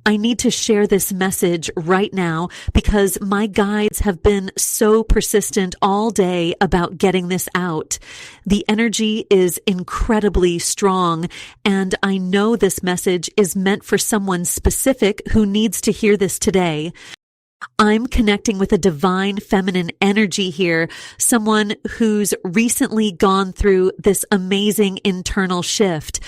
I need to share this message right now because my guides have been so persistent all day about getting this out. The energy is incredibly strong, and I know this message is meant for someone specific who needs to hear this today. I'm connecting with a divine feminine energy here, someone who's recently gone through this amazing internal shift.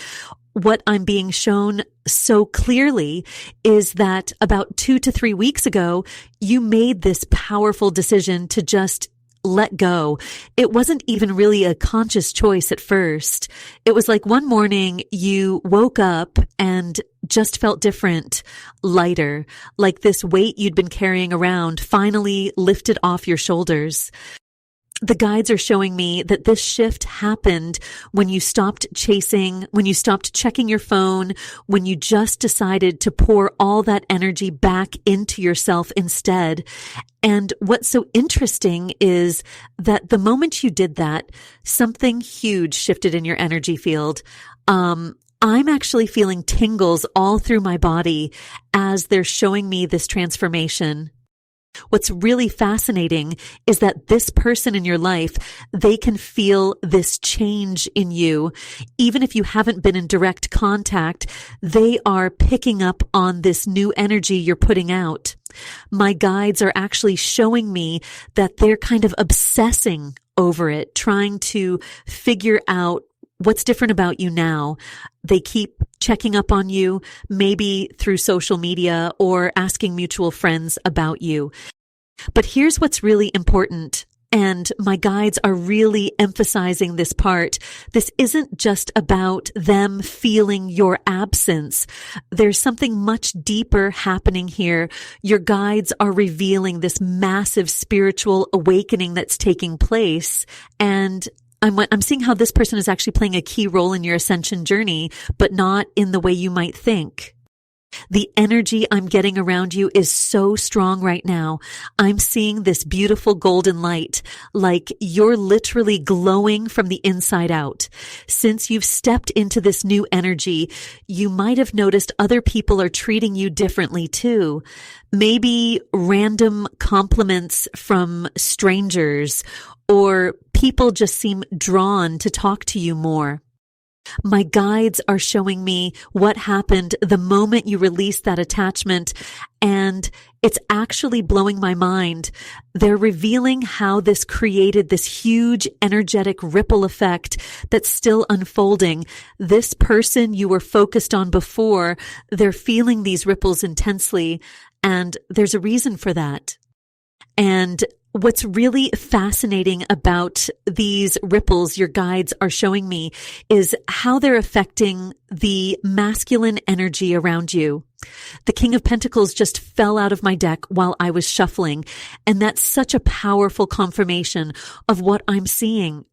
What I'm being shown so clearly is that about 2 to 3 weeks ago, you made this powerful decision to just let go. It wasn't even really a conscious choice at first. It was like one morning you woke up and just felt different, lighter, like this weight you'd been carrying around finally lifted off your shoulders. The guides are showing me that this shift happened when you stopped chasing, when you stopped checking your phone, when you just decided to pour all that energy back into yourself instead. And what's so interesting is that the moment you did that, something huge shifted in your energy field. I'm actually feeling tingles all through my body as they're showing me this transformation. What's really fascinating is that this person in your life, they can feel this change in you. Even if you haven't been in direct contact, they are picking up on this new energy you're putting out. My guides are actually showing me that they're kind of obsessing over it, trying to figure out what's different about you now. They keep checking up on you, maybe through social media or asking mutual friends about you. But here's what's really important, and my guides are really emphasizing this part. This isn't just about them feeling your absence. There's something much deeper happening here. Your guides are revealing this massive spiritual awakening that's taking place, and I'm seeing how this person is actually playing a key role in your ascension journey, but not in the way you might think. The energy I'm getting around you is so strong right now. I'm seeing this beautiful golden light, like you're literally glowing from the inside out. Since you've stepped into this new energy, you might have noticed other people are treating you differently too. Maybe random compliments from strangers, or people just seem drawn to talk to you more. My guides are showing me what happened the moment you released that attachment, and it's actually blowing my mind. They're revealing how this created this huge energetic ripple effect that's still unfolding. This person you were focused on before, they're feeling these ripples intensely, and there's a reason for that. And what's really fascinating about these ripples your guides are showing me is how they're affecting the masculine energy around you. The King of Pentacles just fell out of my deck while I was shuffling, and that's such a powerful confirmation of what I'm seeing.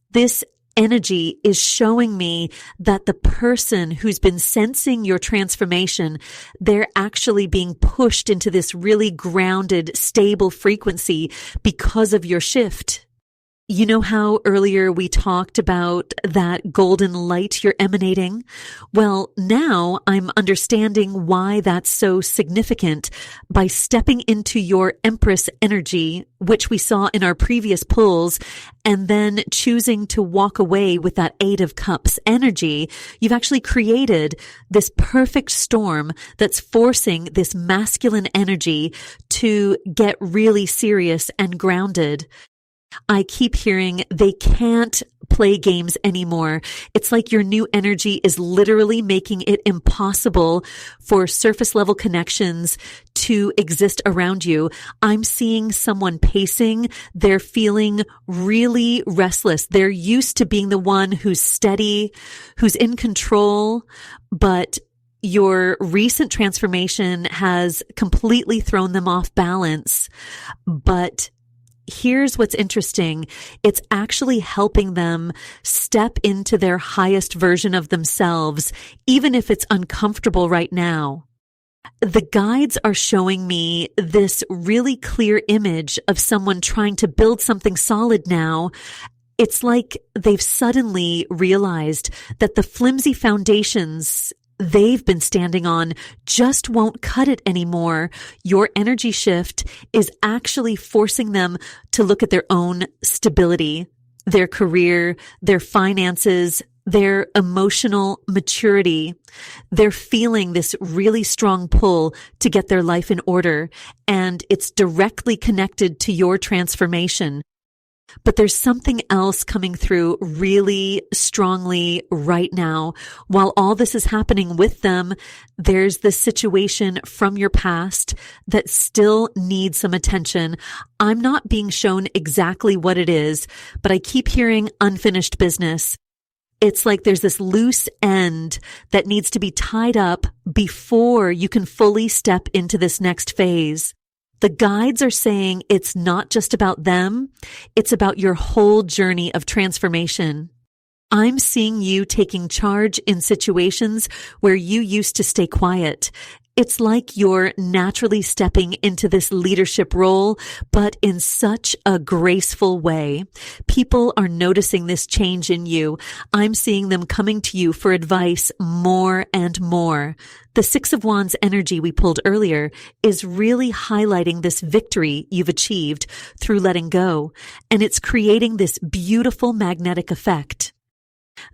This energy is showing me that the person who's been sensing your transformation, they're actually being pushed into this really grounded, stable frequency because of your shift. You know how earlier we talked about that golden light you're emanating? Well, now I'm understanding why that's so significant. By stepping into your Empress energy, which we saw in our previous pulls, and then choosing to walk away with that Eight of Cups energy, you've actually created this perfect storm that's forcing this masculine energy to get really serious and grounded. I keep hearing they can't play games anymore. It's like your new energy is literally making it impossible for surface level connections to exist around you. I'm seeing someone pacing. They're feeling really restless. They're used to being the one who's steady, who's in control, but your recent transformation has completely thrown them off balance. But here's what's interesting. It's actually helping them step into their highest version of themselves, even if it's uncomfortable right now. The guides are showing me this really clear image of someone trying to build something solid now. It's like they've suddenly realized that the flimsy foundations they've been standing on just won't cut it anymore. Your energy shift is actually forcing them to look at their own stability, their career, their finances, their emotional maturity. They're feeling this really strong pull to get their life in order, and it's directly connected to your transformation. But there's something else coming through really strongly right now. While all this is happening with them, there's this situation from your past that still needs some attention. I'm not being shown exactly what it is, but I keep hearing unfinished business. It's like there's this loose end that needs to be tied up before you can fully step into this next phase. The guides are saying it's not just about them, it's about your whole journey of transformation. I'm seeing you taking charge in situations where you used to stay quiet. It's like you're naturally stepping into this leadership role, but in such a graceful way. People are noticing this change in you. I'm seeing them coming to you for advice more and more. The Six of Wands energy we pulled earlier is really highlighting this victory you've achieved through letting go, and it's creating this beautiful magnetic effect.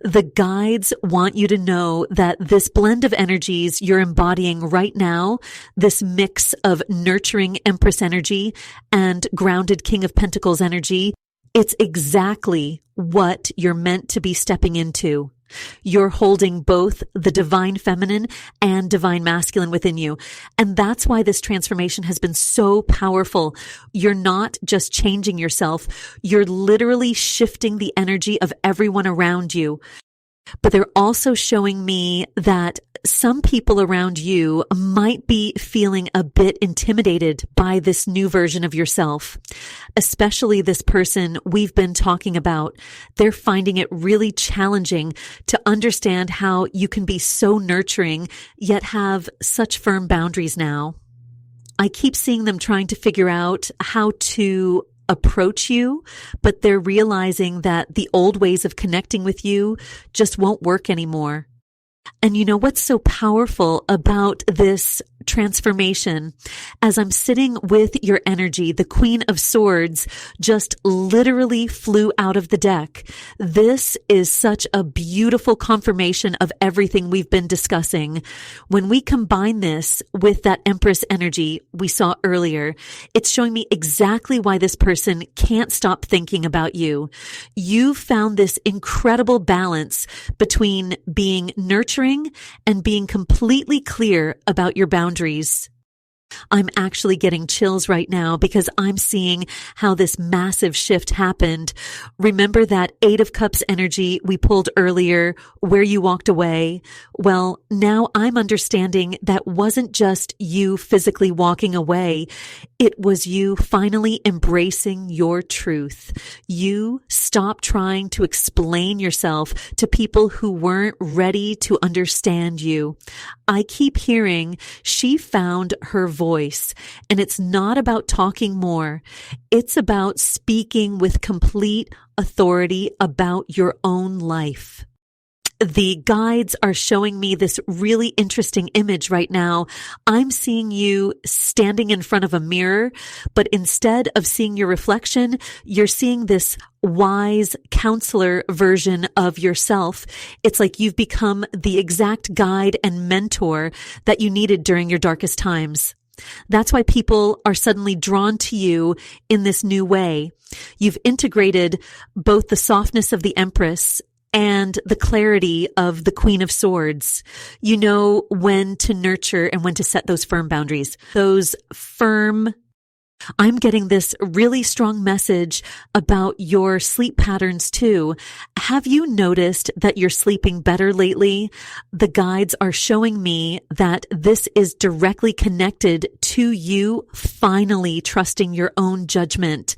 The guides want you to know that this blend of energies you're embodying right now, this mix of nurturing Empress energy and grounded King of Pentacles energy, it's exactly what you're meant to be stepping into. You're holding both the divine feminine and divine masculine within you. And that's why this transformation has been so powerful. You're not just changing yourself. You're literally shifting the energy of everyone around you. But they're also showing me that some people around you might be feeling a bit intimidated by this new version of yourself, especially this person we've been talking about. They're finding it really challenging to understand how you can be so nurturing, yet have such firm boundaries now. I keep seeing them trying to figure out how to approach you, but they're realizing that the old ways of connecting with you just won't work anymore. And you know what's so powerful about this transformation? As I'm sitting with your energy, the Queen of Swords just literally flew out of the deck. This is such a beautiful confirmation of everything we've been discussing. When we combine this with that Empress energy we saw earlier, it's showing me exactly why this person can't stop thinking about you. You've found this incredible balance between being nurturing and being completely clear about your boundaries. I'm actually getting chills right now because I'm seeing how this massive shift happened. Remember that Eight of Cups energy we pulled earlier where you walked away? Well, now I'm understanding that wasn't just you physically walking away. It was you finally embracing your truth. You stopped trying to explain yourself to people who weren't ready to understand you. I keep hearing she found her voice, and it's not about talking more. It's about speaking with complete authority about your own life. The guides are showing me this really interesting image right now. I'm seeing you standing in front of a mirror, but instead of seeing your reflection, you're seeing this wise counselor version of yourself. It's like you've become the exact guide and mentor that you needed during your darkest times. That's why people are suddenly drawn to you in this new way. You've integrated both the softness of the Empress and the clarity of the Queen of Swords. You know when to nurture and when to set those firm boundaries. I'm getting this really strong message about your sleep patterns too. Have you noticed that you're sleeping better lately? The guides are showing me that this is directly connected to you finally trusting your own judgment.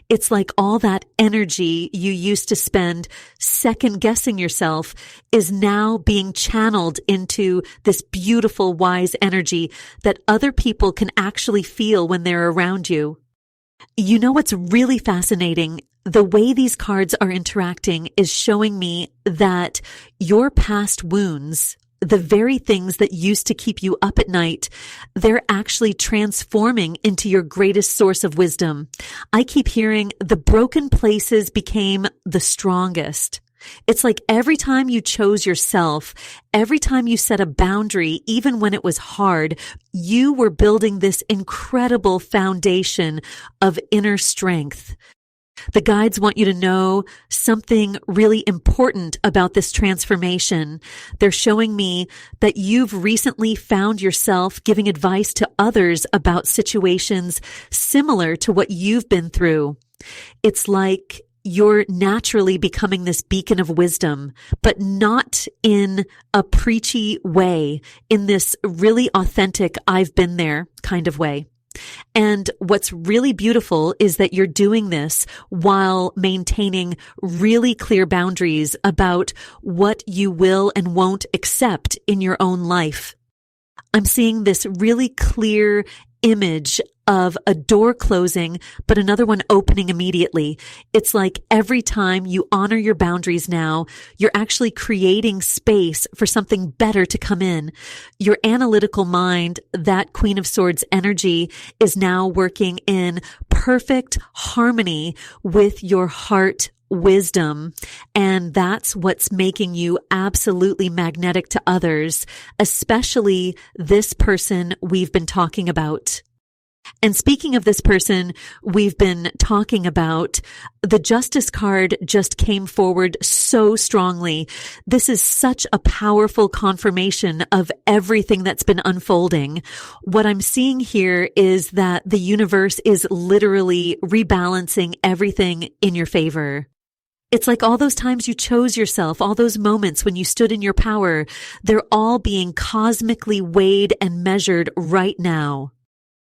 It's like all that energy you used to spend second guessing yourself is now being channeled into this beautiful, wise energy that other people can actually feel when they're around you. You know what's really fascinating? The way these cards are interacting is showing me that your past wounds, the very things that used to keep you up at night, they're actually transforming into your greatest source of wisdom. I keep hearing the broken places became the strongest. It's like every time you chose yourself, every time you set a boundary, even when it was hard, you were building this incredible foundation of inner strength. The guides want you to know something really important about this transformation. They're showing me that you've recently found yourself giving advice to others about situations similar to what you've been through. It's like you're naturally becoming this beacon of wisdom, but not in a preachy way, in this really authentic, I've been there kind of way. And what's really beautiful is that you're doing this while maintaining really clear boundaries about what you will and won't accept in your own life. I'm seeing this really clear image of a door closing, but another one opening immediately. It's like every time you honor your boundaries now, you're actually creating space for something better to come in. Your analytical mind, that Queen of Swords energy, is now working in perfect harmony with your heart wisdom. And that's what's making you absolutely magnetic to others, especially this person we've been talking about. And speaking of this person we've been talking about, the Justice card just came forward so strongly. This is such a powerful confirmation of everything that's been unfolding. What I'm seeing here is that the universe is literally rebalancing everything in your favor. It's like all those times you chose yourself, all those moments when you stood in your power, they're all being cosmically weighed and measured right now.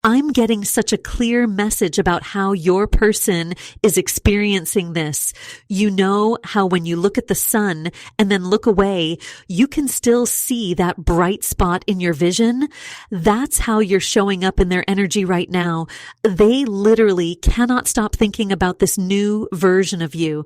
I'm getting such a clear message about how your person is experiencing this. You know how when you look at the sun and then look away, you can still see that bright spot in your vision. That's how you're showing up in their energy right now. They literally cannot stop thinking about this new version of you.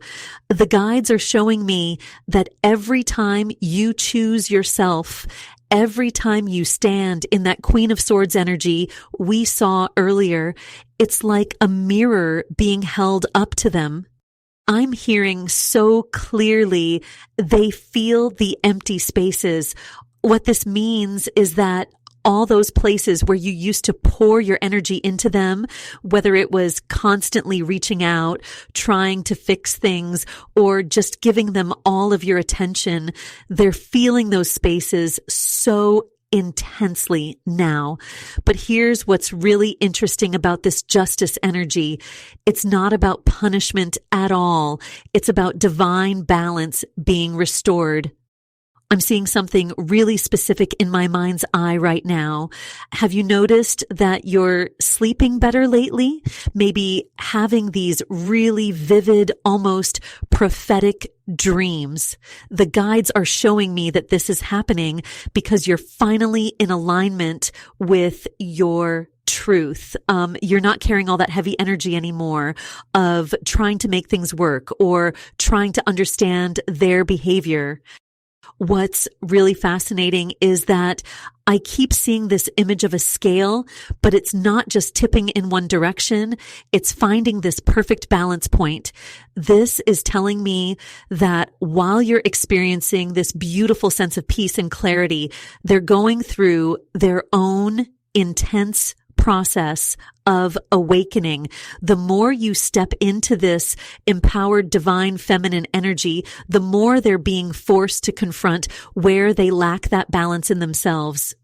The guides are showing me that every time you choose yourself, every time you stand in that Queen of Swords energy we saw earlier, it's like a mirror being held up to them. I'm hearing so clearly they feel the empty spaces. What this means is that all those places where you used to pour your energy into them, whether it was constantly reaching out, trying to fix things, or just giving them all of your attention, they're feeling those spaces so intensely now. But here's what's really interesting about this Justice energy. It's not about punishment at all. It's about divine balance being restored. I'm seeing something really specific in my mind's eye right now. Have you noticed that you're sleeping better lately? Maybe having these really vivid, almost prophetic dreams. The guides are showing me that this is happening because you're finally in alignment with your truth. You're not carrying all that heavy energy anymore of trying to make things work or trying to understand their behavior. What's really fascinating is that I keep seeing this image of a scale, but it's not just tipping in one direction. It's finding this perfect balance point. This is telling me that while you're experiencing this beautiful sense of peace and clarity, they're going through their own intense process of awakening. The more you step into this empowered divine feminine energy, the more they're being forced to confront where they lack that balance in themselves.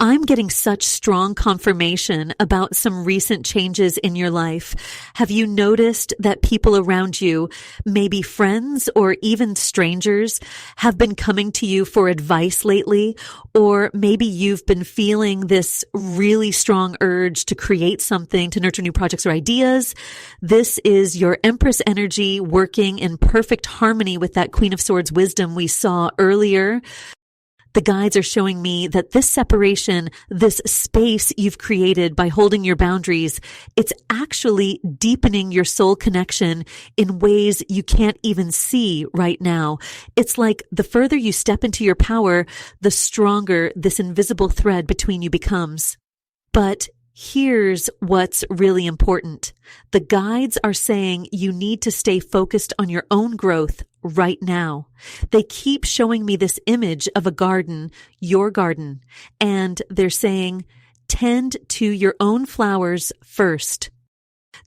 I'm getting such strong confirmation about some recent changes in your life. Have you noticed that people around you, maybe friends or even strangers, have been coming to you for advice lately? Or maybe you've been feeling this really strong urge to create something, to nurture new projects or ideas. This is your Empress energy working in perfect harmony with that Queen of Swords wisdom we saw earlier. The guides are showing me that this separation, this space you've created by holding your boundaries, it's actually deepening your soul connection in ways you can't even see right now. It's like the further you step into your power, the stronger this invisible thread between you becomes. But here's what's really important. The guides are saying you need to stay focused on your own growth right now. They keep showing me this image of a garden, your garden, and they're saying, tend to your own flowers first.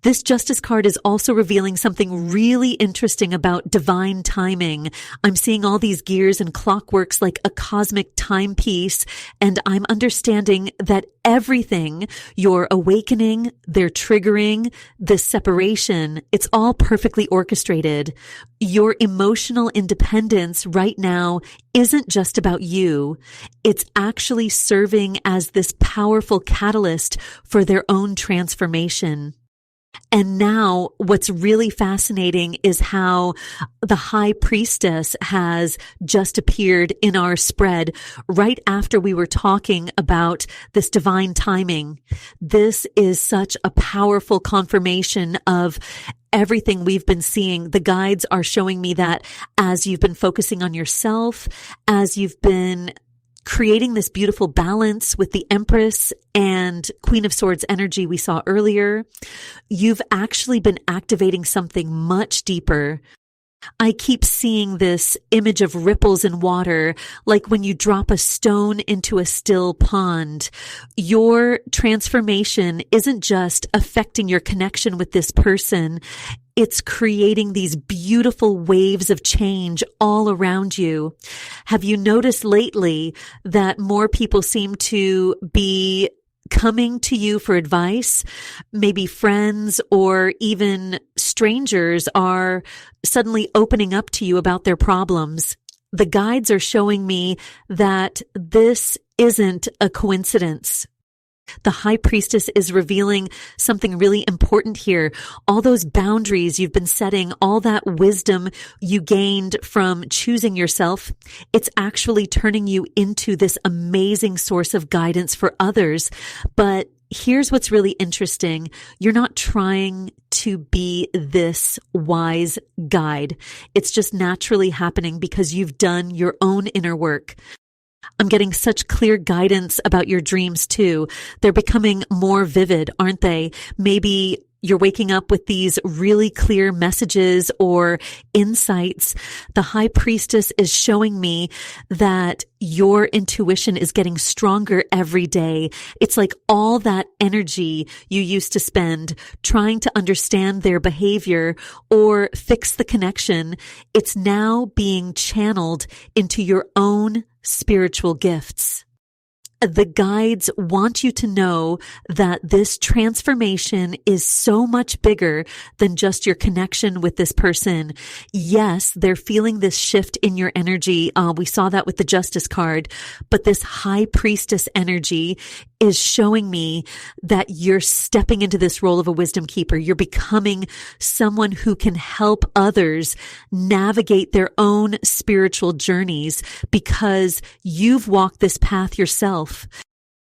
This Justice card is also revealing something really interesting about divine timing. I'm seeing all these gears and clockworks like a cosmic timepiece, and I'm understanding that everything, your awakening, their triggering, this separation, it's all perfectly orchestrated. Your emotional independence right now isn't just about you. It's actually serving as this powerful catalyst for their own transformation. And now what's really fascinating is how the High Priestess has just appeared in our spread right after we were talking about this divine timing. This is such a powerful confirmation of everything we've been seeing. The guides are showing me that as you've been focusing on yourself, as you've been creating this beautiful balance with the Empress and Queen of Swords energy we saw earlier, you've actually been activating something much deeper. I keep seeing this image of ripples in water, like when you drop a stone into a still pond. Your transformation isn't just affecting your connection with this person. It's creating these beautiful waves of change all around you. Have you noticed lately that more people seem to be coming to you for advice? Maybe friends or even strangers are suddenly opening up to you about their problems. The guides are showing me that this isn't a coincidence. The High Priestess is revealing something really important here. All those boundaries you've been setting, all that wisdom you gained from choosing yourself, it's actually turning you into this amazing source of guidance for others. But here's what's really interesting. You're not trying to be this wise guide. It's just naturally happening because you've done your own inner work. I'm getting such clear guidance about your dreams too. They're becoming more vivid, aren't they? Maybe you're waking up with these really clear messages or insights. The High Priestess is showing me that your intuition is getting stronger every day. It's like all that energy you used to spend trying to understand their behavior or fix the connection, it's now being channeled into your own spiritual gifts. The guides want you to know that this transformation is so much bigger than just your connection with this person. Yes, they're feeling this shift in your energy. We saw that with the Justice card, but this High Priestess energy is showing me that you're stepping into this role of a wisdom keeper. You're becoming someone who can help others navigate their own spiritual journeys because you've walked this path yourself.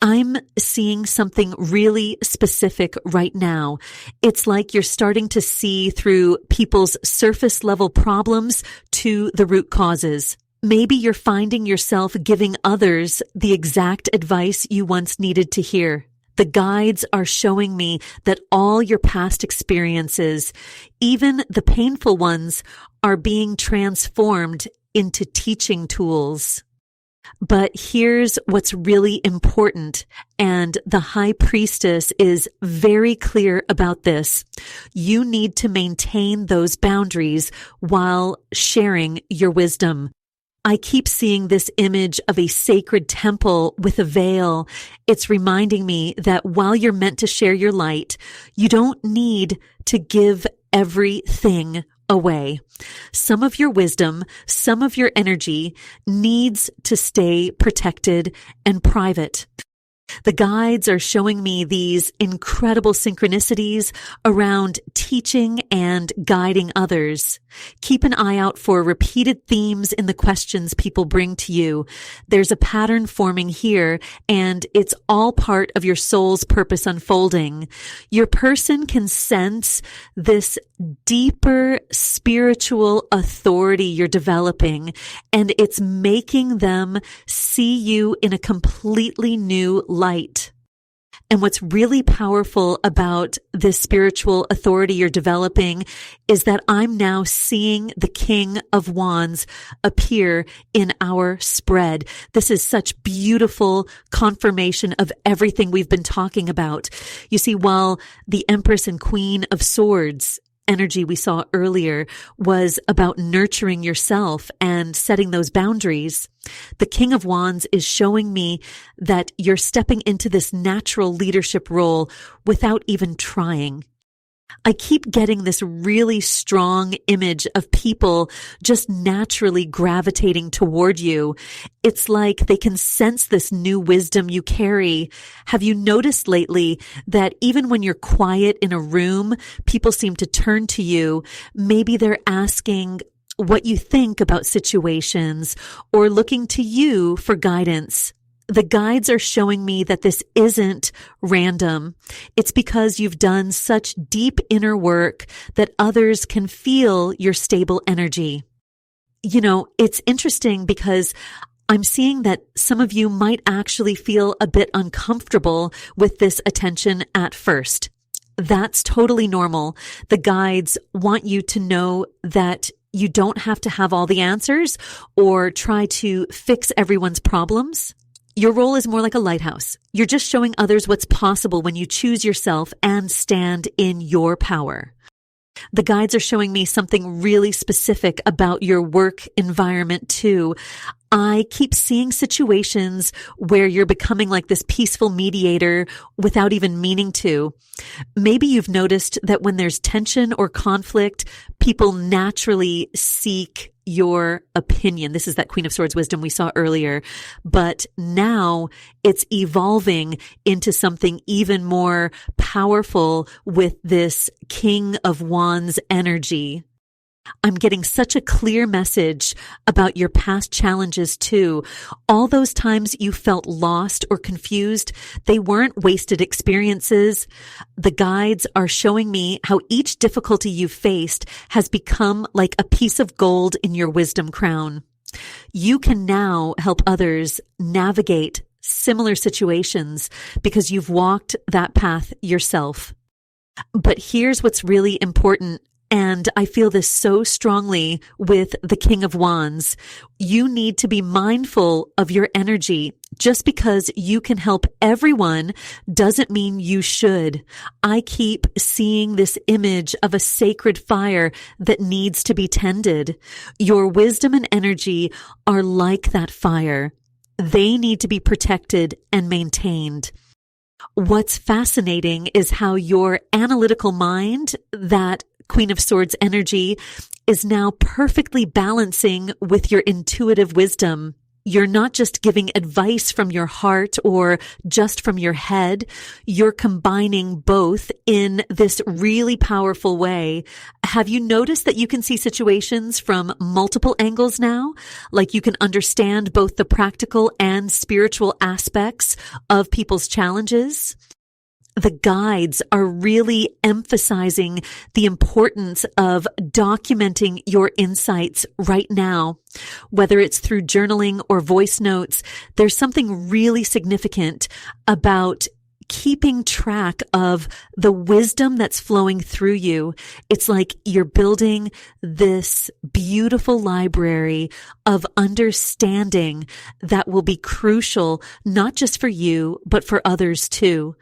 I'm seeing something really specific right now. It's like you're starting to see through people's surface level problems to the root causes. Maybe you're finding yourself giving others the exact advice you once needed to hear. The guides are showing me that all your past experiences, even the painful ones, are being transformed into teaching tools. But here's what's really important, and the High Priestess is very clear about this. You need to maintain those boundaries while sharing your wisdom. I keep seeing this image of a sacred temple with a veil. It's reminding me that while you're meant to share your light, you don't need to give everything away. Some of your wisdom, some of your energy needs to stay protected and private. The guides are showing me these incredible synchronicities around teaching and guiding others. Keep an eye out for repeated themes in the questions people bring to you. There's a pattern forming here, and it's all part of your soul's purpose unfolding. Your person can sense this deeper spiritual authority you're developing, and it's making them see you in a completely new light. And what's really powerful about this spiritual authority you're developing is that I'm now seeing the King of Wands appear in our spread. This is such beautiful confirmation of everything we've been talking about. You see, while the Empress and Queen of Swords energy we saw earlier was about nurturing yourself and setting those boundaries, the King of Wands is showing me that you're stepping into this natural leadership role without even trying. I keep getting this really strong image of people just naturally gravitating toward you. It's like they can sense this new wisdom you carry. Have you noticed lately that even when you're quiet in a room, people seem to turn to you? Maybe they're asking what you think about situations or looking to you for guidance. The guides are showing me that this isn't random. It's because you've done such deep inner work that others can feel your stable energy. You know, it's interesting because I'm seeing that some of you might actually feel a bit uncomfortable with this attention at first. That's totally normal. The guides want you to know that you don't have to have all the answers or try to fix everyone's problems. Your role is more like a lighthouse. You're just showing others what's possible when you choose yourself and stand in your power. The guides are showing me something really specific about your work environment too. I keep seeing situations where you're becoming like this peaceful mediator without even meaning to. Maybe you've noticed that when there's tension or conflict, people naturally seek your opinion. This is that Queen of Swords wisdom we saw earlier. But now it's evolving into something even more powerful with this King of Wands energy. I'm getting such a clear message about your past challenges too. All those times you felt lost or confused, they weren't wasted experiences. The guides are showing me how each difficulty you've faced has become like a piece of gold in your wisdom crown. You can now help others navigate similar situations because you've walked that path yourself. But here's what's really important. And I feel this so strongly with the King of Wands. You need to be mindful of your energy. Just because you can help everyone doesn't mean you should. I keep seeing this image of a sacred fire that needs to be tended. Your wisdom and energy are like that fire. They need to be protected and maintained. What's fascinating is how your analytical mind, that Queen of Swords energy, is now perfectly balancing with your intuitive wisdom. You're not just giving advice from your heart or just from your head. You're combining both in this really powerful way. Have you noticed that you can see situations from multiple angles now? Like you can understand both the practical and spiritual aspects of people's challenges? The guides are really emphasizing the importance of documenting your insights right now. Whether it's through journaling or voice notes, there's something really significant about keeping track of the wisdom that's flowing through you. It's like you're building this beautiful library of understanding that will be crucial, not just for you, but for others too.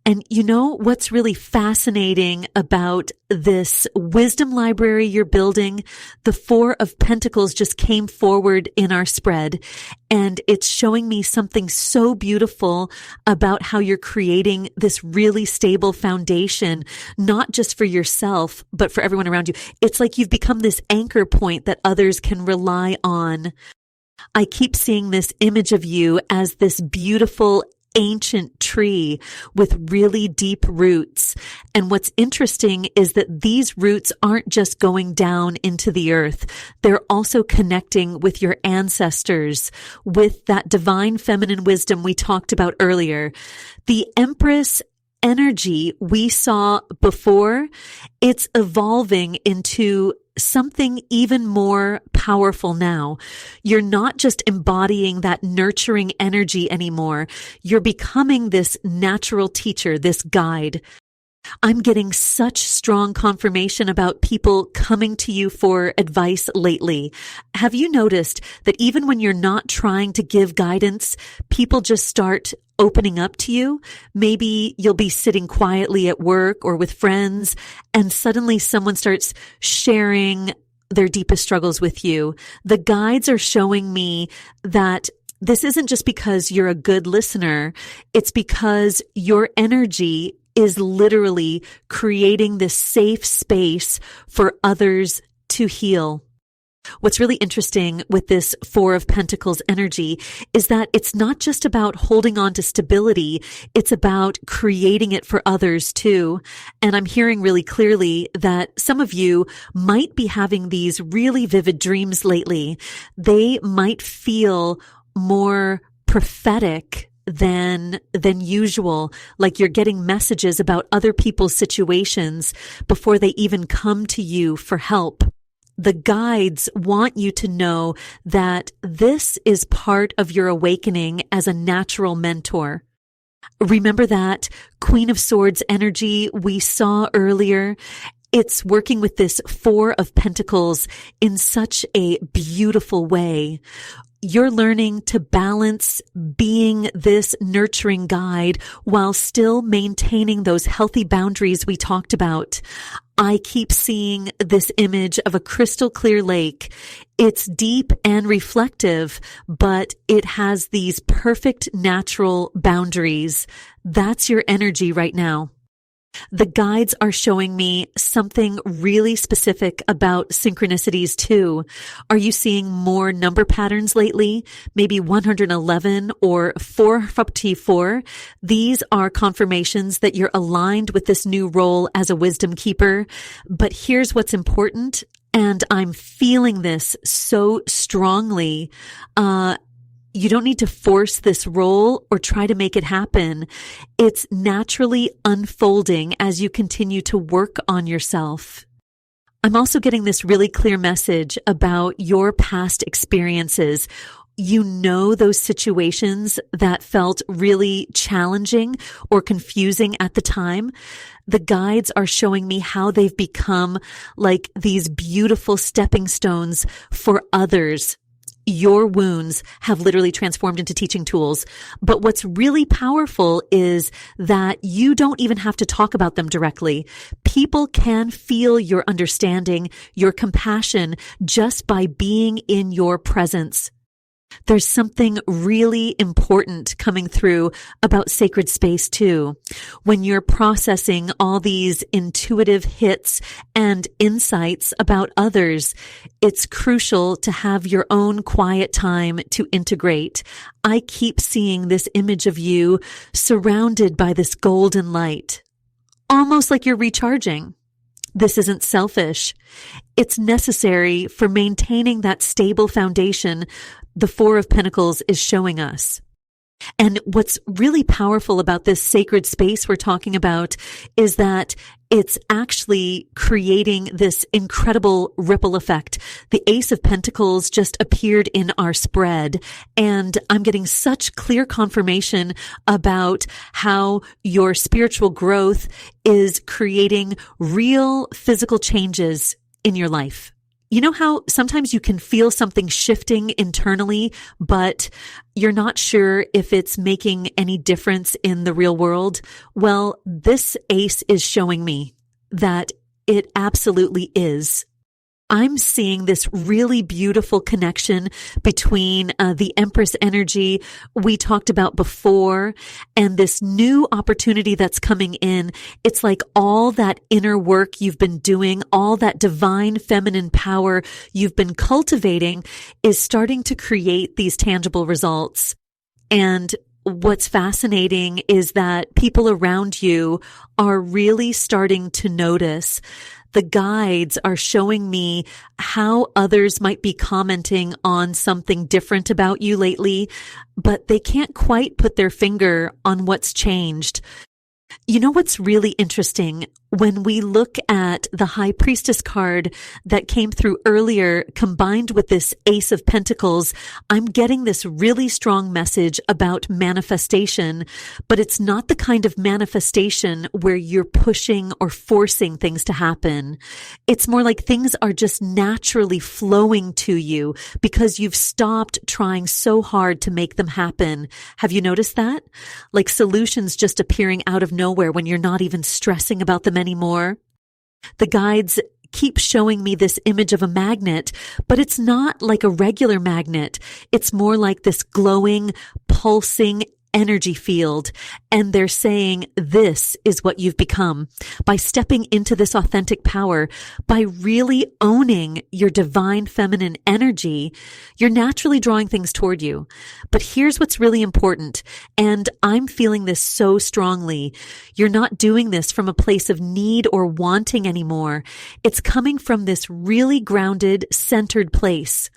And you know what's really fascinating about this wisdom library you're building? The Four of Pentacles just came forward in our spread, and it's showing me something so beautiful about how you're creating this really stable foundation, not just for yourself, but for everyone around you. It's like you've become this anchor point that others can rely on. I keep seeing this image of you as this beautiful ancient tree with really deep roots. And what's interesting is that these roots aren't just going down into the earth. They're also connecting with your ancestors, with that divine feminine wisdom we talked about earlier. The Empress energy we saw before, it's evolving into something even more powerful now. You're not just embodying that nurturing energy anymore. You're becoming this natural teacher, this guide. I'm getting such strong confirmation about people coming to you for advice lately. Have you noticed that even when you're not trying to give guidance, people just start opening up to you? Maybe you'll be sitting quietly at work or with friends, and suddenly someone starts sharing their deepest struggles with you. The guides are showing me that this isn't just because you're a good listener. It's because your energy is literally creating this safe space for others to heal. What's really interesting with this Four of Pentacles energy is that it's not just about holding on to stability, it's about creating it for others too. And I'm hearing really clearly that some of you might be having these really vivid dreams lately. They might feel more prophetic than usual, like you're getting messages about other people's situations before they even come to you for help. The guides want you to know that this is part of your awakening as a natural mentor. Remember that Queen of Swords energy we saw earlier? It's working with this Four of Pentacles in such a beautiful way. You're learning to balance being this nurturing guide while still maintaining those healthy boundaries we talked about. I keep seeing this image of a crystal clear lake. It's deep and reflective, but it has these perfect natural boundaries. That's your energy right now. The guides are showing me something really specific about synchronicities too. Are you seeing more number patterns lately? Maybe 111 or 454? These are confirmations that you're aligned with this new role as a wisdom keeper. But here's what's important, and I'm feeling this so strongly. You don't need to force this role or try to make it happen. It's naturally unfolding as you continue to work on yourself. I'm also getting this really clear message about your past experiences. You know those situations that felt really challenging or confusing at the time. The guides are showing me how they've become like these beautiful stepping stones for others. Your wounds have literally transformed into teaching tools. But what's really powerful is that you don't even have to talk about them directly. People can feel your understanding, your compassion, just by being in your presence. There's something really important coming through about sacred space too. When you're processing all these intuitive hits and insights about others, it's crucial to have your own quiet time to integrate. I keep seeing this image of you surrounded by this golden light, almost like you're recharging. This isn't selfish. It's necessary for maintaining that stable foundation the Four of Pentacles is showing us. And what's really powerful about this sacred space we're talking about is that it's actually creating this incredible ripple effect. The Ace of Pentacles just appeared in our spread, and I'm getting such clear confirmation about how your spiritual growth is creating real physical changes in your life. You know how sometimes you can feel something shifting internally, but you're not sure if it's making any difference in the real world? Well, this ace is showing me that it absolutely is. I'm seeing this really beautiful connection between the Empress energy we talked about before and this new opportunity that's coming in. It's like all that inner work you've been doing, all that divine feminine power you've been cultivating is starting to create these tangible results. And what's fascinating is that people around you are really starting to notice. The guides are showing me how others might be commenting on something different about you lately, but they can't quite put their finger on what's changed. You know what's really interesting? When we look at the High Priestess card that came through earlier, combined with this Ace of Pentacles, I'm getting this really strong message about manifestation, but it's not the kind of manifestation where you're pushing or forcing things to happen. It's more like things are just naturally flowing to you because you've stopped trying so hard to make them happen. Have you noticed that? Like solutions just appearing out of nowhere when you're not even stressing about them anymore. The guides keep showing me this image of a magnet, but it's not like a regular magnet. It's more like this glowing, pulsing energy field. And they're saying this is what you've become. By stepping into this authentic power, by really owning your divine feminine energy, you're naturally drawing things toward you. But here's what's really important, and I'm feeling this so strongly. You're not doing this from a place of need or wanting anymore. It's coming from this really grounded, centered place.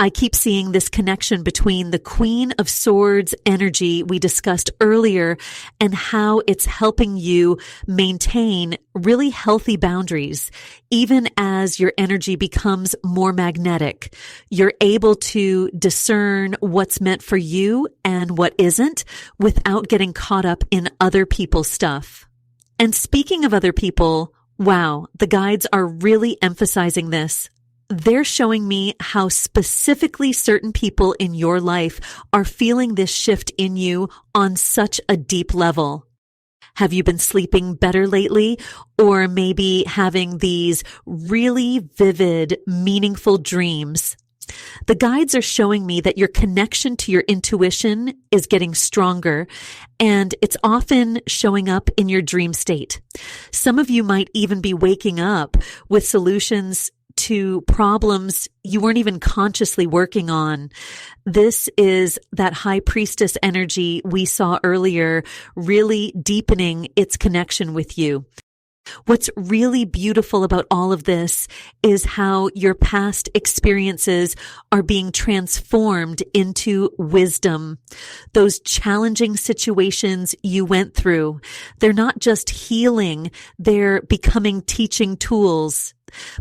I keep seeing this connection between the Queen of Swords energy we discussed earlier and how it's helping you maintain really healthy boundaries. Even as your energy becomes more magnetic, you're able to discern what's meant for you and what isn't without getting caught up in other people's stuff. And speaking of other people, wow, the guides are really emphasizing this. They're showing me how specifically certain people in your life are feeling this shift in you on such a deep level. Have you been sleeping better lately? Or maybe having these really vivid, meaningful dreams? The guides are showing me that your connection to your intuition is getting stronger, and it's often showing up in your dream state. Some of you might even be waking up with solutions to problems you weren't even consciously working on. This is that High Priestess energy we saw earlier, really deepening its connection with you. What's really beautiful about all of this is how your past experiences are being transformed into wisdom. Those challenging situations you went through, they're not just healing, they're becoming teaching tools.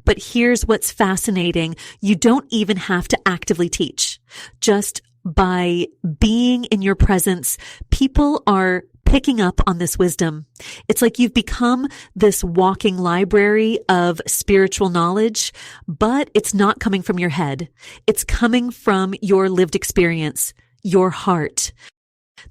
But here's what's fascinating. You don't even have to actively teach. Just by being in your presence, people are picking up on this wisdom. It's like you've become this walking library of spiritual knowledge, but it's not coming from your head. It's coming from your lived experience, your heart.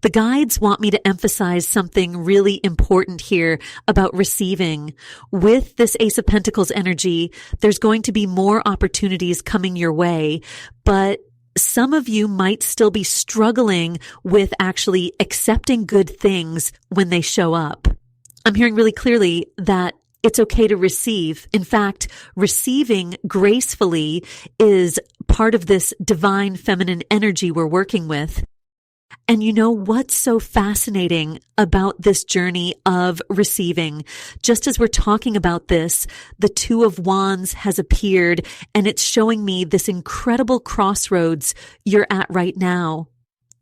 The guides want me to emphasize something really important here about receiving. With this Ace of Pentacles energy, there's going to be more opportunities coming your way, but some of you might still be struggling with actually accepting good things when they show up. I'm hearing really clearly that it's okay to receive. In fact, receiving gracefully is part of this divine feminine energy we're working with. And you know what's so fascinating about this journey of receiving? Just as we're talking about this, the Two of Wands has appeared, and it's showing me this incredible crossroads you're at right now.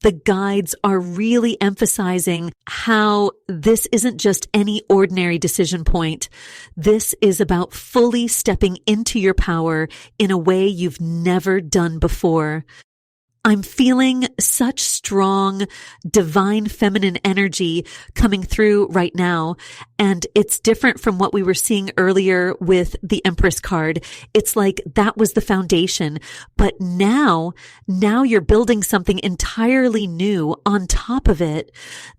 The guides are really emphasizing how this isn't just any ordinary decision point. This is about fully stepping into your power in a way you've never done before. I'm feeling such strong divine feminine energy coming through right now, and it's different from what we were seeing earlier with the Empress card. It's like that was the foundation, but now you're building something entirely new on top of it.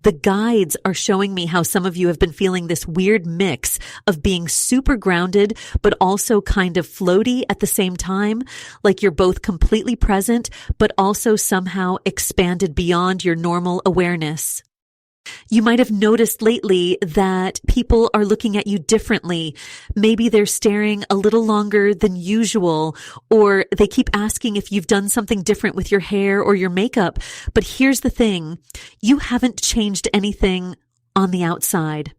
The guides are showing me how some of you have been feeling this weird mix of being super grounded, but also kind of floaty at the same time, like you're both completely present, but also somehow expanded beyond your normal awareness. You might have noticed lately that people are looking at you differently. Maybe they're staring a little longer than usual, or they keep asking if you've done something different with your hair or your makeup. But here's the thing. You haven't changed anything on the outside.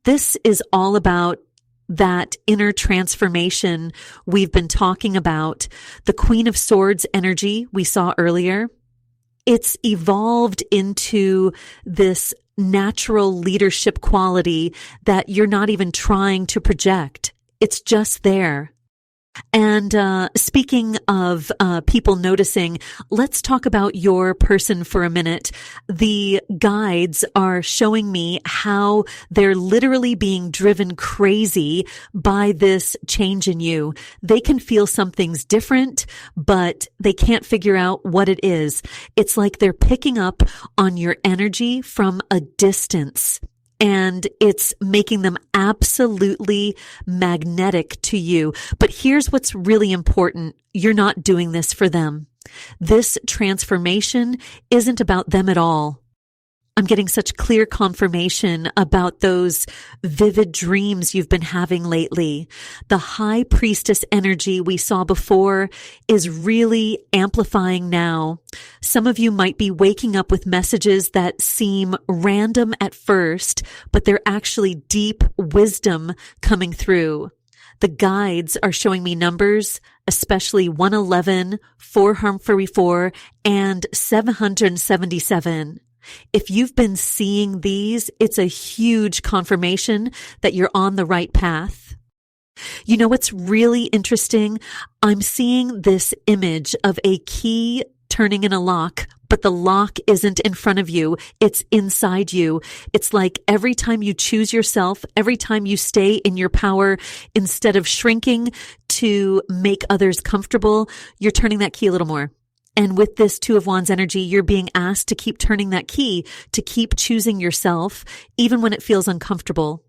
This is all about that inner transformation we've been talking about. The Queen of Swords energy we saw earlier. It's evolved into this natural leadership quality that you're not even trying to project. It's just there. And speaking of people noticing, let's talk about your person for a minute. The guides are showing me how they're literally being driven crazy by this change in you. They can feel something's different, but they can't figure out what it is. It's like they're picking up on your energy from a distance. And it's making them absolutely magnetic to you. But here's what's really important. You're not doing this for them. This transformation isn't about them at all. I'm getting such clear confirmation about those vivid dreams you've been having lately. The high priestess energy we saw before is really amplifying now. Some of you might be waking up with messages that seem random at first, but they're actually deep wisdom coming through. The guides are showing me numbers, especially 111, 444, and 777. If you've been seeing these, it's a huge confirmation that you're on the right path. You know what's really interesting? I'm seeing this image of a key turning in a lock, but the lock isn't in front of you. It's inside you. It's like every time you choose yourself, every time you stay in your power, instead of shrinking to make others comfortable, you're turning that key a little more. And with this Two of Wands energy, you're being asked to keep turning that key, to keep choosing yourself, even when it feels uncomfortable.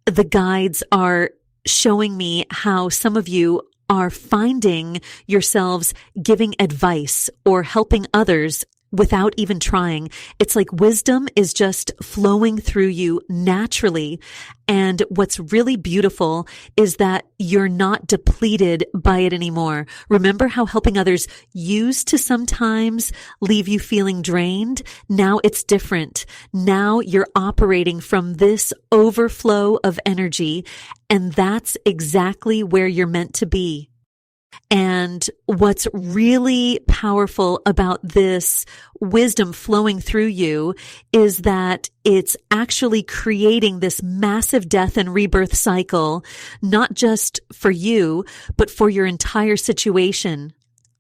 The guides are showing me how some of you are finding yourselves giving advice or helping others without even trying. It's like wisdom is just flowing through you naturally. And what's really beautiful is that you're not depleted by it anymore. Remember how helping others used to sometimes leave you feeling drained? Now it's different. Now you're operating from this overflow of energy, and that's exactly where you're meant to be. And what's really powerful about this wisdom flowing through you is that it's actually creating this massive death and rebirth cycle, not just for you, but for your entire situation.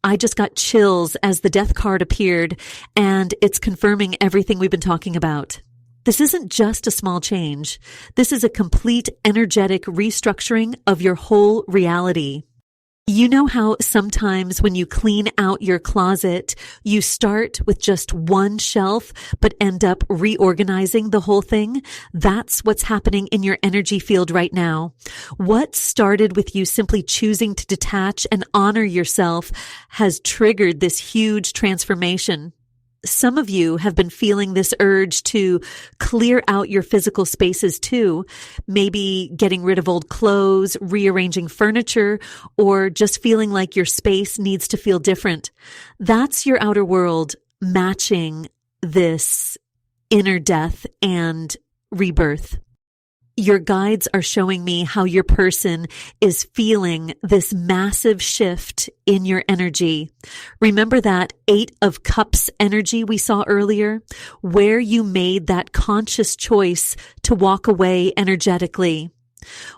I just got chills as the death card appeared, and it's confirming everything we've been talking about. This isn't just a small change. This is a complete energetic restructuring of your whole reality. You know how sometimes when you clean out your closet, you start with just one shelf, but end up reorganizing the whole thing? That's what's happening in your energy field right now. What started with you simply choosing to detach and honor yourself has triggered this huge transformation. Some of you have been feeling this urge to clear out your physical spaces too, maybe getting rid of old clothes, rearranging furniture, or just feeling like your space needs to feel different. That's your outer world matching this inner death and rebirth. Your guides are showing me how your person is feeling this massive shift in your energy. Remember that 8 of Cups energy we saw earlier, where you made that conscious choice to walk away energetically.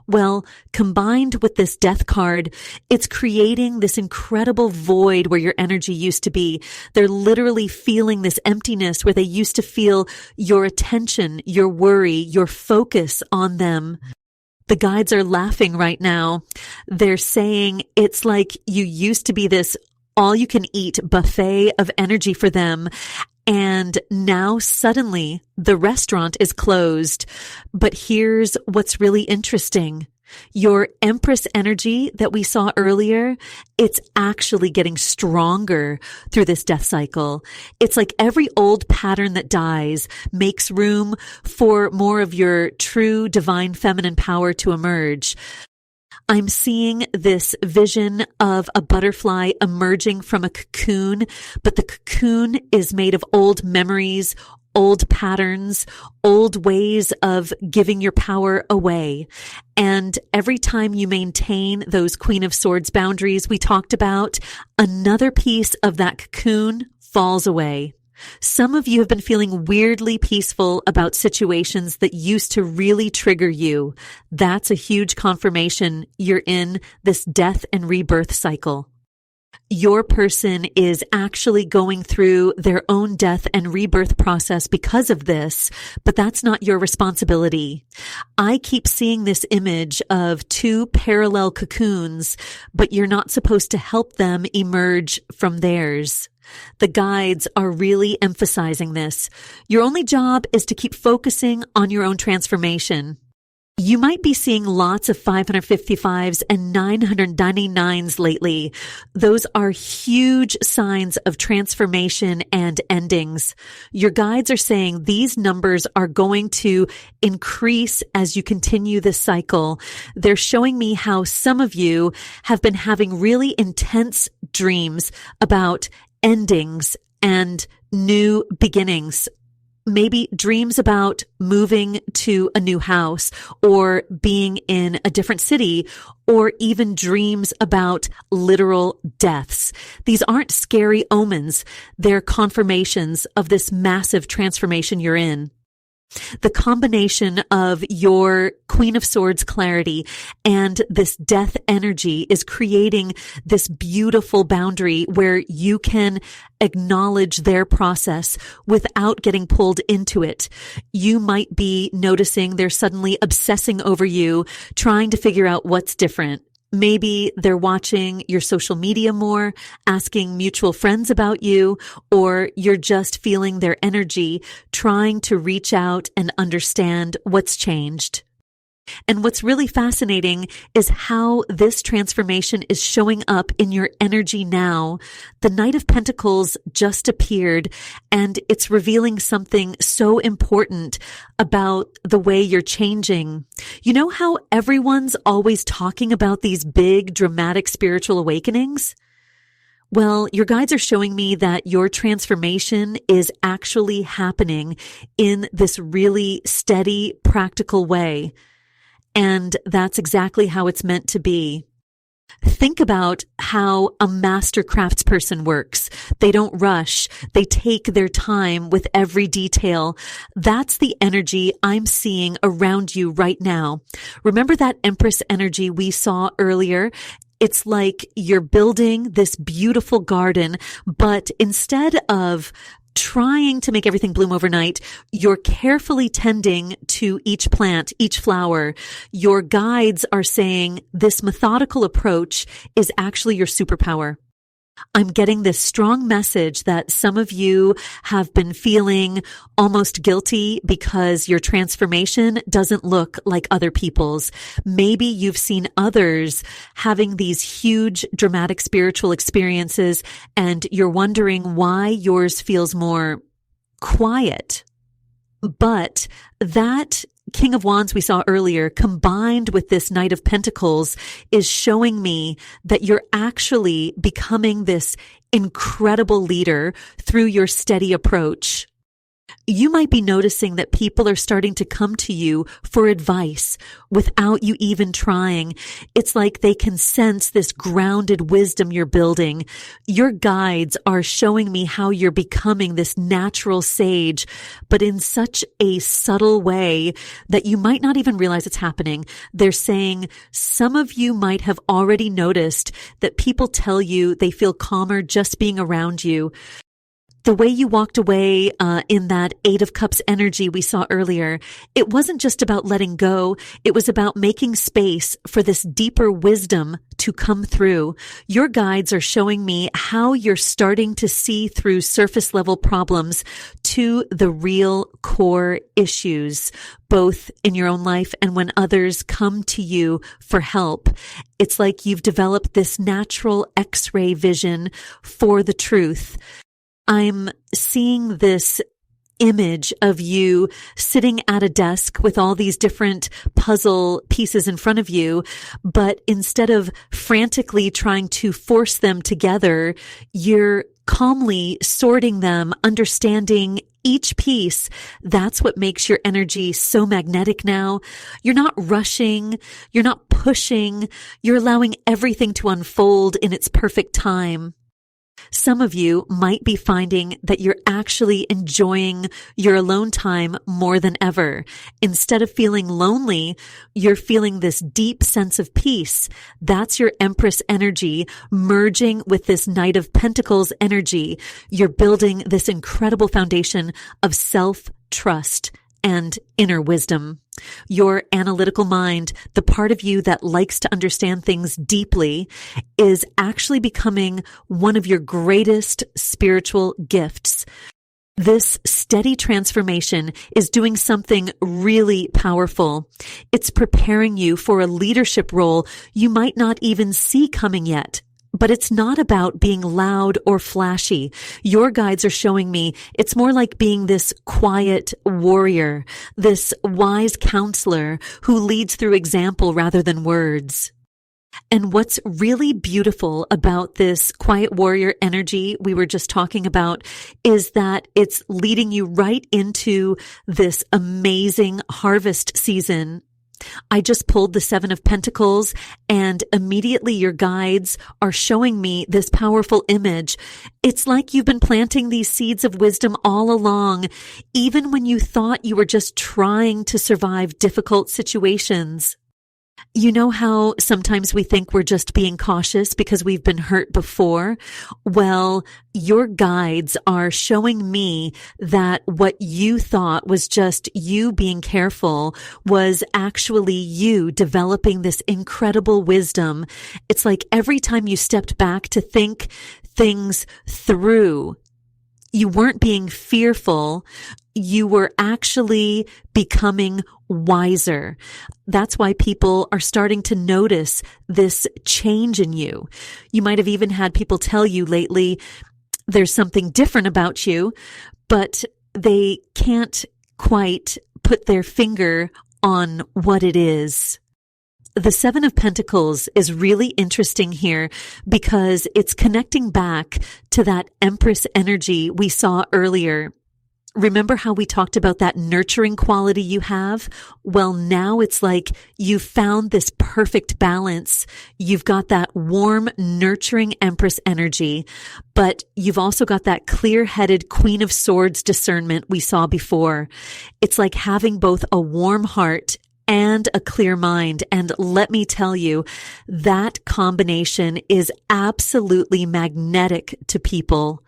Well, combined with this death card, it's creating this incredible void where your energy used to be. They're literally feeling this emptiness where they used to feel your attention, your worry, your focus on them. The guides are laughing right now. They're saying it's like you used to be this all-you-can-eat buffet of energy for them. And now suddenly the restaurant is closed. But here's what's really interesting. Your Empress energy that we saw earlier, it's actually getting stronger through this death cycle. It's like every old pattern that dies makes room for more of your true divine feminine power to emerge. I'm seeing this vision of a butterfly emerging from a cocoon, but the cocoon is made of old memories, old patterns, old ways of giving your power away. And every time you maintain those Queen of Swords boundaries we talked about, another piece of that cocoon falls away. Some of you have been feeling weirdly peaceful about situations that used to really trigger you. That's a huge confirmation you're in this death and rebirth cycle. Your person is actually going through their own death and rebirth process because of this, but that's not your responsibility. I keep seeing this image of two parallel cocoons, but you're not supposed to help them emerge from theirs. The guides are really emphasizing this. Your only job is to keep focusing on your own transformation. You might be seeing lots of 555s and 999s lately. Those are huge signs of transformation and endings. Your guides are saying these numbers are going to increase as you continue this cycle. They're showing me how some of you have been having really intense dreams about endings and new beginnings. Maybe dreams about moving to a new house or being in a different city, or even dreams about literal deaths. These aren't scary omens. They're confirmations of this massive transformation you're in. The combination of your Queen of Swords clarity and this death energy is creating this beautiful boundary where you can acknowledge their process without getting pulled into it. You might be noticing they're suddenly obsessing over you, trying to figure out what's different. Maybe they're watching your social media more, asking mutual friends about you, or you're just feeling their energy, trying to reach out and understand what's changed. And what's really fascinating is how this transformation is showing up in your energy now. The Knight of Pentacles just appeared, and it's revealing something so important about the way you're changing. You know how everyone's always talking about these big, dramatic spiritual awakenings? Well, your guides are showing me that your transformation is actually happening in this really steady, practical way. And that's exactly how it's meant to be. Think about how a master craftsperson works. They don't rush. They take their time with every detail. That's the energy I'm seeing around you right now. Remember that Empress energy we saw earlier? It's like you're building this beautiful garden, but instead of trying to make everything bloom overnight, you're carefully tending to each plant, each flower. Your guides are saying this methodical approach is actually your superpower. I'm getting this strong message that some of you have been feeling almost guilty because your transformation doesn't look like other people's. Maybe you've seen others having these huge dramatic spiritual experiences and you're wondering why yours feels more quiet. But that King of Wands we saw earlier, combined with this Knight of Pentacles, is showing me that you're actually becoming this incredible leader through your steady approach. You might be noticing that people are starting to come to you for advice without you even trying. It's like they can sense this grounded wisdom you're building. Your guides are showing me how you're becoming this natural sage, but in such a subtle way that you might not even realize it's happening. They're saying some of you might have already noticed that people tell you they feel calmer just being around you. The way you walked away in that Eight of Cups energy we saw earlier, it wasn't just about letting go. It was about making space for this deeper wisdom to come through. Your guides are showing me how you're starting to see through surface level problems to to the real core issues, both in your own life and when others come to you for help. It's like you've developed this natural X-ray vision for the truth. I'm seeing this image of you sitting at a desk with all these different puzzle pieces in front of you, but instead of frantically trying to force them together, you're calmly sorting them, understanding each piece. That's what makes your energy so magnetic now. You're not rushing. You're not pushing. You're allowing everything to unfold in its perfect time. Some of you might be finding that you're actually enjoying your alone time more than ever. Instead of feeling lonely, you're feeling this deep sense of peace. That's your Empress energy merging with this Knight of Pentacles energy. You're building this incredible foundation of self-trust and inner wisdom. Your analytical mind, the part of you that likes to understand things deeply, is actually becoming one of your greatest spiritual gifts. This steady transformation is doing something really powerful. It's preparing you for a leadership role you might not even see coming yet. But it's not about being loud or flashy. Your guides are showing me it's more like being this quiet warrior, this wise counselor who leads through example rather than words. And what's really beautiful about this quiet warrior energy we were just talking about is that it's leading you right into this amazing harvest season. I just pulled the Seven of Pentacles, and immediately your guides are showing me this powerful image. It's like you've been planting these seeds of wisdom all along, even when you thought you were just trying to survive difficult situations. You know how sometimes we think we're just being cautious because we've been hurt before? Well, your guides are showing me that what you thought was just you being careful was actually you developing this incredible wisdom. It's like every time you stepped back to think things through, you weren't being fearful. You were actually becoming wiser. That's why people are starting to notice this change in you. You might have even had people tell you lately, there's something different about you, but they can't quite put their finger on what it is. The Seven of Pentacles is really interesting here because it's connecting back to that Empress energy we saw earlier. Remember how we talked about that nurturing quality you have? Well, now it's like you've found this perfect balance. You've got that warm, nurturing Empress energy, but you've also got that clear-headed Queen of Swords discernment we saw before. It's like having both a warm heart and a clear mind. And let me tell you, that combination is absolutely magnetic to people.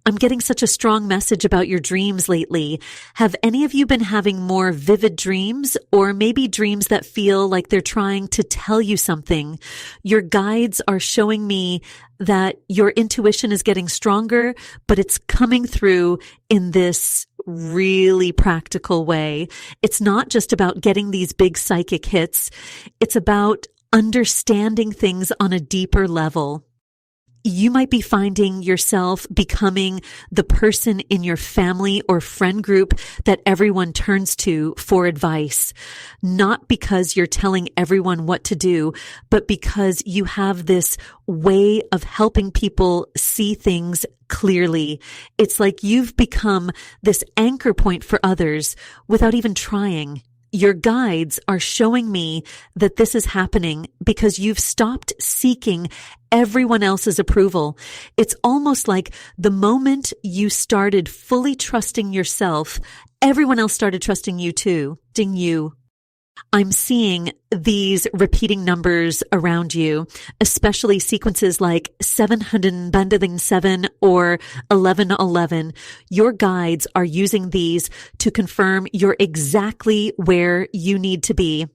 I'm getting such a strong message about your dreams lately. Have any of you been having more vivid dreams, or maybe dreams that feel like they're trying to tell you something? Your guides are showing me that your intuition is getting stronger, but it's coming through in this really practical way. It's not just about getting these big psychic hits. It's about understanding things on a deeper level. You might be finding yourself becoming the person in your family or friend group that everyone turns to for advice, not because you're telling everyone what to do, but because you have this way of helping people see things clearly. It's like you've become this anchor point for others without even trying. Your guides are showing me that this is happening because you've stopped seeking everyone else's approval. It's almost like the moment you started fully trusting yourself, everyone else started trusting you too. Ding you. I'm seeing these repeating numbers around you, especially sequences like 707 or 1111. Your guides are using these to confirm you're exactly where you need to be.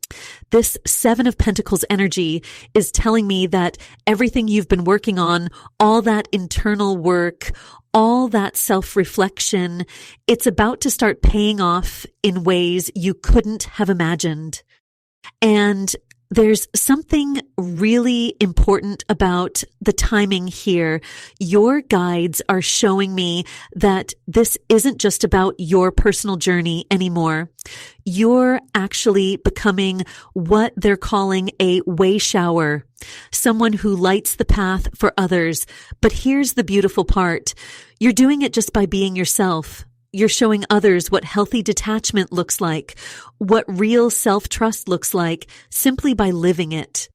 This Seven of Pentacles energy is telling me that everything you've been working on, all that internal work, all that self-reflection, it's about to start paying off in ways you couldn't have imagined. And there's something really important about the timing here. Your guides are showing me that this isn't just about your personal journey anymore. You're actually becoming what they're calling a way shower, someone who lights the path for others. But here's the beautiful part. You're doing it just by being yourself. You're showing others what healthy detachment looks like, what real self-trust looks like, simply by living it.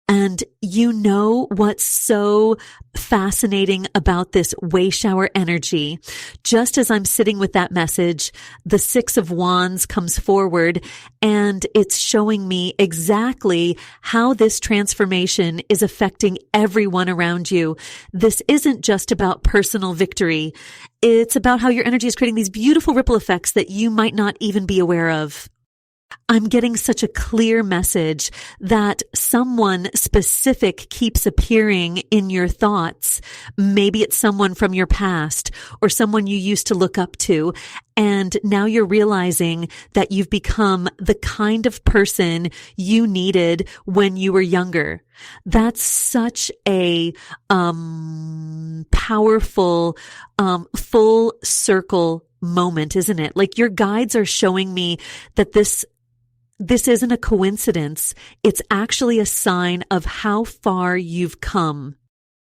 And you know what's so fascinating about this way shower energy? Just as I'm sitting with that message, the Six of Wands comes forward and it's showing me exactly how this transformation is affecting everyone around you. This isn't just about personal victory. It's about how your energy is creating these beautiful ripple effects that you might not even be aware of. I'm getting such a clear message that someone specific keeps appearing in your thoughts. Maybe it's someone from your past or someone you used to look up to. And now you're realizing that you've become the kind of person you needed when you were younger. That's such a powerful, full circle moment, isn't it? Like your guides are showing me that this isn't a coincidence. It's actually a sign of how far you've come.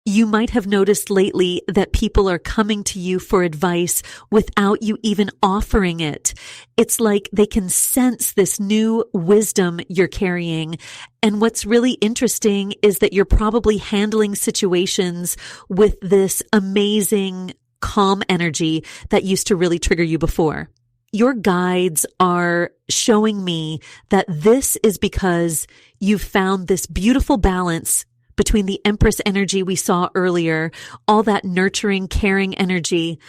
You might have noticed lately that people are coming to you for advice without you even offering it. It's like they can sense this new wisdom you're carrying. And what's really interesting is that you're probably handling situations with this amazing calm energy that used to really trigger you before. Your guides are showing me that this is because you've found this beautiful balance between the Empress energy we saw earlier, all that nurturing, caring energy,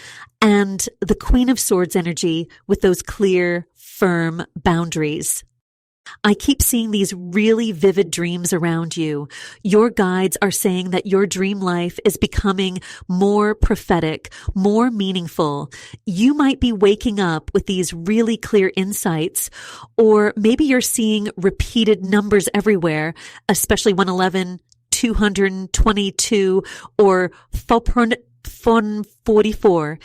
and the Queen of Swords energy with those clear, firm boundaries. I keep seeing these really vivid dreams around you. Your guides are saying that your dream life is becoming more prophetic, more meaningful. You might be waking up with these really clear insights, or maybe you're seeing repeated numbers everywhere, especially 111, 222, or 444.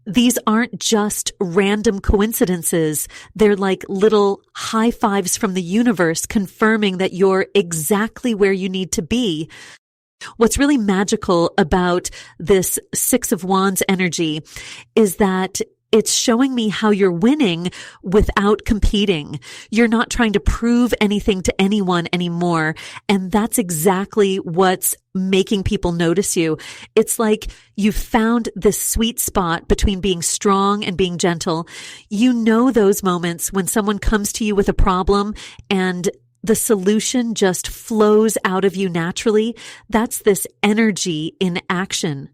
These aren't just random coincidences. They're like little high fives from the universe confirming that you're exactly where you need to be. What's really magical about this Six of Wands energy is that it's showing me how you're winning without competing. You're not trying to prove anything to anyone anymore. And that's exactly what's making people notice you. It's like you've found this sweet spot between being strong and being gentle. You know those moments when someone comes to you with a problem and the solution just flows out of you naturally. That's this energy in action.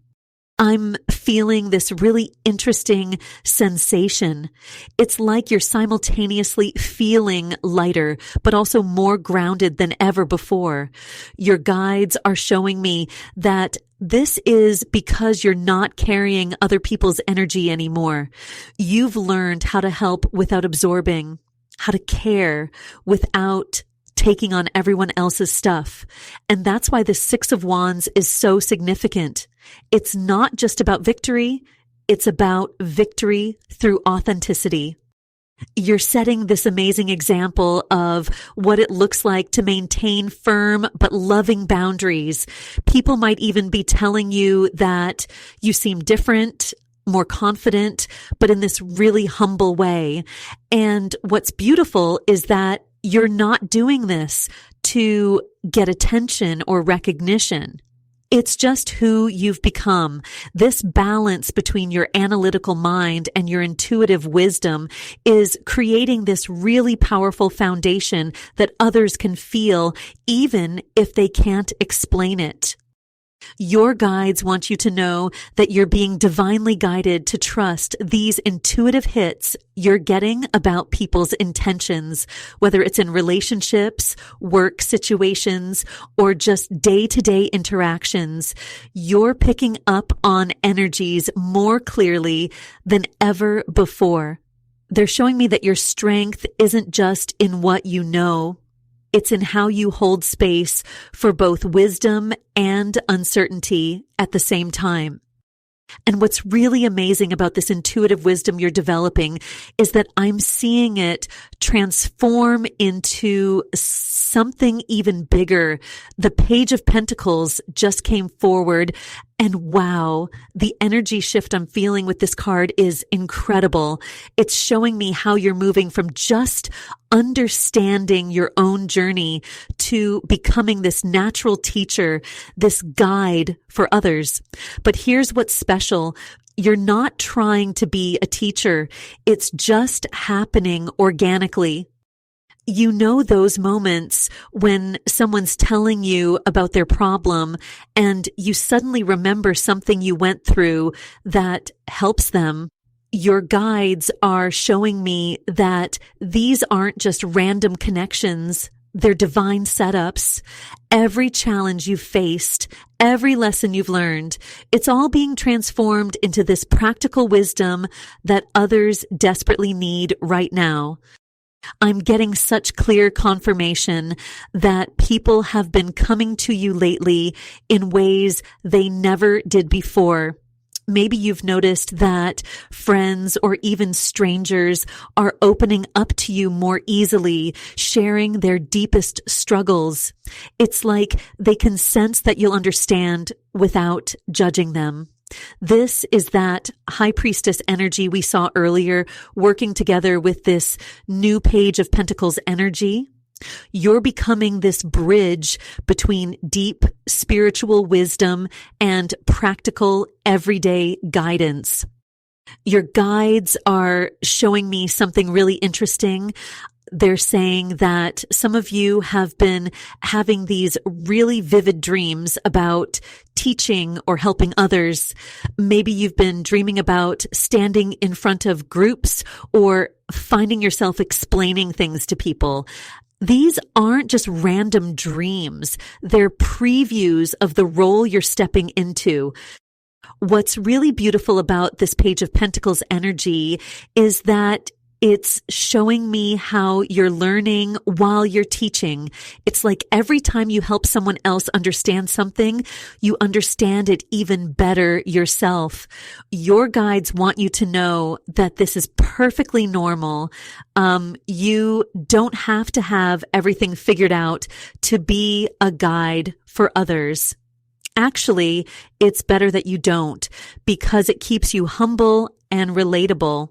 I'm feeling this really interesting sensation. It's like you're simultaneously feeling lighter, but also more grounded than ever before. Your guides are showing me that this is because you're not carrying other people's energy anymore. You've learned how to help without absorbing, how to care without taking on everyone else's stuff. And that's why the Six of Wands is so significant. It's not just about victory. It's about victory through authenticity. You're setting this amazing example of what it looks like to maintain firm but loving boundaries. People might even be telling you that you seem different, more confident, but in this really humble way. And what's beautiful is that you're not doing this to get attention or recognition. It's just who you've become. This balance between your analytical mind and your intuitive wisdom is creating this really powerful foundation that others can feel even if they can't explain it. Your guides want you to know that you're being divinely guided to trust these intuitive hits you're getting about people's intentions, whether it's in relationships, work situations, or just day-to-day interactions. You're picking up on energies more clearly than ever before. They're showing me that your strength isn't just in what you know. It's in how you hold space for both wisdom and uncertainty at the same time. And what's really amazing about this intuitive wisdom you're developing is that I'm seeing it transform into something even bigger. The Page of Pentacles just came forward, and wow, the energy shift I'm feeling with this card is incredible. It's showing me how you're moving from just understanding your own journey to becoming this natural teacher, this guide for others. But here's what's special. You're not trying to be a teacher. It's just happening organically. You know those moments when someone's telling you about their problem and you suddenly remember something you went through that helps them. Your guides are showing me that these aren't just random connections. They're divine setups. Every challenge you've faced, every lesson you've learned, it's all being transformed into this practical wisdom that others desperately need right now. I'm getting such clear confirmation that people have been coming to you lately in ways they never did before. Maybe you've noticed that friends or even strangers are opening up to you more easily, sharing their deepest struggles. It's like they can sense that you'll understand without judging them. This is that high priestess energy we saw earlier, working together with this new Page of Pentacles energy. You're becoming this bridge between deep spiritual wisdom and practical everyday guidance. Your guides are showing me something really interesting. They're saying that some of you have been having these really vivid dreams about teaching or helping others. Maybe you've been dreaming about standing in front of groups or finding yourself explaining things to people. These aren't just random dreams. They're previews of the role you're stepping into. What's really beautiful about this Page of Pentacles energy is that it's showing me how you're learning while you're teaching. It's like every time you help someone else understand something, you understand it even better yourself. Your guides want you to know that this is perfectly normal. You don't have to have everything figured out to be a guide for others. Actually, it's better that you don't, because it keeps you humble and relatable.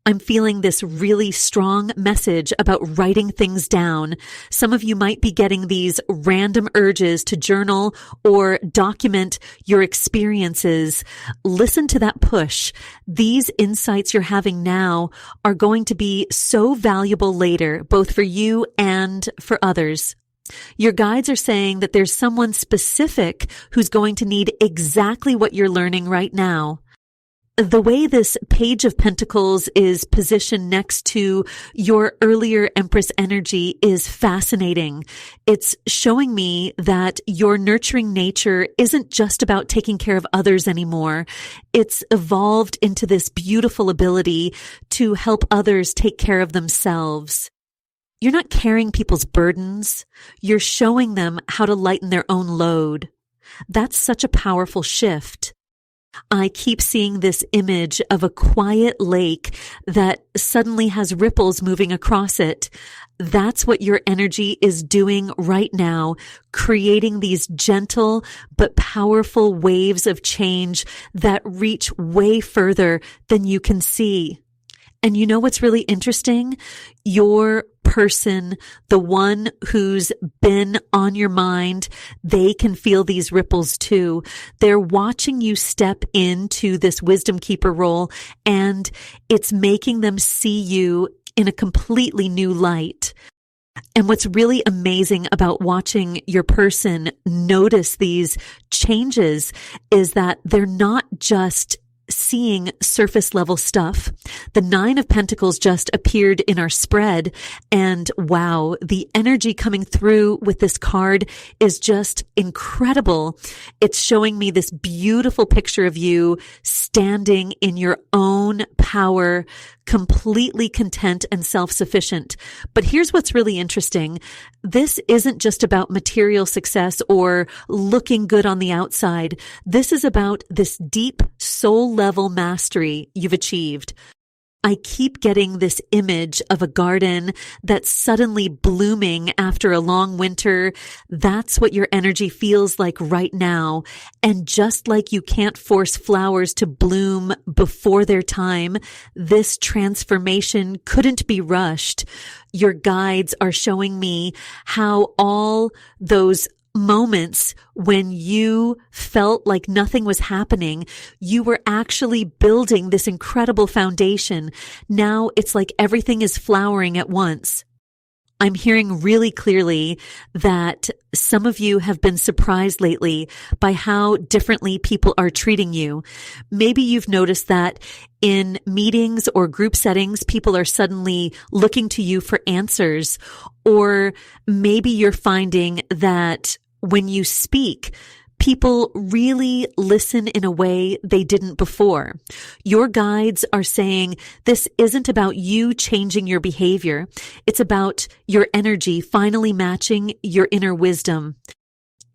I'm feeling this really strong message about writing things down. Some of you might be getting these random urges to journal or document your experiences. Listen to that push. These insights you're having now are going to be so valuable later, both for you and for others. Your guides are saying that there's someone specific who's going to need exactly what you're learning right now. The way this Page of Pentacles is positioned next to your earlier Empress energy is fascinating. It's showing me that your nurturing nature isn't just about taking care of others anymore. It's evolved into this beautiful ability to help others take care of themselves. You're not carrying people's burdens. You're showing them how to lighten their own load. That's such a powerful shift. I keep seeing this image of a quiet lake that suddenly has ripples moving across it. That's what your energy is doing right now, creating these gentle but powerful waves of change that reach way further than you can see. And you know what's really interesting? Your person, the one who's been on your mind, they can feel these ripples too. They're watching you step into this wisdom keeper role, and it's making them see you in a completely new light. And what's really amazing about watching your person notice these changes is that they're not just seeing surface level stuff. The Nine of Pentacles just appeared in our spread, and wow, the energy coming through with this card is just incredible. It's showing me this beautiful picture of you standing in your own power, completely content and self-sufficient. But here's what's really interesting. This isn't just about material success or looking good on the outside. This is about this deep soul level mastery you've achieved. I keep getting this image of a garden that's suddenly blooming after a long winter. That's what your energy feels like right now. And just like you can't force flowers to bloom before their time, this transformation couldn't be rushed. Your guides are showing me how all those moments when you felt like nothing was happening, you were actually building this incredible foundation. Now it's like everything is flowering at once. I'm hearing really clearly that some of you have been surprised lately by how differently people are treating you. Maybe you've noticed that in meetings or group settings, people are suddenly looking to you for answers. Or maybe you're finding that when you speak, people really listen in a way they didn't before. Your guides are saying this isn't about you changing your behavior. It's about your energy finally matching your inner wisdom.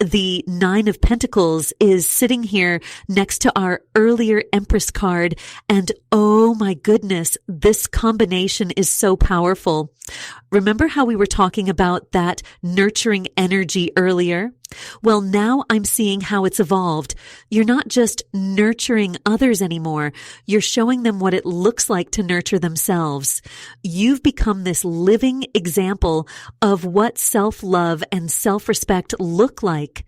The Nine of Pentacles is sitting here next to our earlier Empress card. And oh my goodness, this combination is so powerful. Remember how we were talking about that nurturing energy earlier? Well, now I'm seeing how it's evolved. You're not just nurturing others anymore. You're showing them what it looks like to nurture themselves. You've become this living example of what self-love and self-respect look like.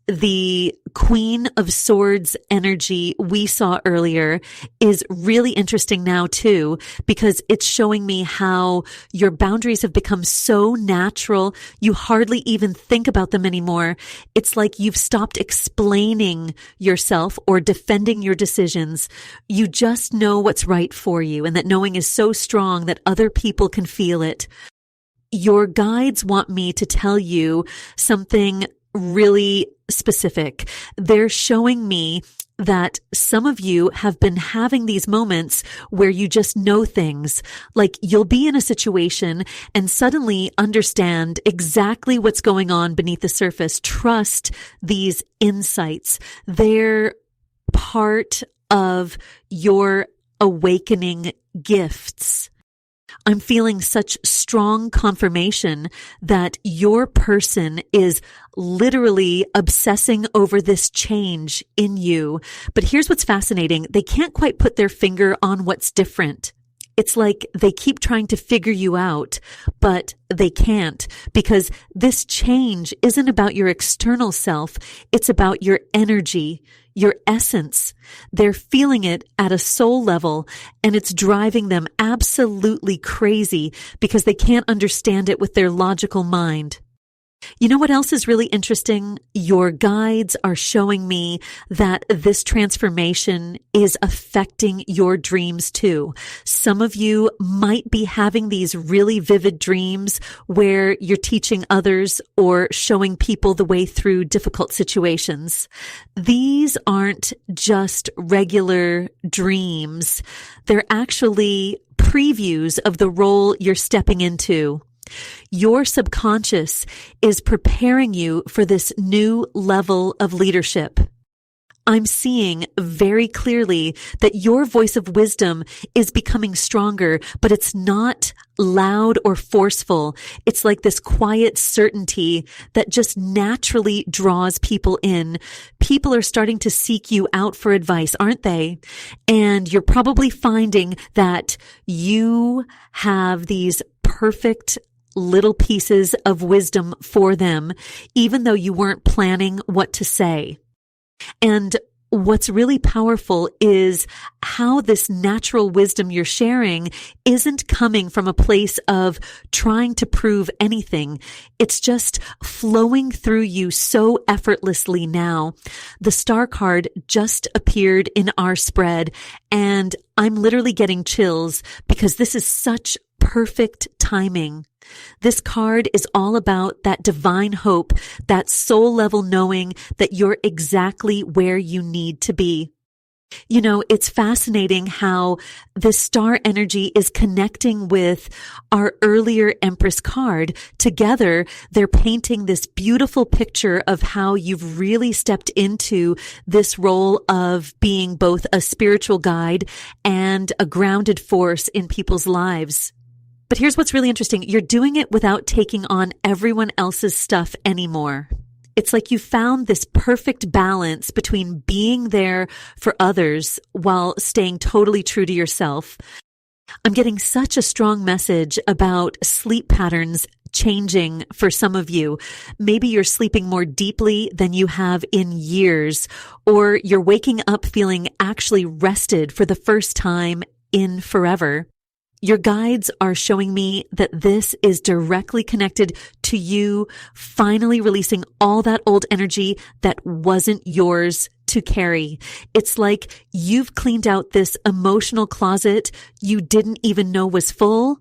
The Queen of Swords energy we saw earlier is really interesting now too, because it's showing me how your boundaries have become so natural. You hardly even think about them anymore. It's like you've stopped explaining yourself or defending your decisions. You just know what's right for you, and that knowing is so strong that other people can feel it. Your guides want me to tell you something really specific. They're showing me that some of you have been having these moments where you just know things. Like you'll be in a situation and suddenly understand exactly what's going on beneath the surface. Trust these insights. They're part of your awakening gifts. I'm feeling such strong confirmation that your person is literally obsessing over this change in you. But here's what's fascinating. They can't quite put their finger on what's different. It's like they keep trying to figure you out, but they can't, because this change isn't about your external self. It's about your energy, your essence. They're feeling it at a soul level, and it's driving them absolutely crazy because they can't understand it with their logical mind. You know what else is really interesting? Your guides are showing me that this transformation is affecting your dreams too. Some of you might be having these really vivid dreams where you're teaching others or showing people the way through difficult situations. These aren't just regular dreams. They're actually previews of the role you're stepping into. Your subconscious is preparing you for this new level of leadership. I'm seeing very clearly that your voice of wisdom is becoming stronger, but it's not loud or forceful. It's like this quiet certainty that just naturally draws people in. People are starting to seek you out for advice, aren't they? And you're probably finding that you have these perfect little pieces of wisdom for them, even though you weren't planning what to say. And What's really powerful is how this natural wisdom you're sharing isn't coming from a place of trying to prove anything. It's just flowing through you so effortlessly now. The star card just appeared in our spread, and I'm literally getting chills because this is such perfect timing. This card is all about that divine hope, that soul level knowing that you're exactly where you need to be. You know, it's fascinating how the star energy is connecting with our earlier Empress card. Together, they're painting this beautiful picture of how you've really stepped into this role of being both a spiritual guide and a grounded force in people's lives. But here's what's really interesting. You're doing it without taking on everyone else's stuff anymore. It's like you found this perfect balance between being there for others while staying totally true to yourself. I'm getting such a strong message about sleep patterns changing for some of you. Maybe you're sleeping more deeply than you have in years, or you're waking up feeling actually rested for the first time in forever. Your guides are showing me that this is directly connected to you finally releasing all that old energy that wasn't yours to carry. It's like you've cleaned out this emotional closet you didn't even know was full.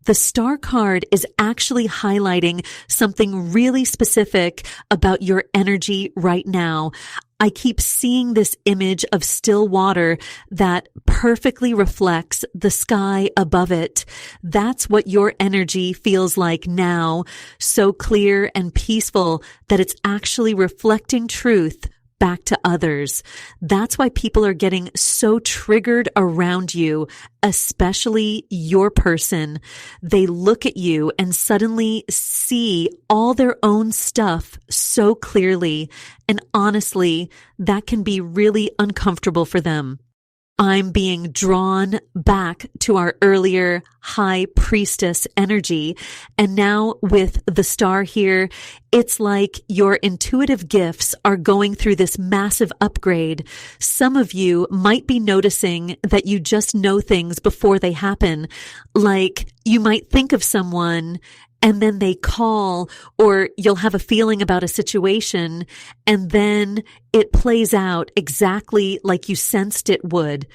The star card is actually highlighting something really specific about your energy right now. I keep seeing this image of still water that perfectly reflects the sky above it. That's what your energy feels like now, so clear and peaceful that it's actually reflecting truth back to others. That's why people are getting so triggered around you, especially your person. They look at you and suddenly see all their own stuff so clearly. And honestly, that can be really uncomfortable for them. I'm being drawn back to our earlier high priestess energy. And now with the star here, it's like your intuitive gifts are going through this massive upgrade. Some of you might be noticing that you just know things before they happen. Like you might think of someone and then they call, or you'll have a feeling about a situation, and then it plays out exactly like you sensed it would.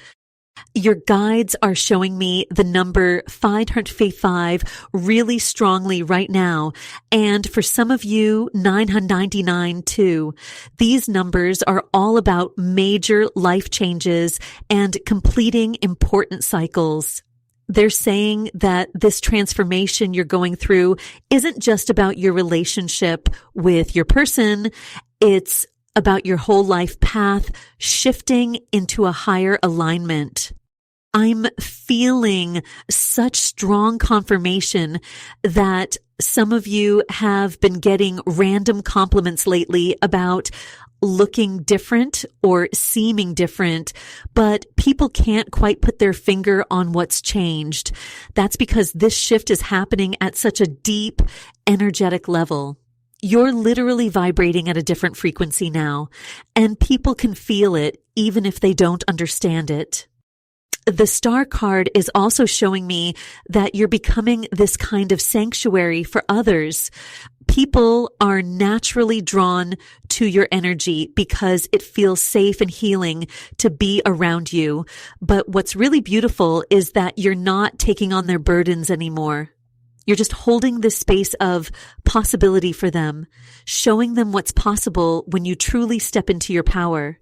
Your guides are showing me the number 555 really strongly right now. And for some of you, 999 too. These numbers are all about major life changes and completing important cycles. They're saying that this transformation you're going through isn't just about your relationship with your person. It's about your whole life path shifting into a higher alignment. I'm feeling such strong confirmation that some of you have been getting random compliments lately about looking different or seeming different, but people can't quite put their finger on what's changed. That's because this shift is happening at such a deep, energetic level. You're literally vibrating at a different frequency now, and people can feel it even if they don't understand it. The star card is also showing me that you're becoming this kind of sanctuary for others. People are naturally drawn to your energy because it feels safe and healing to be around you. But what's really beautiful is that you're not taking on their burdens anymore. You're just holding this space of possibility for them, showing them what's possible when you truly step into your power.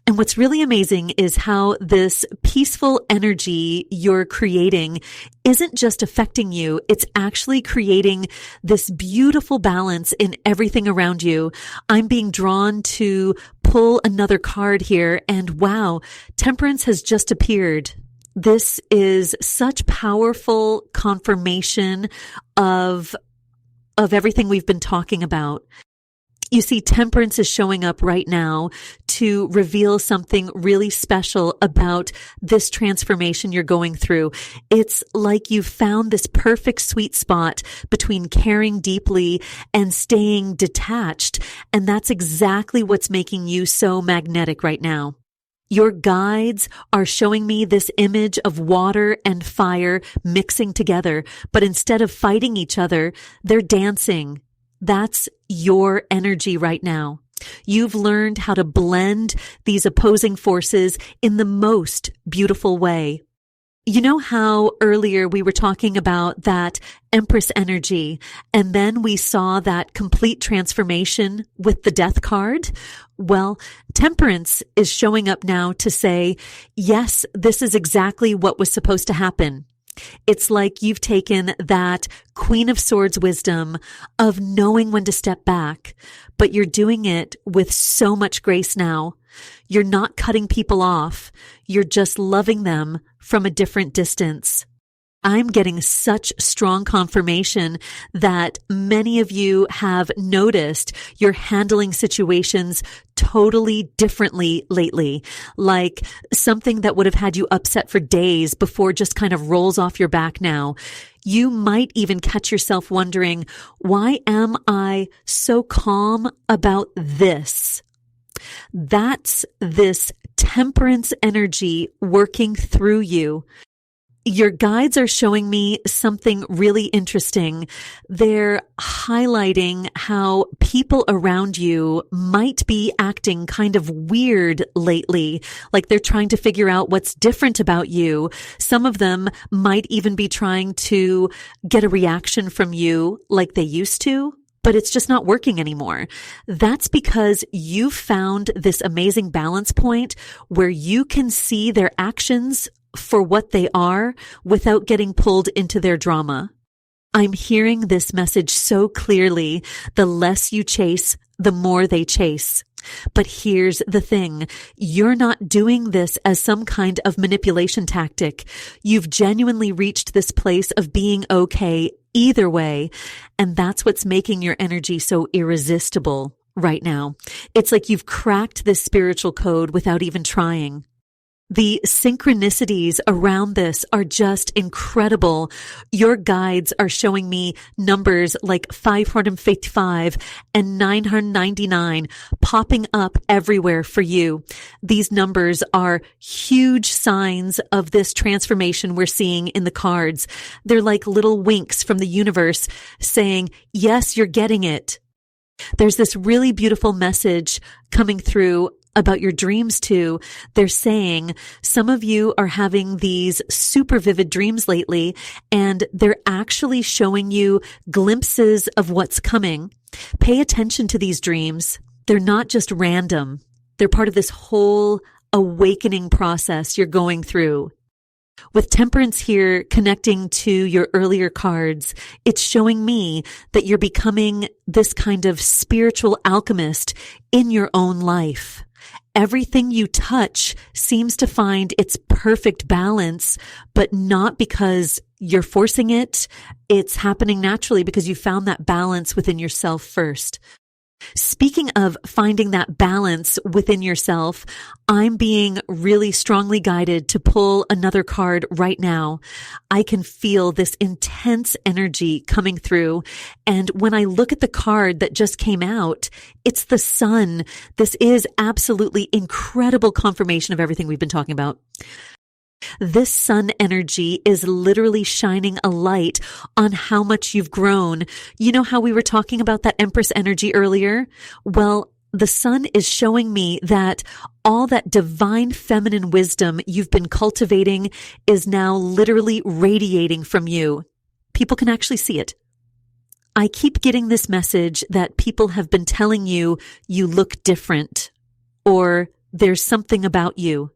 And what's really amazing is how this peaceful energy you're creating isn't just affecting you, it's actually creating this beautiful balance in everything around you. I'm being drawn to pull another card here, and wow, Temperance has just appeared. This is such powerful confirmation of everything we've been talking about. You see, Temperance is showing up right now to reveal something really special about this transformation you're going through. It's like you've found this perfect sweet spot between caring deeply and staying detached. And that's exactly what's making you so magnetic right now. Your guides are showing me this image of water and fire mixing together, but instead of fighting each other, they're dancing. That's your energy right now. You've learned how to blend these opposing forces in the most beautiful way. You know how earlier we were talking about that Empress energy, and then we saw that complete transformation with the Death card? Well, Temperance is showing up now to say, yes, this is exactly what was supposed to happen. It's like you've taken that Queen of Swords wisdom of knowing when to step back, but you're doing it with so much grace now. You're not cutting people off. You're just loving them from a different distance. I'm getting such strong confirmation that many of you have noticed you're handling situations totally differently lately, like something that would have had you upset for days before just kind of rolls off your back now. You might even catch yourself wondering, why am I so calm about this? That's this Temperance energy working through you. Your guides are showing me something really interesting. They're highlighting how people around you might be acting kind of weird lately, like they're trying to figure out what's different about you. Some of them might even be trying to get a reaction from you like they used to, but it's just not working anymore. That's because you found this amazing balance point where you can see their actions for what they are without getting pulled into their drama. I'm hearing this message so clearly. The less you chase, the more they chase. But here's the thing. You're not doing this as some kind of manipulation tactic. You've genuinely reached this place of being okay either way. And that's what's making your energy so irresistible right now. It's like you've cracked this spiritual code without even trying. The synchronicities around this are just incredible. Your guides are showing me numbers like 555 and 999 popping up everywhere for you. These numbers are huge signs of this transformation we're seeing in the cards. They're like little winks from the universe saying, yes, you're getting it. There's this really beautiful message coming through about your dreams too. They're saying some of you are having these super vivid dreams lately, and they're actually showing you glimpses of what's coming. Pay attention to these dreams. They're not just random. They're part of this whole awakening process you're going through. With Temperance here connecting to your earlier cards, it's showing me that you're becoming this kind of spiritual alchemist in your own life. Everything you touch seems to find its perfect balance, but not because you're forcing it. It's happening naturally because you found that balance within yourself first. Speaking of finding that balance within yourself, I'm being really strongly guided to pull another card right now. I can feel this intense energy coming through. And when I look at the card that just came out, it's the Sun. This is absolutely incredible confirmation of everything we've been talking about. This Sun energy is literally shining a light on how much you've grown. You know how we were talking about that Empress energy earlier? Well, the Sun is showing me that all that divine feminine wisdom you've been cultivating is now literally radiating from you. People can actually see it. I keep getting this message that people have been telling you you look different, or there's something about you.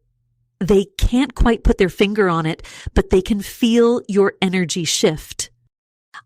They can't quite put their finger on it, but they can feel your energy shift.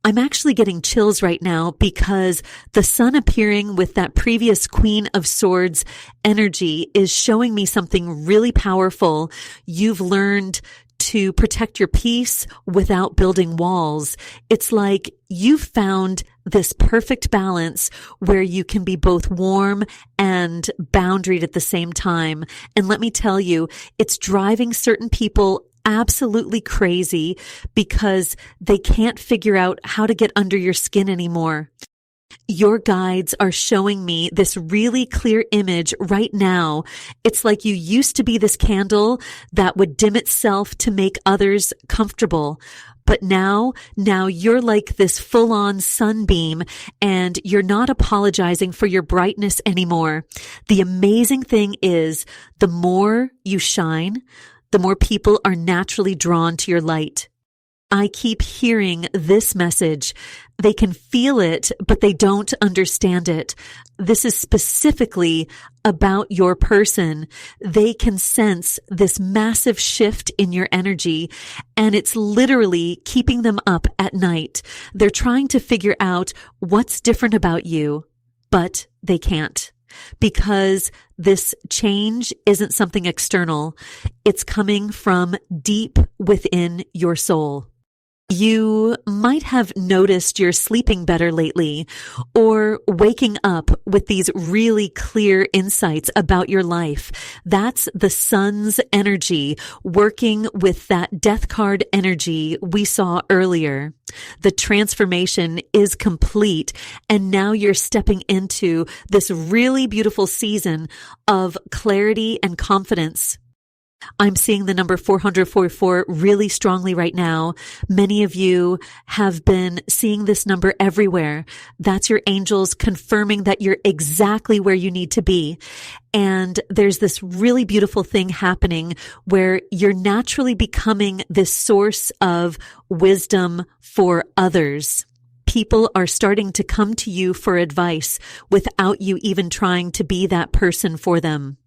I'm actually getting chills right now because the Sun appearing with that previous Queen of Swords energy is showing me something really powerful. You've learned to protect your peace without building walls. It's like you've found this perfect balance where you can be both warm and boundaried at the same time. And let me tell you, it's driving certain people absolutely crazy because they can't figure out how to get under your skin anymore. Your guides are showing me this really clear image right now. It's like you used to be this candle that would dim itself to make others comfortable. But now you're like this full-on sunbeam, and you're not apologizing for your brightness anymore. The amazing thing is, the more you shine, the more people are naturally drawn to your light. I keep hearing this message. They can feel it, but they don't understand it. This is specifically about your person. They can sense this massive shift in your energy, and it's literally keeping them up at night. They're trying to figure out what's different about you, but they can't. Because this change isn't something external. It's coming from deep within your soul. You might have noticed you're sleeping better lately, or waking up with these really clear insights about your life. That's the sun's energy working with that death card energy we saw earlier. The transformation is complete, and now you're stepping into this really beautiful season of clarity and confidence. I'm seeing the number 444 really strongly right now. Many of you have been seeing this number everywhere. That's your angels confirming that you're exactly where you need to be. And there's this really beautiful thing happening where you're naturally becoming this source of wisdom for others. People are starting to come to you for advice without you even trying to be that person for them.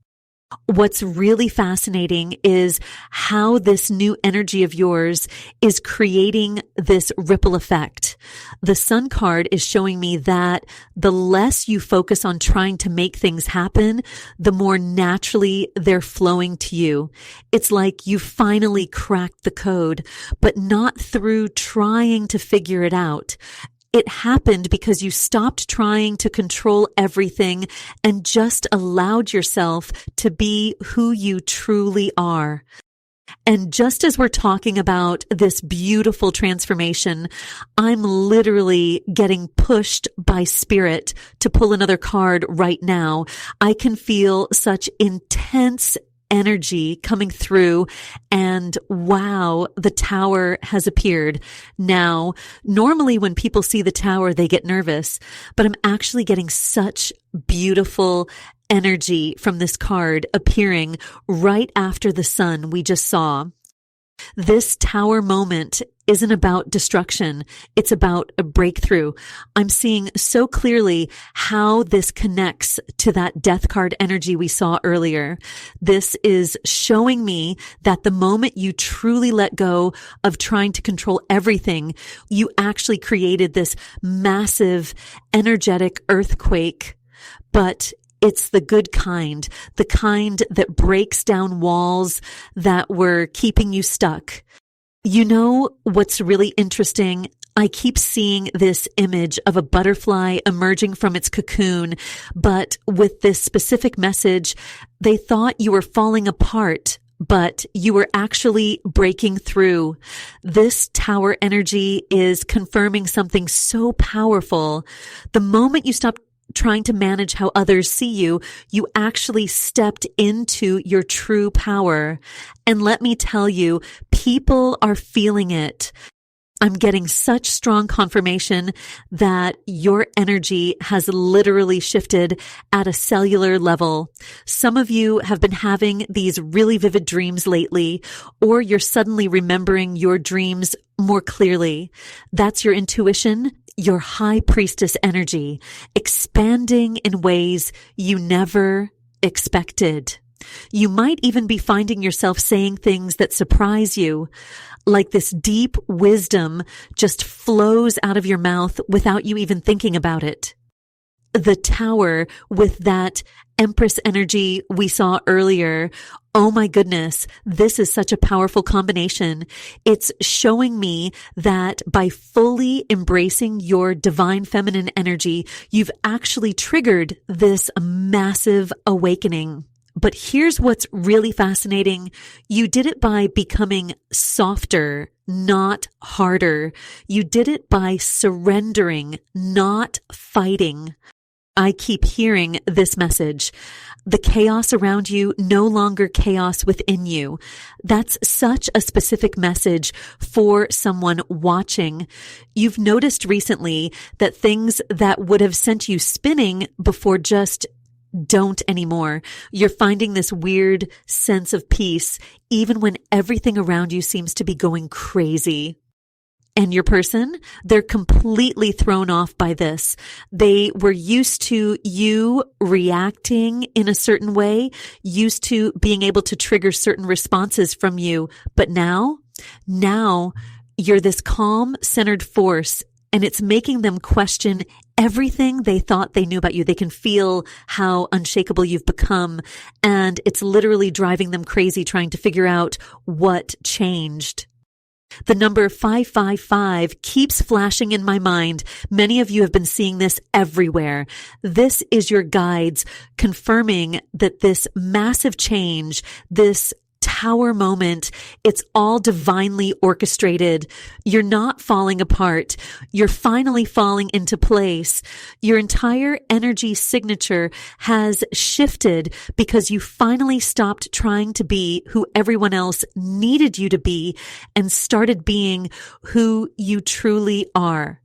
What's really fascinating is how this new energy of yours is creating this ripple effect. The Sun card is showing me that the less you focus on trying to make things happen, the more naturally they're flowing to you. It's like you finally cracked the code, but not through trying to figure it out. It happened because you stopped trying to control everything and just allowed yourself to be who you truly are. And just as we're talking about this beautiful transformation, I'm literally getting pushed by spirit to pull another card right now. I can feel such intense energy coming through, and wow, the tower has appeared. Now, normally when people see the tower, they get nervous, but I'm actually getting such beautiful energy from this card appearing right after the sun we just saw. This tower moment isn't about destruction. It's about a breakthrough. I'm seeing so clearly how this connects to that death card energy we saw earlier. This is showing me that the moment you truly let go of trying to control everything, you actually created this massive energetic earthquake. But it's the good kind, the kind that breaks down walls that were keeping you stuck. You know what's really interesting? I keep seeing this image of a butterfly emerging from its cocoon, but with this specific message, they thought you were falling apart, but you were actually breaking through. This tower energy is confirming something so powerful. The moment you stop trying to manage how others see you, you actually stepped into your true power. And let me tell you, people are feeling it. I'm getting such strong confirmation that your energy has literally shifted at a cellular level. Some of you have been having these really vivid dreams lately, or you're suddenly remembering your dreams more clearly. That's your intuition, your high priestess energy, expanding in ways you never expected. You might even be finding yourself saying things that surprise you, like this deep wisdom just flows out of your mouth without you even thinking about it. The tower with that Empress energy we saw earlier Oh my goodness, this is such a powerful combination. It's showing me that by fully embracing your divine feminine energy, you've actually triggered this massive awakening. But here's what's really fascinating. You did it by becoming softer, not harder. You did it by surrendering, not fighting. I keep hearing this message. The chaos around you, no longer chaos within you. That's such a specific message for someone watching. You've noticed recently that things that would have sent you spinning before just don't anymore. You're finding this weird sense of peace, even when everything around you seems to be going crazy. And your person, they're completely thrown off by this. They were used to you reacting in a certain way, used to being able to trigger certain responses from you. But now you're this calm, centered force, and it's making them question everything they thought they knew about you. They can feel how unshakable you've become, and it's literally driving them crazy trying to figure out what changed. The number 555 keeps flashing in my mind. Many of you have been seeing this everywhere. This is your guides confirming that this massive change, this tower moment, it's all divinely orchestrated. You're not falling apart. You're finally falling into place. Your entire energy signature has shifted because you finally stopped trying to be who everyone else needed you to be and started being who you truly are.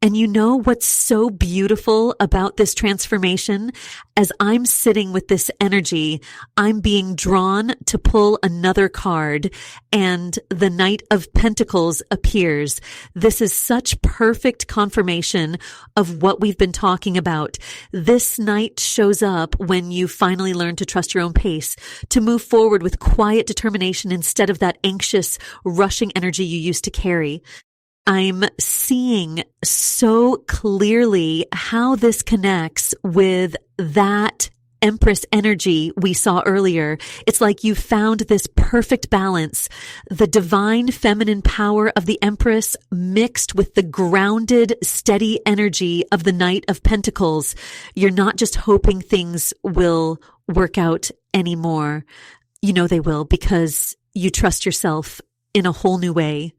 And you know what's so beautiful about this transformation? As I'm sitting with this energy, I'm being drawn to pull another card, and the Knight of Pentacles appears. This is such perfect confirmation of what we've been talking about. This Knight shows up when you finally learn to trust your own pace, to move forward with quiet determination instead of that anxious, rushing energy you used to carry. I'm seeing so clearly how this connects with that Empress energy we saw earlier. It's like you found this perfect balance, the divine feminine power of the Empress mixed with the grounded, steady energy of the Knight of Pentacles. You're not just hoping things will work out anymore. You know they will, because you trust yourself in a whole new way.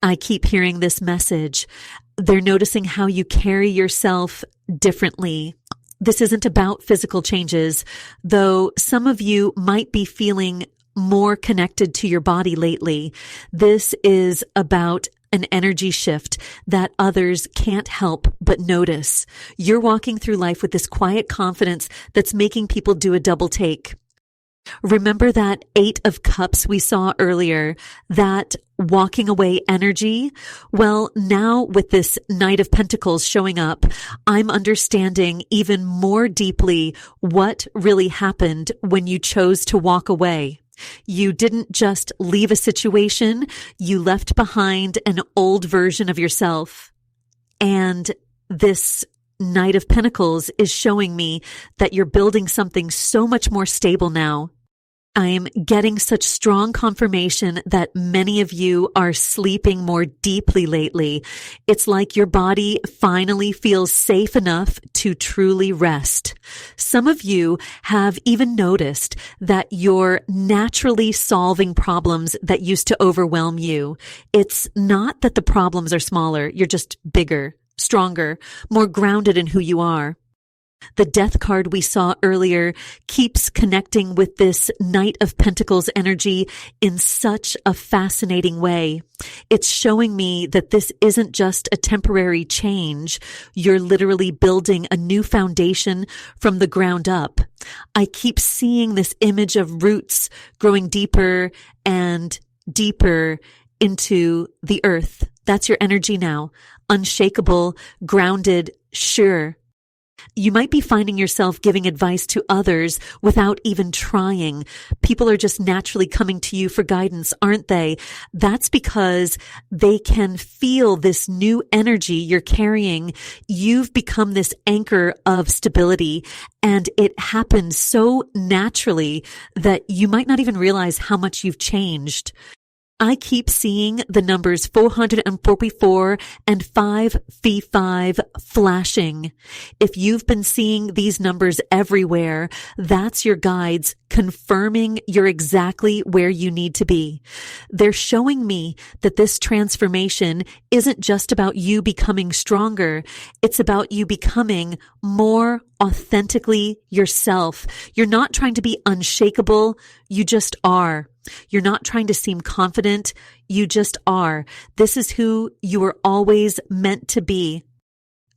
I keep hearing this message. They're noticing how you carry yourself differently. This isn't about physical changes, though some of you might be feeling more connected to your body lately. This is about an energy shift that others can't help but notice. You're walking through life with this quiet confidence that's making people do a double take. Remember that 8 of Cups we saw earlier, that walking away energy? Well, now with this Knight of Pentacles showing up, I'm understanding even more deeply what really happened when you chose to walk away. You didn't just leave a situation, you left behind an old version of yourself. And this Knight of Pentacles is showing me that you're building something so much more stable now. I'm getting such strong confirmation that many of you are sleeping more deeply lately. It's like your body finally feels safe enough to truly rest. Some of you have even noticed that you're naturally solving problems that used to overwhelm you. It's not that the problems are smaller, you're just bigger, stronger, more grounded in who you are. The Death card we saw earlier keeps connecting with this Knight of Pentacles energy in such a fascinating way. It's showing me that this isn't just a temporary change. You're literally building a new foundation from the ground up. I keep seeing this image of roots growing deeper and deeper into the earth. That's your energy now. Unshakable, grounded, sure. You might be finding yourself giving advice to others without even trying. People are just naturally coming to you for guidance, aren't they? That's because they can feel this new energy you're carrying. You've become this anchor of stability, and it happens so naturally that you might not even realize how much you've changed. I keep seeing the numbers 444 and 555 flashing. If you've been seeing these numbers everywhere, that's your guides confirming you're exactly where you need to be. They're showing me that this transformation isn't just about you becoming stronger. It's about you becoming more authentically yourself. You're not trying to be unshakable. You just are. You're not trying to seem confident. You just are. This is who you were always meant to be.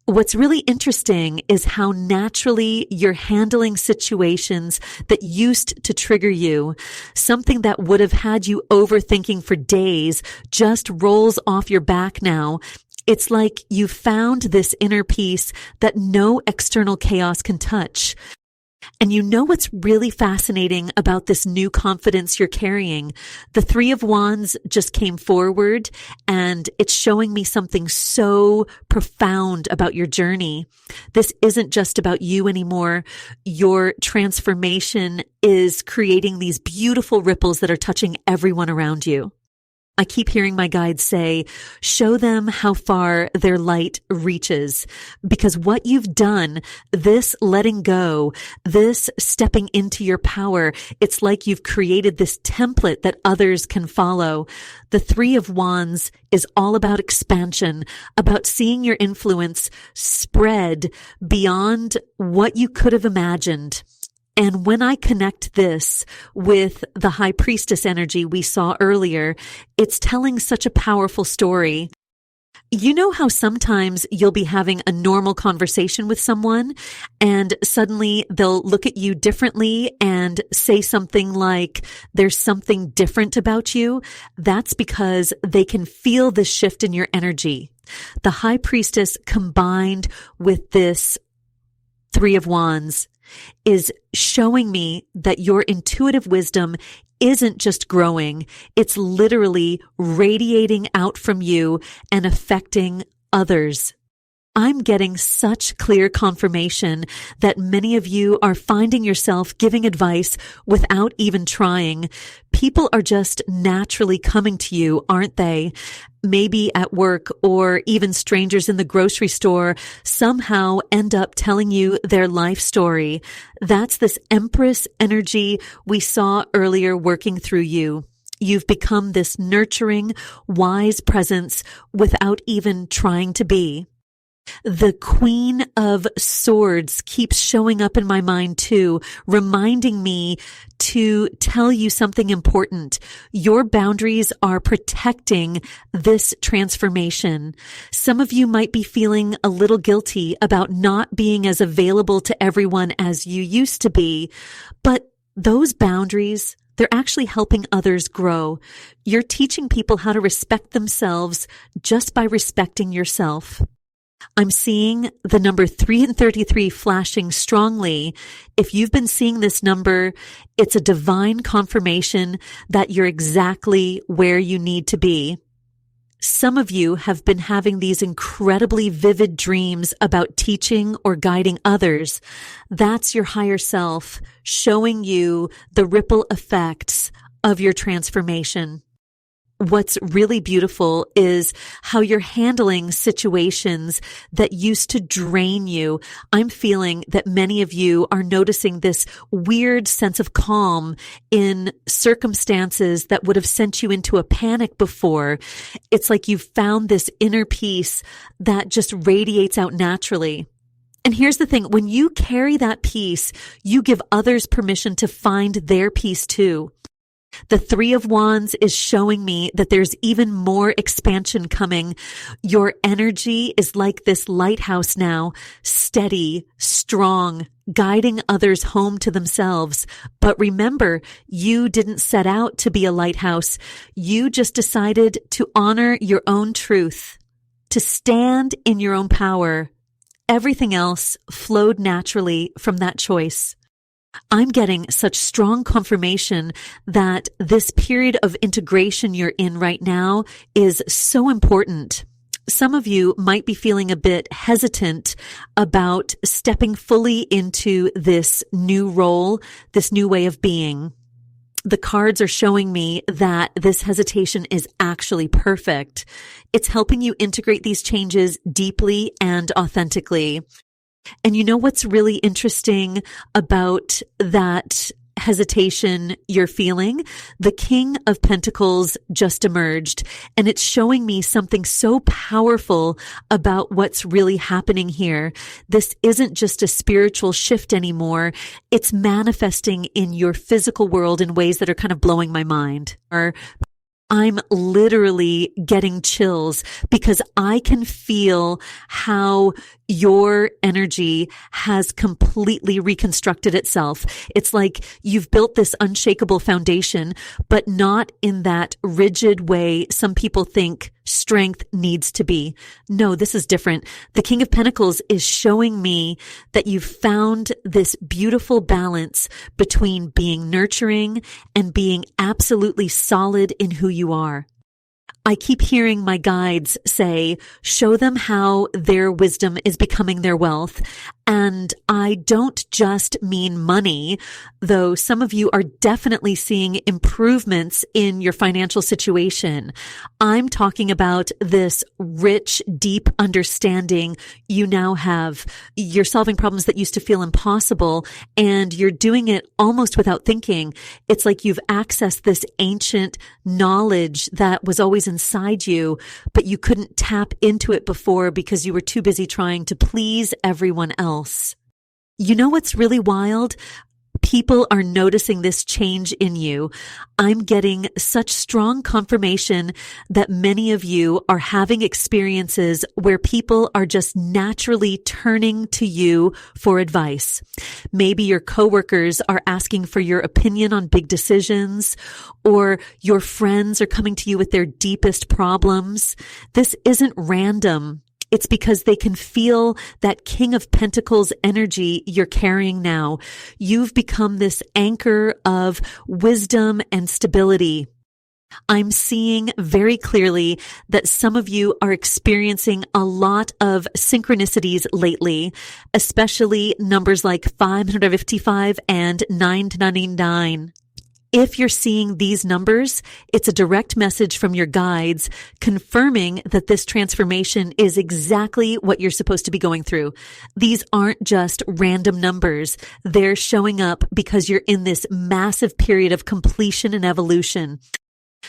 What's really interesting is how naturally you're handling situations that used to trigger you. Something that would have had you overthinking for days just rolls off your back now. It's like you found this inner peace that no external chaos can touch. And you know what's really fascinating about this new confidence you're carrying? The Three of Wands just came forward, and it's showing me something so profound about your journey. This isn't just about you anymore. Your transformation is creating these beautiful ripples that are touching everyone around you. I keep hearing my guides say, show them how far their light reaches, because what you've done, this letting go, this stepping into your power, it's like you've created this template that others can follow. The Three of Wands is all about expansion, about seeing your influence spread beyond what you could have imagined. And when I connect this with the High Priestess energy we saw earlier, it's telling such a powerful story. You know how sometimes you'll be having a normal conversation with someone and suddenly they'll look at you differently and say something like, there's something different about you? That's because they can feel the shift in your energy. The High Priestess combined with this Three of Wands is showing me that your intuitive wisdom isn't just growing, it's literally radiating out from you and affecting others. I'm getting such clear confirmation that many of you are finding yourself giving advice without even trying. People are just naturally coming to you, aren't they? Maybe at work or even strangers in the grocery store somehow end up telling you their life story. That's this Empress energy we saw earlier working through you. You've become this nurturing, wise presence without even trying to be. The Queen of Swords keeps showing up in my mind too, reminding me to tell you something important. Your boundaries are protecting this transformation. Some of you might be feeling a little guilty about not being as available to everyone as you used to be, but those boundaries, they're actually helping others grow. You're teaching people how to respect themselves just by respecting yourself. I'm seeing the number 333 flashing strongly. If you've been seeing this number, it's a divine confirmation that you're exactly where you need to be. Some of you have been having these incredibly vivid dreams about teaching or guiding others. That's your higher self showing you the ripple effects of your transformation. What's really beautiful is how you're handling situations that used to drain you. I'm feeling that many of you are noticing this weird sense of calm in circumstances that would have sent you into a panic before. It's like you've found this inner peace that just radiates out naturally. And here's the thing, when you carry that peace, you give others permission to find their peace too. The Three of Wands is showing me that there's even more expansion coming. Your energy is like this lighthouse now, steady, strong, guiding others home to themselves. But remember, you didn't set out to be a lighthouse. You just decided to honor your own truth, to stand in your own power, Everything else flowed naturally from that choice. I'm getting such strong confirmation that this period of integration you're in right now is so important. Some of you might be feeling a bit hesitant about stepping fully into this new role, this new way of being. The cards are showing me that this hesitation is actually perfect. It's helping you integrate these changes deeply and authentically. And you know what's really interesting about that hesitation you're feeling? The King of Pentacles just emerged, and it's showing me something so powerful about what's really happening here. This isn't just a spiritual shift anymore. It's manifesting in your physical world in ways that are kind of blowing my mind. I'm literally getting chills because I can feel how your energy has completely reconstructed itself. It's like you've built this unshakable foundation, but not in that rigid way some people think strength needs to be. No, this is different. The King of Pentacles is showing me that you've found this beautiful balance between being nurturing and being absolutely solid in who you are. I keep hearing my guides say, show them how their wisdom is becoming their wealth. And I don't just mean money, though some of you are definitely seeing improvements in your financial situation. I'm talking about this rich, deep understanding you now have. You're solving problems that used to feel impossible, and you're doing it almost without thinking. It's like you've accessed this ancient knowledge that was always inside you, but you couldn't tap into it before because you were too busy trying to please everyone else. You know what's really wild? People are noticing this change in you. I'm getting such strong confirmation that many of you are having experiences where people are just naturally turning to you for advice. Maybe your coworkers are asking for your opinion on big decisions, or your friends are coming to you with their deepest problems. This isn't random. It's because they can feel that King of Pentacles energy you're carrying now. You've become this anchor of wisdom and stability. I'm seeing very clearly that some of you are experiencing a lot of synchronicities lately, especially numbers like 555 and 999. If you're seeing these numbers, it's a direct message from your guides confirming that this transformation is exactly what you're supposed to be going through. These aren't just random numbers. They're showing up because you're in this massive period of completion and evolution.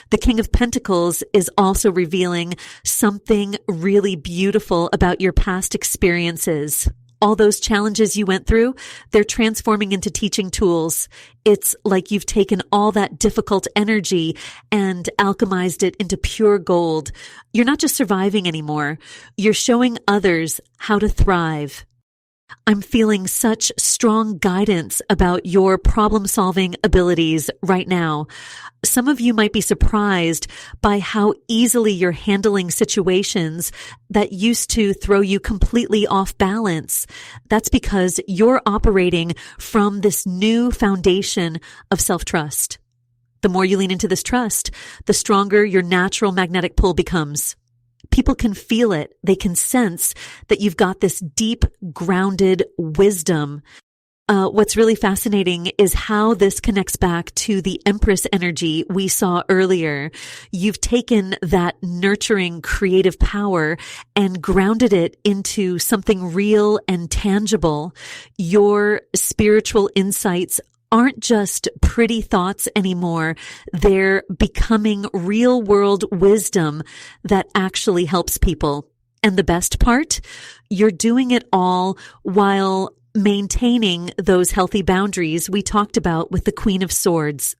The King of Pentacles is also revealing something really beautiful about your past experiences. All those challenges you went through, they're transforming into teaching tools. It's like you've taken all that difficult energy and alchemized it into pure gold. You're not just surviving anymore. You're showing others how to thrive. I'm feeling such strong guidance about your problem-solving abilities right now. Some of you might be surprised by how easily you're handling situations that used to throw you completely off balance. That's because you're operating from this new foundation of self-trust. The more you lean into this trust, the stronger your natural magnetic pull becomes. People can feel it. They can sense that you've got this deep, grounded wisdom. What's really fascinating is how this connects back to the Empress energy we saw earlier. You've taken that nurturing creative power and grounded it into something real and tangible. Your spiritual insights aren't just pretty thoughts anymore. They're becoming real world wisdom that actually helps people. And the best part, you're doing it all while maintaining those healthy boundaries we talked about with the Queen of Swords.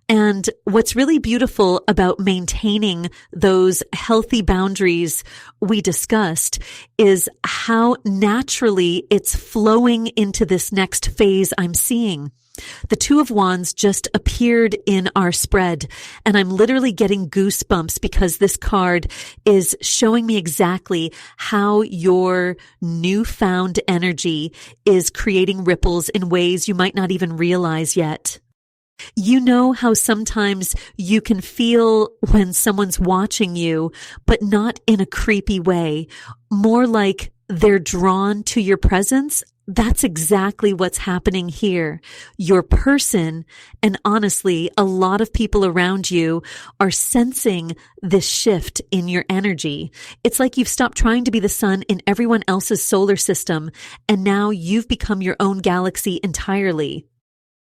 And what's really beautiful about maintaining those healthy boundaries we discussed is how naturally it's flowing into this next phase I'm seeing. The Two of Wands just appeared in our spread, and I'm literally getting goosebumps because this card is showing me exactly how your newfound energy is creating ripples in ways you might not even realize yet. You know how sometimes you can feel when someone's watching you, but not in a creepy way, more like they're drawn to your presence? That's exactly what's happening here. Your person, and honestly, a lot of people around you are sensing this shift in your energy. It's like you've stopped trying to be the sun in everyone else's solar system, and now you've become your own galaxy entirely.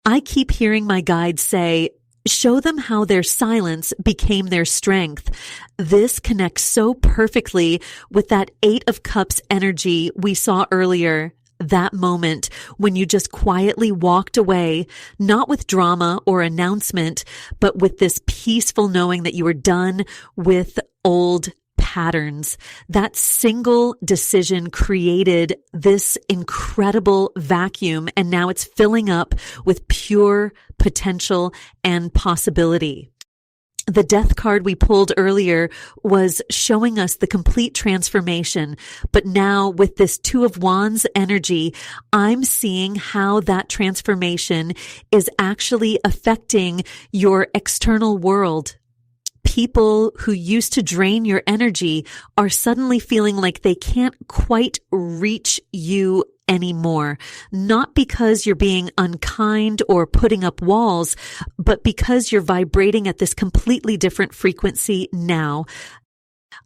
I keep hearing my guides say, show them how their silence became their strength. This connects so perfectly with that Eight of Cups energy we saw earlier. That moment when you just quietly walked away, not with drama or announcement, but with this peaceful knowing that you were done with old patterns. That single decision created this incredible vacuum, and now it's filling up with pure potential and possibility. The Death card we pulled earlier was showing us the complete transformation, but now with this Two of Wands energy, I'm seeing how that transformation is actually affecting your external world. People who used to drain your energy are suddenly feeling like they can't quite reach you anymore. Not because you're being unkind or putting up walls, but because you're vibrating at this completely different frequency now.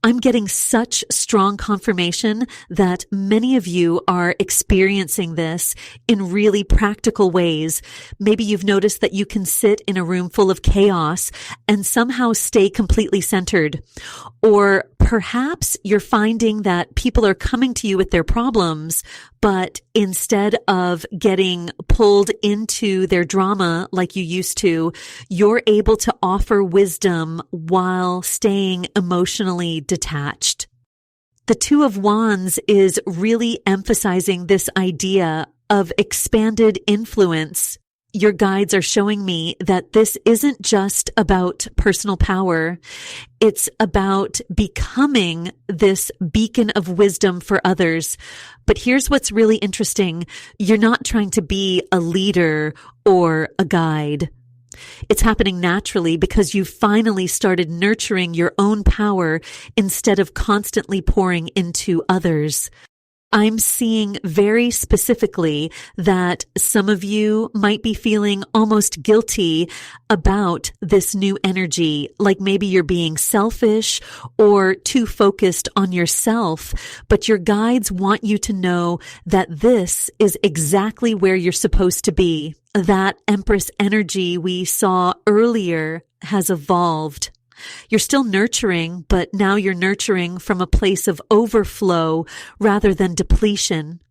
I'm getting such strong confirmation that many of you are experiencing this in really practical ways. Maybe you've noticed that you can sit in a room full of chaos and somehow stay completely centered. Or perhaps you're finding that people are coming to you with their problems, but instead of getting pulled into their drama like you used to, you're able to offer wisdom while staying emotionally detached. The Two of Wands is really emphasizing this idea of expanded influence. Your guides are showing me that this isn't just about personal power. It's about becoming this beacon of wisdom for others. But here's what's really interesting. You're not trying to be a leader or a guide. It's happening naturally because you've finally started nurturing your own power instead of constantly pouring into others. I'm seeing very specifically that some of you might be feeling almost guilty about this new energy, like maybe you're being selfish or too focused on yourself, but your guides want you to know that this is exactly where you're supposed to be. That Empress energy we saw earlier has evolved. You're still nurturing, but now you're nurturing from a place of overflow rather than depletion.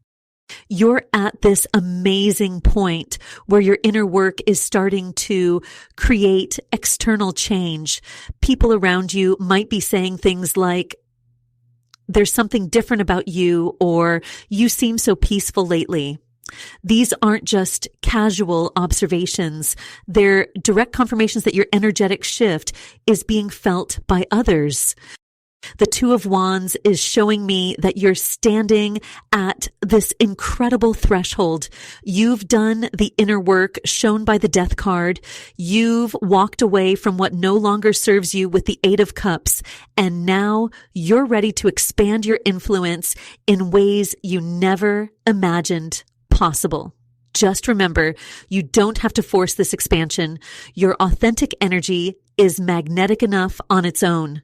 You're at this amazing point where your inner work is starting to create external change. People around you might be saying things like, there's something different about you, or you seem so peaceful lately. These aren't just casual observations. They're direct confirmations that your energetic shift is being felt by others. The Two of Wands is showing me that you're standing at this incredible threshold. You've done the inner work shown by the Death card. You've walked away from what no longer serves you with the Eight of Cups. And now you're ready to expand your influence in ways you never imagined possible. Just remember, you don't have to force this expansion. Your authentic energy is magnetic enough on its own.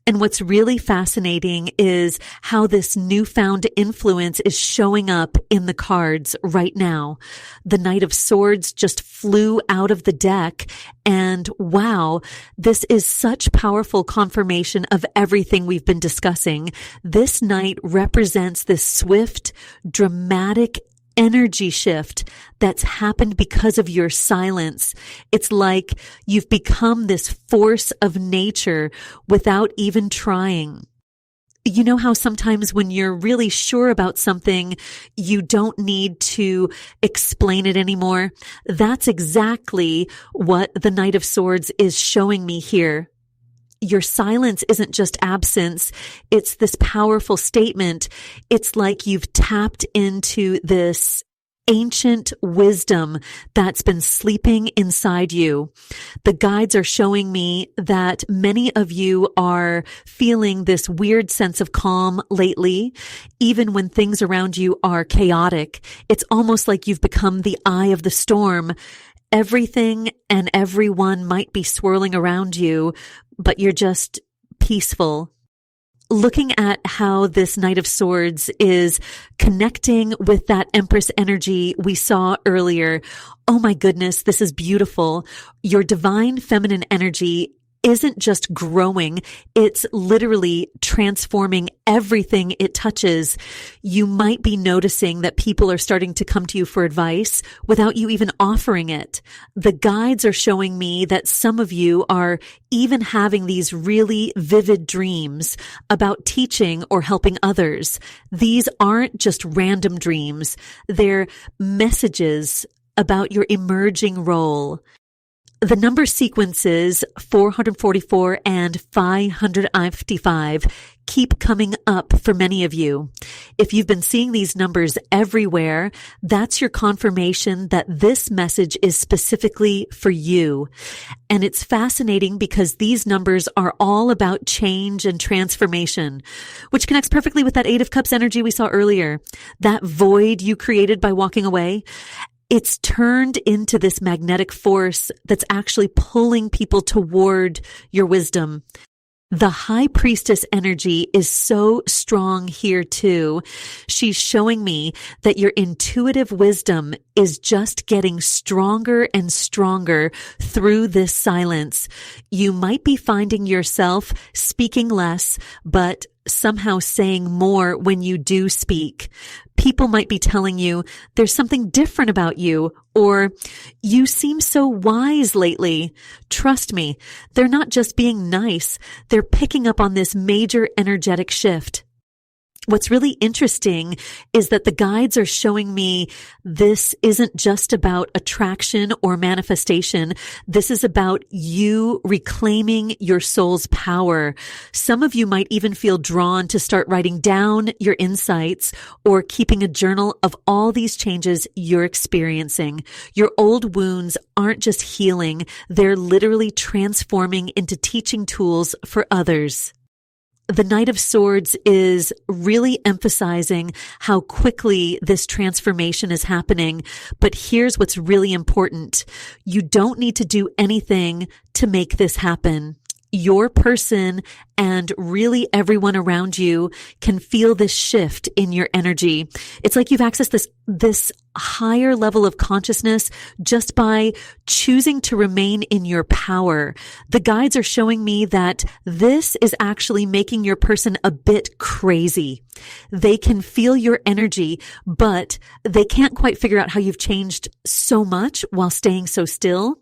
And what's really fascinating is how this newfound influence is showing up in the cards right now. The Knight of Swords just flew out of the deck, and wow, this is such powerful confirmation of everything we've been discussing. This knight represents this swift, dramatic energy shift that's happened because of your silence. It's like you've become this force of nature without even trying. You know how sometimes when you're really sure about something, you don't need to explain it anymore? That's exactly what the Knight of Swords is showing me here. Your silence isn't just absence. It's this powerful statement. It's like you've tapped into this ancient wisdom that's been sleeping inside you. The guides are showing me that many of you are feeling this weird sense of calm lately, even when things around you are chaotic. It's almost like you've become the eye of the storm. Everything and everyone might be swirling around you, but you're just peaceful. Looking at how this Knight of Swords is connecting with that Empress energy we saw earlier. Oh my goodness, this is beautiful. Your divine feminine energy isn't just growing, it's literally transforming everything it touches. You might be noticing that people are starting to come to you for advice without you even offering it. The guides are showing me that some of you are even having these really vivid dreams about teaching or helping others. These aren't just random dreams. They're messages about your emerging role. The number sequences 444 and 555 keep coming up for many of you. If you've been seeing these numbers everywhere, that's your confirmation that this message is specifically for you. And it's fascinating because these numbers are all about change and transformation, which connects perfectly with that Eight of Cups energy we saw earlier. That void you created by walking away. It's turned into this magnetic force that's actually pulling people toward your wisdom. The High Priestess energy is so strong here too. She's showing me that your intuitive wisdom is just getting stronger and stronger through this silence. You might be finding yourself speaking less, but somehow saying more when you do speak. People might be telling you there's something different about you, or you seem so wise lately. Trust me, they're not just being nice. They're picking up on this major energetic shift. What's really interesting is that the guides are showing me this isn't just about attraction or manifestation. This is about you reclaiming your soul's power. Some of you might even feel drawn to start writing down your insights or keeping a journal of all these changes you're experiencing. Your old wounds aren't just healing. They're literally transforming into teaching tools for others. The Knight of Swords is really emphasizing how quickly this transformation is happening. But here's what's really important. You don't need to do anything to make this happen. Your person and really everyone around you can feel this shift in your energy. It's like you've accessed this higher level of consciousness just by choosing to remain in your power. The guides are showing me that this is actually making your person a bit crazy. They can feel your energy, but they can't quite figure out how you've changed so much while staying so still.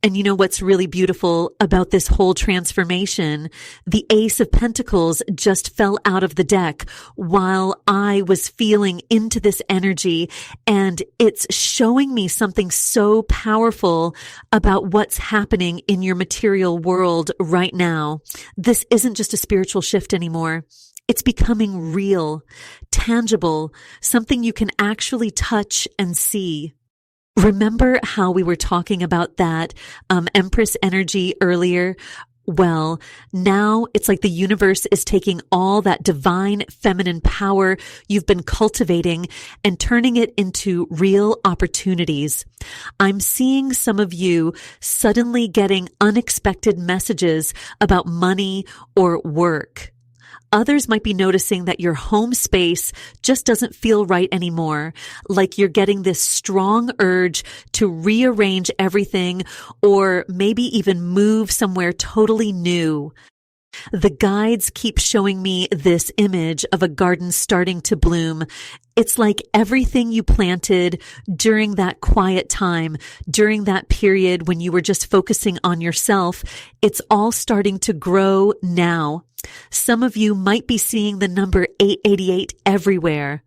And you know what's really beautiful about this whole transformation? The Ace of Pentacles just fell out of the deck while I was feeling into this energy, and it's showing me something so powerful about what's happening in your material world right now. This isn't just a spiritual shift anymore. It's becoming real, tangible, something you can actually touch and see. Remember how we were talking about that Empress energy earlier? Well, now it's like the universe is taking all that divine feminine power you've been cultivating and turning it into real opportunities. I'm seeing some of you suddenly getting unexpected messages about money or work. Others might be noticing that your home space just doesn't feel right anymore, like you're getting this strong urge to rearrange everything or maybe even move somewhere totally new. The guides keep showing me this image of a garden starting to bloom. It's like everything you planted during that quiet time, during that period when you were just focusing on yourself, it's all starting to grow now. Some of you might be seeing the number 888 everywhere.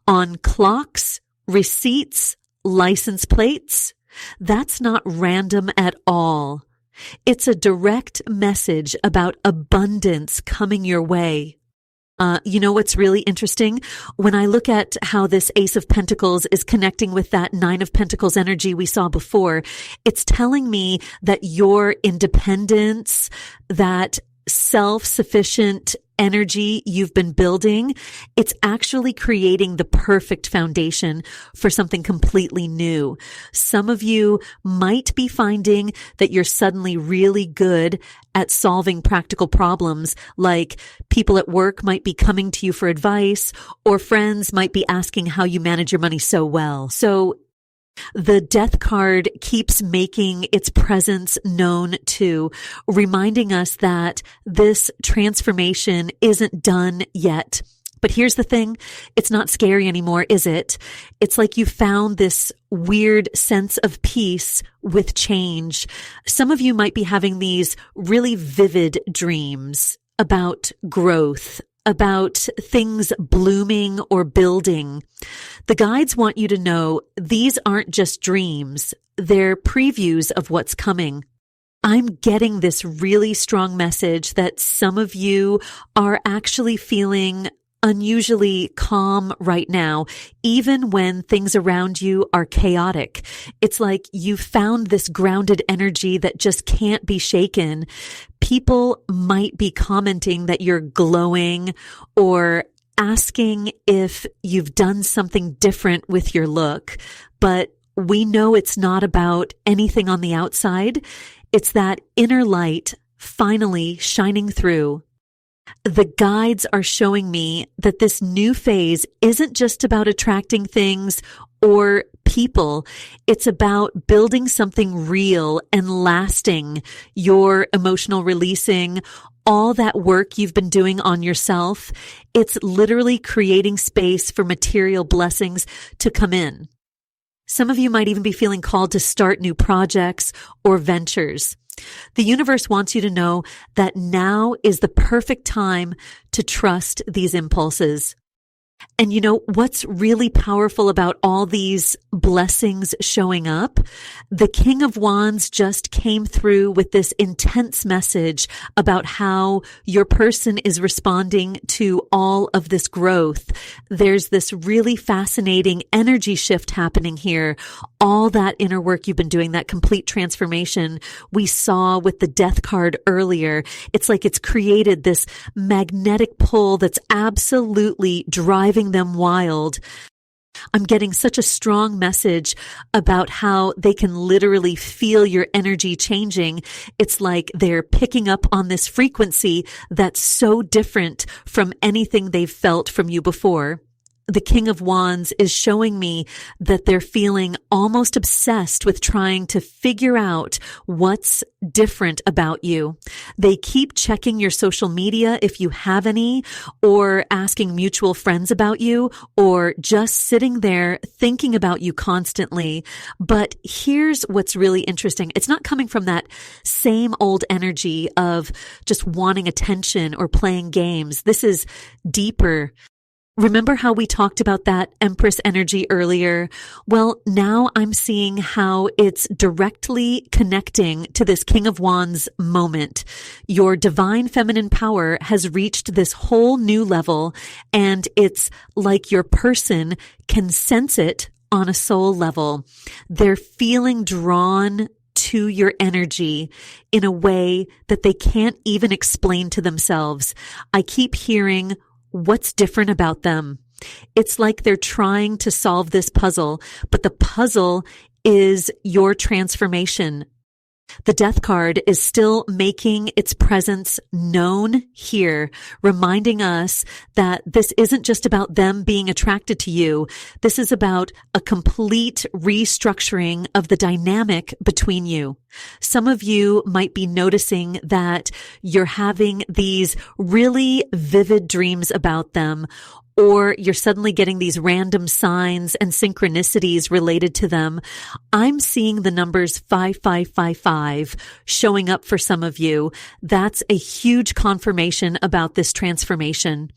On clocks, receipts, license plates. That's not random at all. It's a direct message about abundance coming your way. You know what's really interesting? When I look at how this Ace of Pentacles is connecting with that Nine of Pentacles energy we saw before, it's telling me that your independence, that self-sufficient energy you've been building, it's actually creating the perfect foundation for something completely new. Some of you might be finding that you're suddenly really good at solving practical problems, like people at work might be coming to you for advice, or friends might be asking how you manage your money so well. So the Death card keeps making its presence known too, reminding us that this transformation isn't done yet. But here's the thing, it's not scary anymore, is it? It's like you found this weird sense of peace with change. Some of you might be having these really vivid dreams about growth, about things blooming or building. The guides want you to know these aren't just dreams. They're previews of what's coming. I'm getting this really strong message that some of you are actually feeling unusually calm right now, even when things around you are chaotic. It's like you found this grounded energy that just can't be shaken. People might be commenting that you're glowing or asking if you've done something different with your look, but we know it's not about anything on the outside. It's that inner light finally shining through. The guides are showing me that this new phase isn't just about attracting things or people. It's about building something real and lasting. Your emotional releasing, all that work you've been doing on yourself, it's literally creating space for material blessings to come in. Some of you might even be feeling called to start new projects or ventures. The universe wants you to know that now is the perfect time to trust these impulses. And you know what's really powerful about all these blessings showing up? The King of Wands just came through with this intense message about how your person is responding to all of this growth. There's this really fascinating energy shift happening here. All that inner work you've been doing, that complete transformation we saw with the Death card earlier, it's like it's created this magnetic pull that's absolutely driving them wild. I'm getting such a strong message about how they can literally feel your energy changing. It's like they're picking up on this frequency that's so different from anything they've felt from you before. The King of Wands is showing me that they're feeling almost obsessed with trying to figure out what's different about you. They keep checking your social media if you have any, or asking mutual friends about you, or just sitting there thinking about you constantly. But here's what's really interesting. It's not coming from that same old energy of just wanting attention or playing games. This is deeper. Remember how we talked about that Empress energy earlier? Well, now I'm seeing how it's directly connecting to this King of Wands moment. Your divine feminine power has reached this whole new level, and it's like your person can sense it on a soul level. They're feeling drawn to your energy in a way that they can't even explain to themselves. I keep hearing what's different about them. It's like they're trying to solve this puzzle, but the puzzle is your transformation. The Death card is still making its presence known here, reminding us that this isn't just about them being attracted to you. This is about a complete restructuring of the dynamic between you. Some of you might be noticing that you're having these really vivid dreams about them, or you're suddenly getting these random signs and synchronicities related to them. I'm seeing the numbers 5555 showing up for some of you. That's a huge confirmation about this transformation.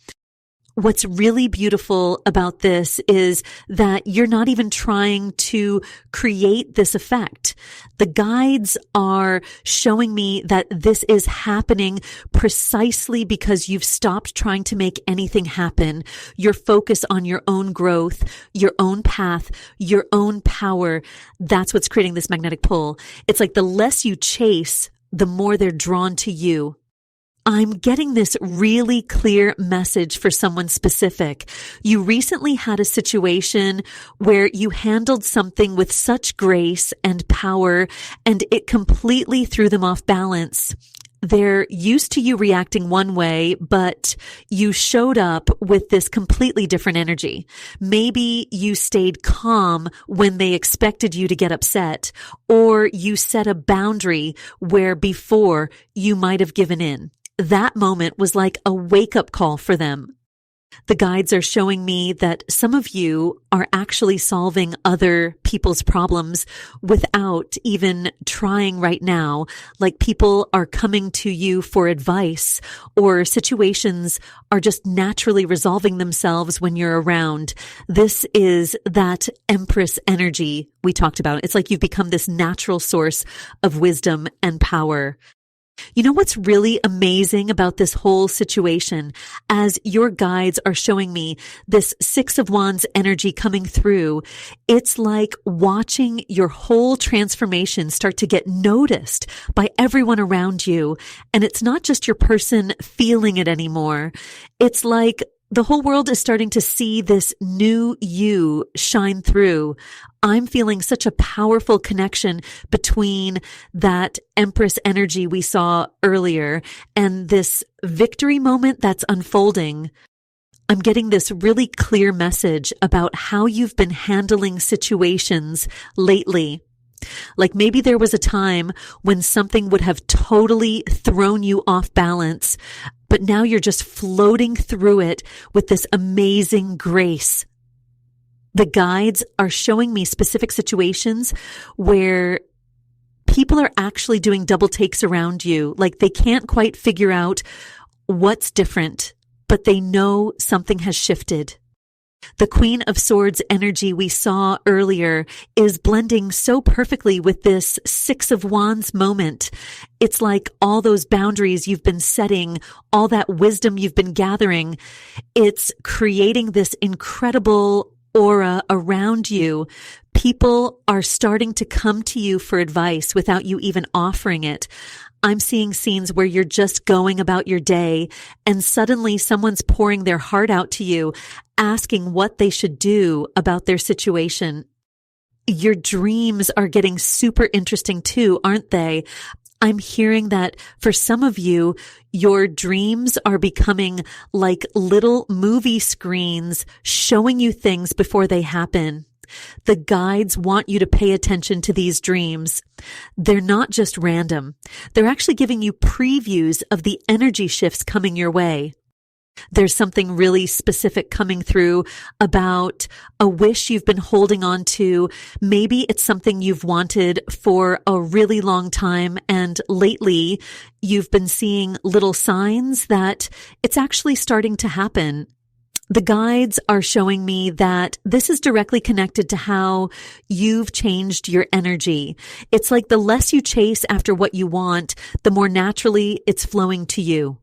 What's really beautiful about this is that you're not even trying to create this effect. The guides are showing me that this is happening precisely because you've stopped trying to make anything happen. You're focused on your own growth, your own path, your own power. That's what's creating this magnetic pull. It's like the less you chase, the more they're drawn to you. I'm getting this really clear message for someone specific. You recently had a situation where you handled something with such grace and power, and it completely threw them off balance. They're used to you reacting one way, but you showed up with this completely different energy. Maybe you stayed calm when they expected you to get upset, or you set a boundary where before you might have given in. That moment was like a wake-up call for them. The guides are showing me that some of you are actually solving other people's problems without even trying right now. Like people are coming to you for advice, or situations are just naturally resolving themselves when you're around. This is that Empress energy we talked about. It's like you've become this natural source of wisdom and power. You know what's really amazing about this whole situation? As your guides are showing me this Six of Wands energy coming through, it's like watching your whole transformation start to get noticed by everyone around you. And it's not just your person feeling it anymore. It's like the whole world is starting to see this new you shine through. I'm feeling such a powerful connection between that Empress energy we saw earlier and this victory moment that's unfolding. I'm getting this really clear message about how you've been handling situations lately. Like maybe there was a time when something would have totally thrown you off balance, but now you're just floating through it with this amazing grace. The guides are showing me specific situations where people are actually doing double takes around you. Like they can't quite figure out what's different, but they know something has shifted. The Queen of Swords energy we saw earlier is blending so perfectly with this Six of Wands moment. It's like all those boundaries you've been setting, all that wisdom you've been gathering, it's creating this incredible aura around you. People are starting to come to you for advice without you even offering it. I'm seeing scenes where you're just going about your day and suddenly someone's pouring their heart out to you, asking what they should do about their situation. Your dreams are getting super interesting too, aren't they? I'm hearing that for some of you, your dreams are becoming like little movie screens showing you things before they happen. The guides want you to pay attention to these dreams. They're not just random. They're actually giving you previews of the energy shifts coming your way. There's something really specific coming through about a wish you've been holding on to. Maybe it's something you've wanted for a really long time, and lately you've been seeing little signs that it's actually starting to happen. The guides are showing me that this is directly connected to how you've changed your energy. It's like the less you chase after what you want, the more naturally it's flowing to you.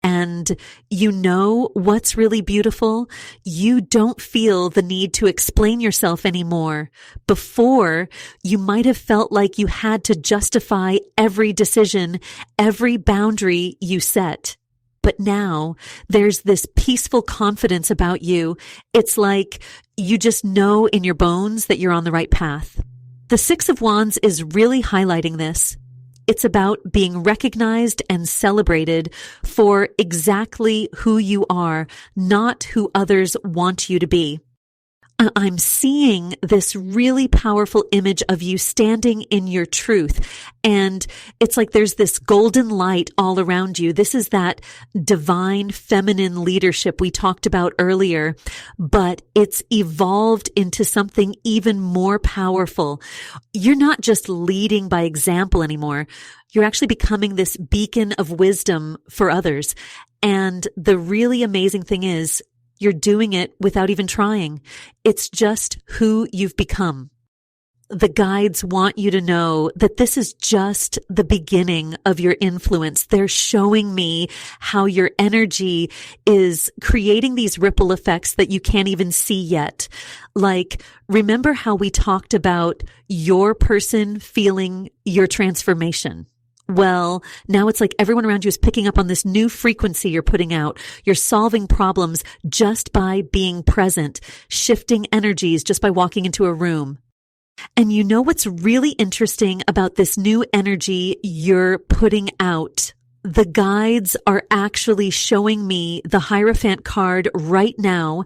And you know what's really beautiful? You don't feel the need to explain yourself anymore. Before, you might have felt like you had to justify every decision, every boundary you set. But now there's this peaceful confidence about you. It's like you just know in your bones that you're on the right path. The Six of Wands is really highlighting this. It's about being recognized and celebrated for exactly who you are, not who others want you to be. I'm seeing this really powerful image of you standing in your truth. And it's like there's this golden light all around you. This is that divine feminine leadership we talked about earlier, but it's evolved into something even more powerful. You're not just leading by example anymore. You're actually becoming this beacon of wisdom for others. And the really amazing thing is, you're doing it without even trying. It's just who you've become. The guides want you to know that this is just the beginning of your influence. They're showing me how your energy is creating these ripple effects that you can't even see yet. Like, remember how we talked about your person feeling your transformation? Well, now it's like everyone around you is picking up on this new frequency you're putting out. You're solving problems just by being present, shifting energies just by walking into a room. And you know what's really interesting about this new energy you're putting out? The guides are actually showing me the Hierophant card right now,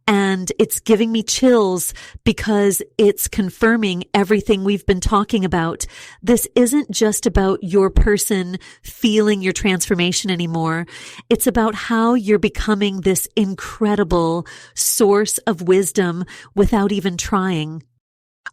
and it's giving me chills because it's confirming everything we've been talking about. This isn't just about your person feeling your transformation anymore. It's about how you're becoming this incredible source of wisdom without even trying.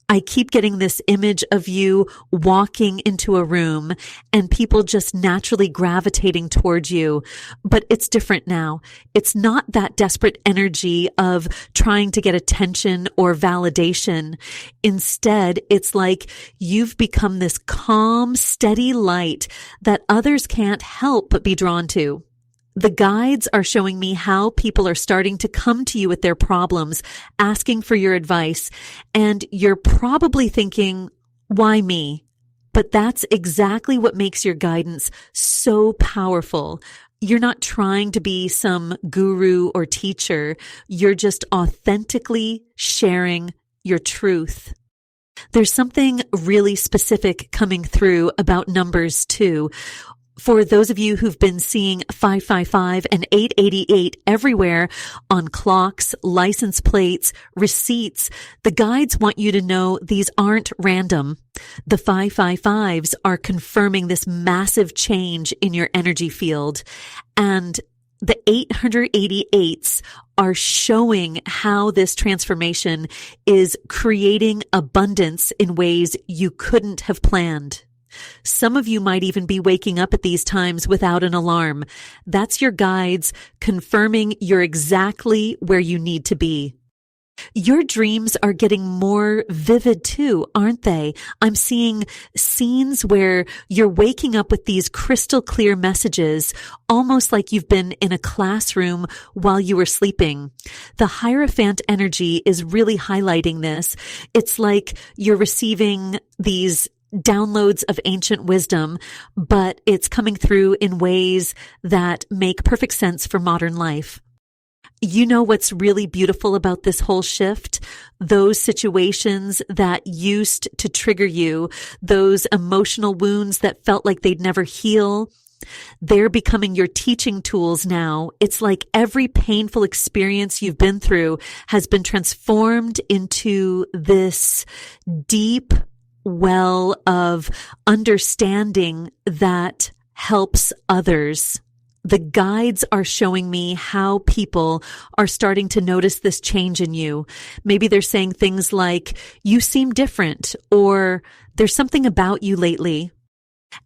I keep getting this image of you walking into a room and people just naturally gravitating towards you. But it's different now. It's not that desperate energy of trying to get attention or validation. Instead, it's like you've become this calm, steady light that others can't help but be drawn to. The guides are showing me how people are starting to come to you with their problems, asking for your advice, and you're probably thinking, why me? But that's exactly what makes your guidance so powerful. You're not trying to be some guru or teacher. You're just authentically sharing your truth. There's something really specific coming through about numbers too. For those of you who've been seeing 555 and 888 everywhere on clocks, license plates, receipts, the guides want you to know these aren't random. The 555s are confirming this massive change in your energy field. And the 888s are showing how this transformation is creating abundance in ways you couldn't have planned. Some of you might even be waking up at these times without an alarm. That's your guides confirming you're exactly where you need to be. Your dreams are getting more vivid too, aren't they? I'm seeing scenes where you're waking up with these crystal clear messages, almost like you've been in a classroom while you were sleeping. The Hierophant energy is really highlighting this. It's like you're receiving these downloads of ancient wisdom, but it's coming through in ways that make perfect sense for modern life. You know what's really beautiful about this whole shift? Those situations that used to trigger you, those emotional wounds that felt like they'd never heal, they're becoming your teaching tools now. It's like every painful experience you've been through has been transformed into this deep well of understanding that helps others. The guides are showing me how people are starting to notice this change in you. Maybe they're saying things like, you seem different, or there's something about you lately.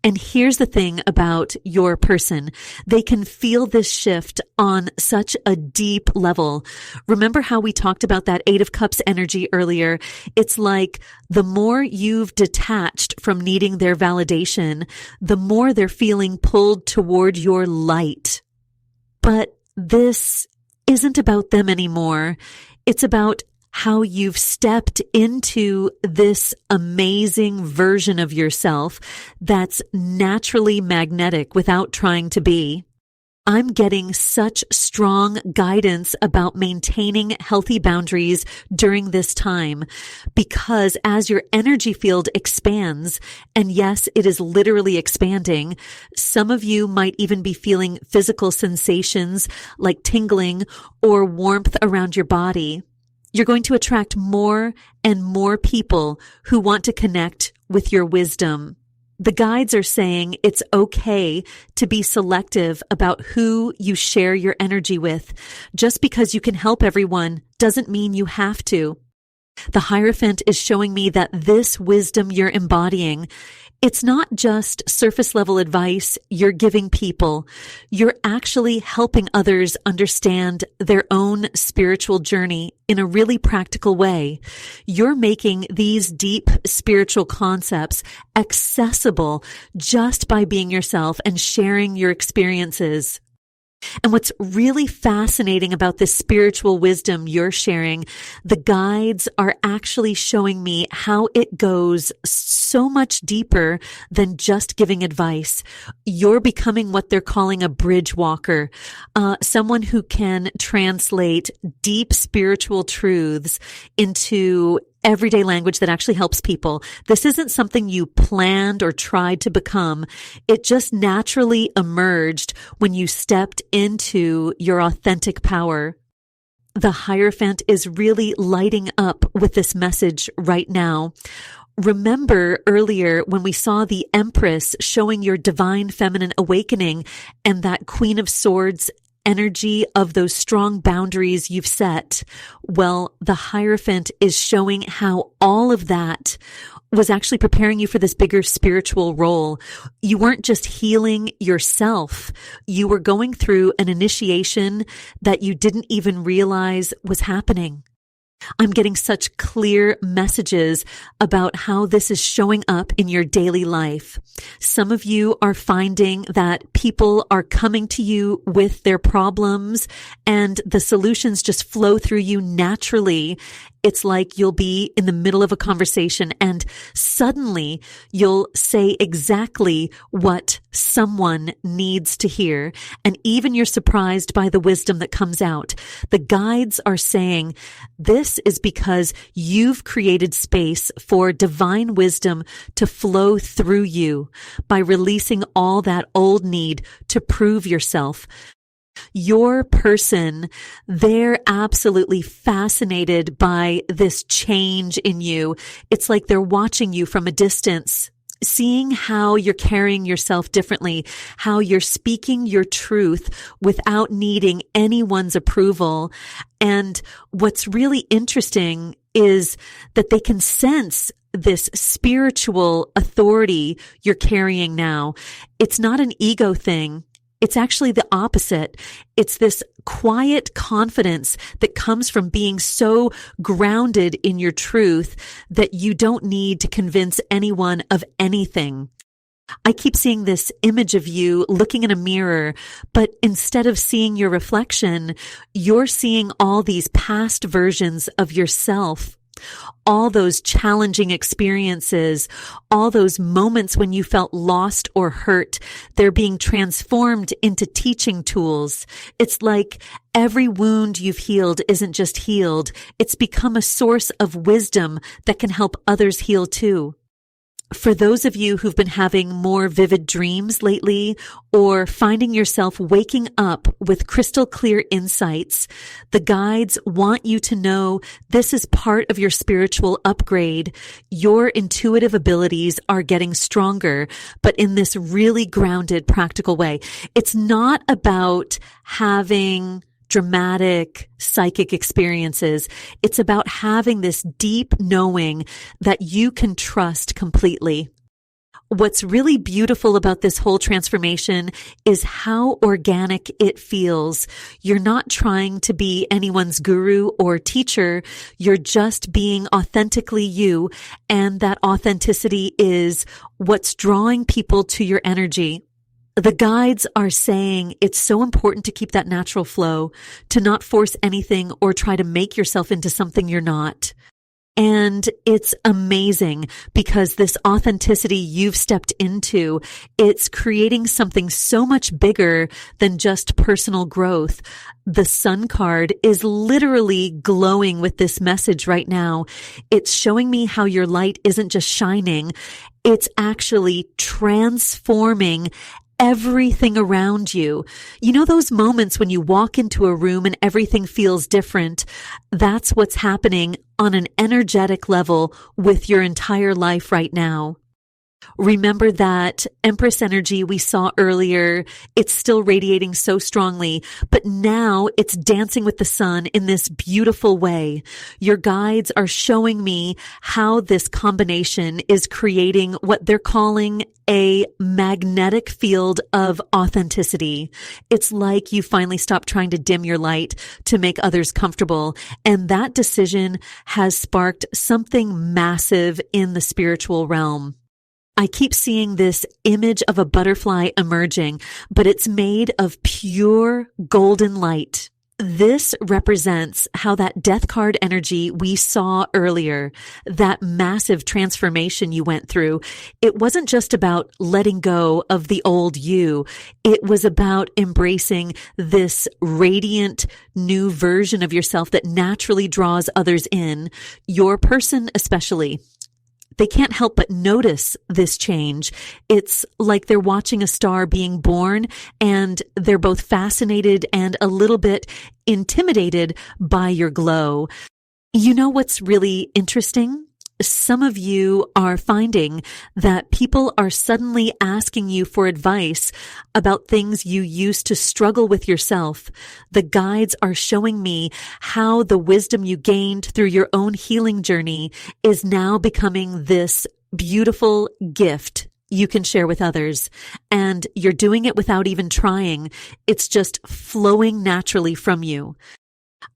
And here's the thing about your person. They can feel this shift on such a deep level. Remember how we talked about that 8 of Cups energy earlier? It's like the more you've detached from needing their validation, the more they're feeling pulled toward your light. But this isn't about them anymore. It's about how you've stepped into this amazing version of yourself that's naturally magnetic without trying to be. I'm getting such strong guidance about maintaining healthy boundaries during this time because as your energy field expands, and yes, it is literally expanding, some of you might even be feeling physical sensations like tingling or warmth around your body. You're going to attract more and more people who want to connect with your wisdom. The guides are saying it's okay to be selective about who you share your energy with. Just because you can help everyone doesn't mean you have to. The Hierophant is showing me that this wisdom you're embodying, it's not just surface level advice you're giving people. You're actually helping others understand their own spiritual journey in a really practical way. You're making these deep spiritual concepts accessible just by being yourself and sharing your experiences. And what's really fascinating about this spiritual wisdom you're sharing, the guides are actually showing me how it goes so much deeper than just giving advice. You're becoming what they're calling a bridge walker, someone who can translate deep spiritual truths into everyday language that actually helps people. This isn't something you planned or tried to become. It just naturally emerged when you stepped into your authentic power. The Hierophant is really lighting up with this message right now. Remember earlier when we saw the Empress showing your divine feminine awakening and that Queen of Swords energy of those strong boundaries you've set? Well, the Hierophant is showing how all of that was actually preparing you for this bigger spiritual role. You weren't just healing yourself. You were going through an initiation that you didn't even realize was happening. I'm getting such clear messages about how this is showing up in your daily life. Some of you are finding that people are coming to you with their problems and the solutions just flow through you naturally. It's like you'll be in the middle of a conversation and suddenly you'll say exactly what someone needs to hear. And even you're surprised by the wisdom that comes out. The guides are saying this is because you've created space for divine wisdom to flow through you by releasing all that old need to prove yourself. Your person, they're absolutely fascinated by this change in you. It's like they're watching you from a distance, seeing how you're carrying yourself differently, how you're speaking your truth without needing anyone's approval. And what's really interesting is that they can sense this spiritual authority you're carrying now. It's not an ego thing. It's actually the opposite. It's this quiet confidence that comes from being so grounded in your truth that you don't need to convince anyone of anything. I keep seeing this image of you looking in a mirror, but instead of seeing your reflection, you're seeing all these past versions of yourself. All those challenging experiences, all those moments when you felt lost or hurt, they're being transformed into teaching tools. It's like every wound you've healed isn't just healed. It's become a source of wisdom that can help others heal too. For those of you who've been having more vivid dreams lately or finding yourself waking up with crystal clear insights, the guides want you to know this is part of your spiritual upgrade. Your intuitive abilities are getting stronger, but in this really grounded, practical way. It's not about having dramatic psychic experiences. It's about having this deep knowing that you can trust completely. What's really beautiful about this whole transformation is how organic it feels. You're not trying to be anyone's guru or teacher. You're just being authentically you, and that authenticity is what's drawing people to your energy. The guides are saying it's so important to keep that natural flow, to not force anything or try to make yourself into something you're not. And it's amazing because this authenticity you've stepped into, it's creating something so much bigger than just personal growth. The Sun card is literally glowing with this message right now. It's showing me how your light isn't just shining, it's actually transforming everything around you. You know those moments when you walk into a room and everything feels different? That's what's happening on an energetic level with your entire life right now. Remember that Empress energy we saw earlier, it's still radiating so strongly, but now it's dancing with the sun in this beautiful way. Your guides are showing me how this combination is creating what they're calling a magnetic field of authenticity. It's like you finally stopped trying to dim your light to make others comfortable, and that decision has sparked something massive in the spiritual realm. I keep seeing this image of a butterfly emerging, but it's made of pure golden light. This represents how that death card energy we saw earlier, that massive transformation you went through, it wasn't just about letting go of the old you. It was about embracing this radiant new version of yourself that naturally draws others in, your person especially. They can't help but notice this change. It's like they're watching a star being born, and they're both fascinated and a little bit intimidated by your glow. You know what's really interesting? Some of you are finding that people are suddenly asking you for advice about things you used to struggle with yourself. The guides are showing me how the wisdom you gained through your own healing journey is now becoming this beautiful gift you can share with others. And you're doing it without even trying. It's just flowing naturally from you.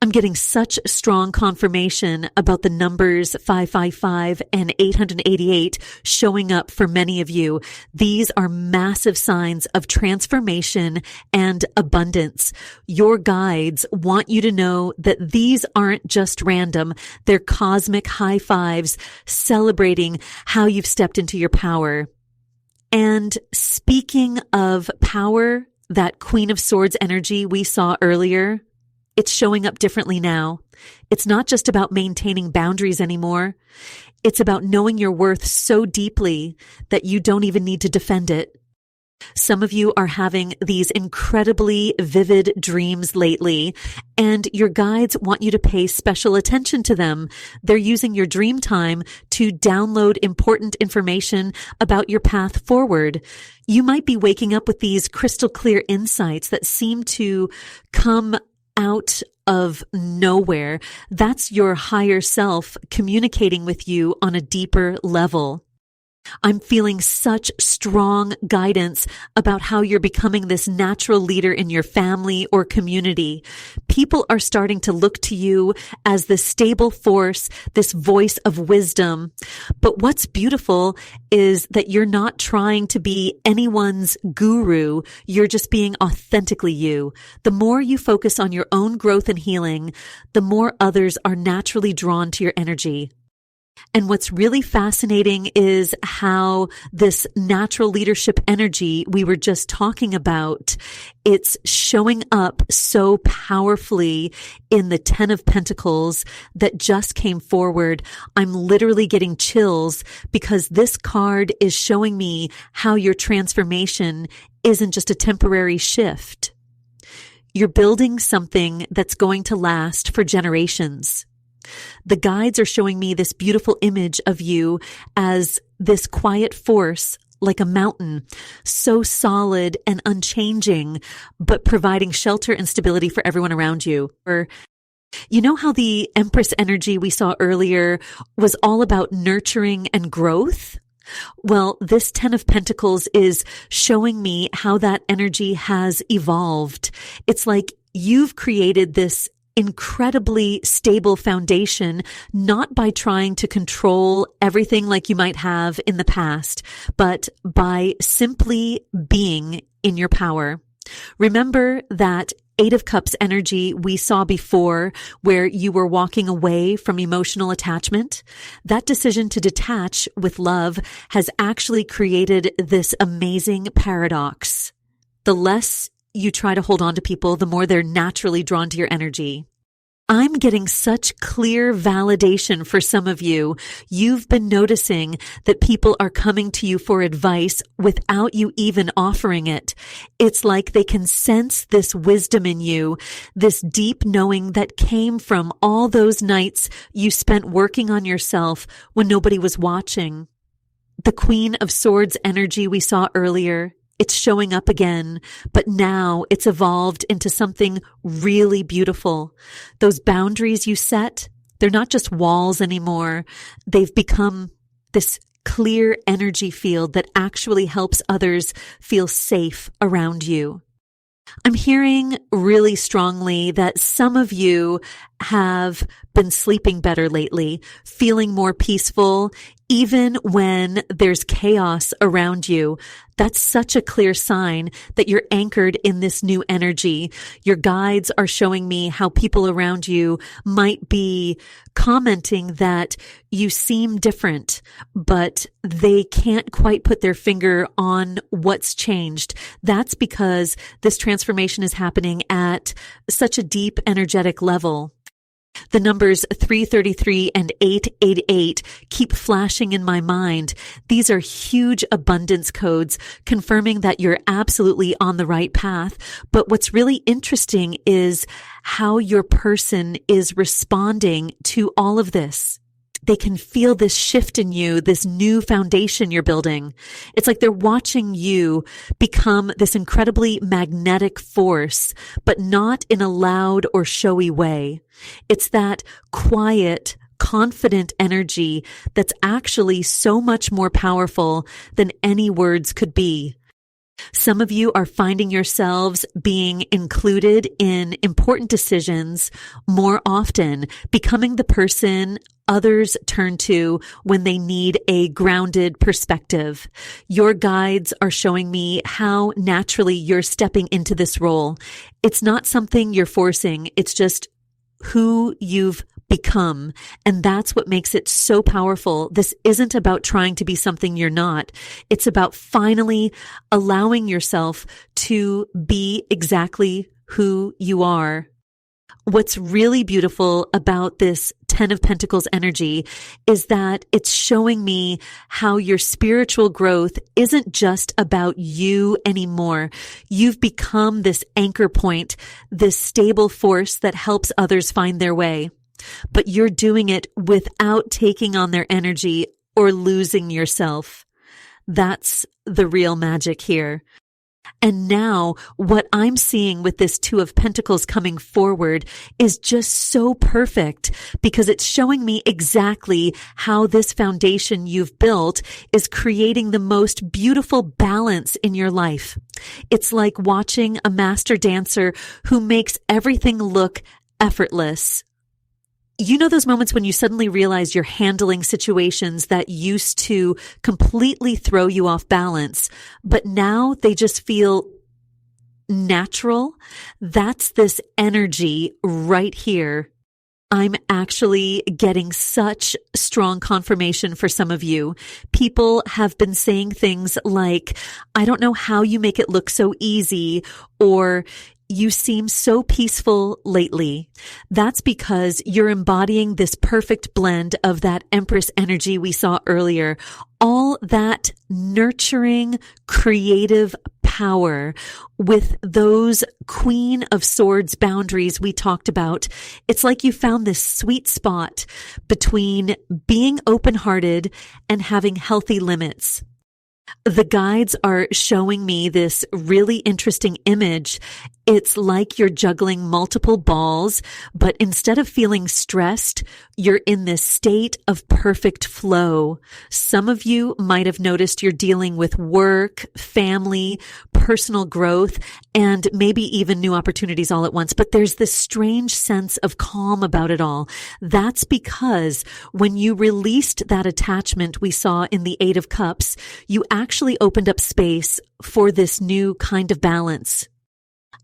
I'm getting such strong confirmation about the numbers 555 and 888 showing up for many of you. These are massive signs of transformation and abundance. Your guides want you to know that these aren't just random. They're cosmic high fives celebrating how you've stepped into your power. And speaking of power, that Queen of Swords energy we saw earlier, it's showing up differently now. It's not just about maintaining boundaries anymore. It's about knowing your worth so deeply that you don't even need to defend it. Some of you are having these incredibly vivid dreams lately, and your guides want you to pay special attention to them. They're using your dream time to download important information about your path forward. You might be waking up with these crystal clear insights that seem to come out of nowhere. That's your higher self communicating with you on a deeper level. I'm feeling such strong guidance about how you're becoming this natural leader in your family or community. People are starting to look to you as this stable force, this voice of wisdom. But what's beautiful is that you're not trying to be anyone's guru. You're just being authentically you. The more you focus on your own growth and healing, the more others are naturally drawn to your energy. And what's really fascinating is how this natural leadership energy we were just talking about, it's showing up so powerfully in the 10 of Pentacles that just came forward. I'm literally getting chills because this card is showing me how your transformation isn't just a temporary shift. You're building something that's going to last for generations. The guides are showing me this beautiful image of you as this quiet force, like a mountain, so solid and unchanging, but providing shelter and stability for everyone around you. Or, you know how the Empress energy we saw earlier was all about nurturing and growth? Well, this 10 of Pentacles is showing me how that energy has evolved. It's like you've created this incredibly stable foundation, not by trying to control everything like you might have in the past, but by simply being in your power. Remember that Eight of Cups energy we saw before, where you were walking away from emotional attachment, that decision to detach with love has actually created this amazing paradox. The less you try to hold on to people, the more they're naturally drawn to your energy. I'm getting such clear validation for some of you. You've been noticing that people are coming to you for advice without you even offering it. It's like they can sense this wisdom in you, this deep knowing that came from all those nights you spent working on yourself when nobody was watching. The Queen of Swords energy we saw earlier, it's showing up again, but now it's evolved into something really beautiful. Those boundaries you set, they're not just walls anymore. They've become this clear energy field that actually helps others feel safe around you. I'm hearing really strongly that some of you have been sleeping better lately, feeling more peaceful, even when there's chaos around you. That's such a clear sign that you're anchored in this new energy. Your guides are showing me how people around you might be commenting that you seem different, but they can't quite put their finger on what's changed. That's because this transformation is happening at such a deep energetic level. The numbers 333 and 888 keep flashing in my mind. These are huge abundance codes confirming that you're absolutely on the right path. But what's really interesting is how your person is responding to all of this. They can feel this shift in you, this new foundation you're building. It's like they're watching you become this incredibly magnetic force, but not in a loud or showy way. It's that quiet, confident energy that's actually so much more powerful than any words could be. Some of you are finding yourselves being included in important decisions more often, becoming the person others turn to when they need a grounded perspective. Your guides are showing me how naturally you're stepping into this role. It's not something you're forcing. It's just who you've become. And that's what makes it so powerful. This isn't about trying to be something you're not. It's about finally allowing yourself to be exactly who you are. What's really beautiful about this 10 of Pentacles energy is that it's showing me how your spiritual growth isn't just about you anymore. You've become this anchor point, this stable force that helps others find their way. But you're doing it without taking on their energy or losing yourself. That's the real magic here. And now what I'm seeing with this Two of Pentacles coming forward is just so perfect because it's showing me exactly how this foundation you've built is creating the most beautiful balance in your life. It's like watching a master dancer who makes everything look effortless. You know those moments when you suddenly realize you're handling situations that used to completely throw you off balance, but now they just feel natural? That's this energy right here. I'm actually getting such strong confirmation for some of you. People have been saying things like, I don't know how you make it look so easy, or you seem so peaceful lately. That's because you're embodying this perfect blend of that Empress energy we saw earlier. All that nurturing, creative power with those Queen of Swords boundaries we talked about. It's like you found this sweet spot between being open-hearted and having healthy limits. The guides are showing me this really interesting image. It's like you're juggling multiple balls, but instead of feeling stressed, you're in this state of perfect flow. Some of you might have noticed you're dealing with work, family, personal growth, and maybe even new opportunities all at once. But there's this strange sense of calm about it all. That's because when you released that attachment we saw in the Eight of Cups, you actually opened up space for this new kind of balance.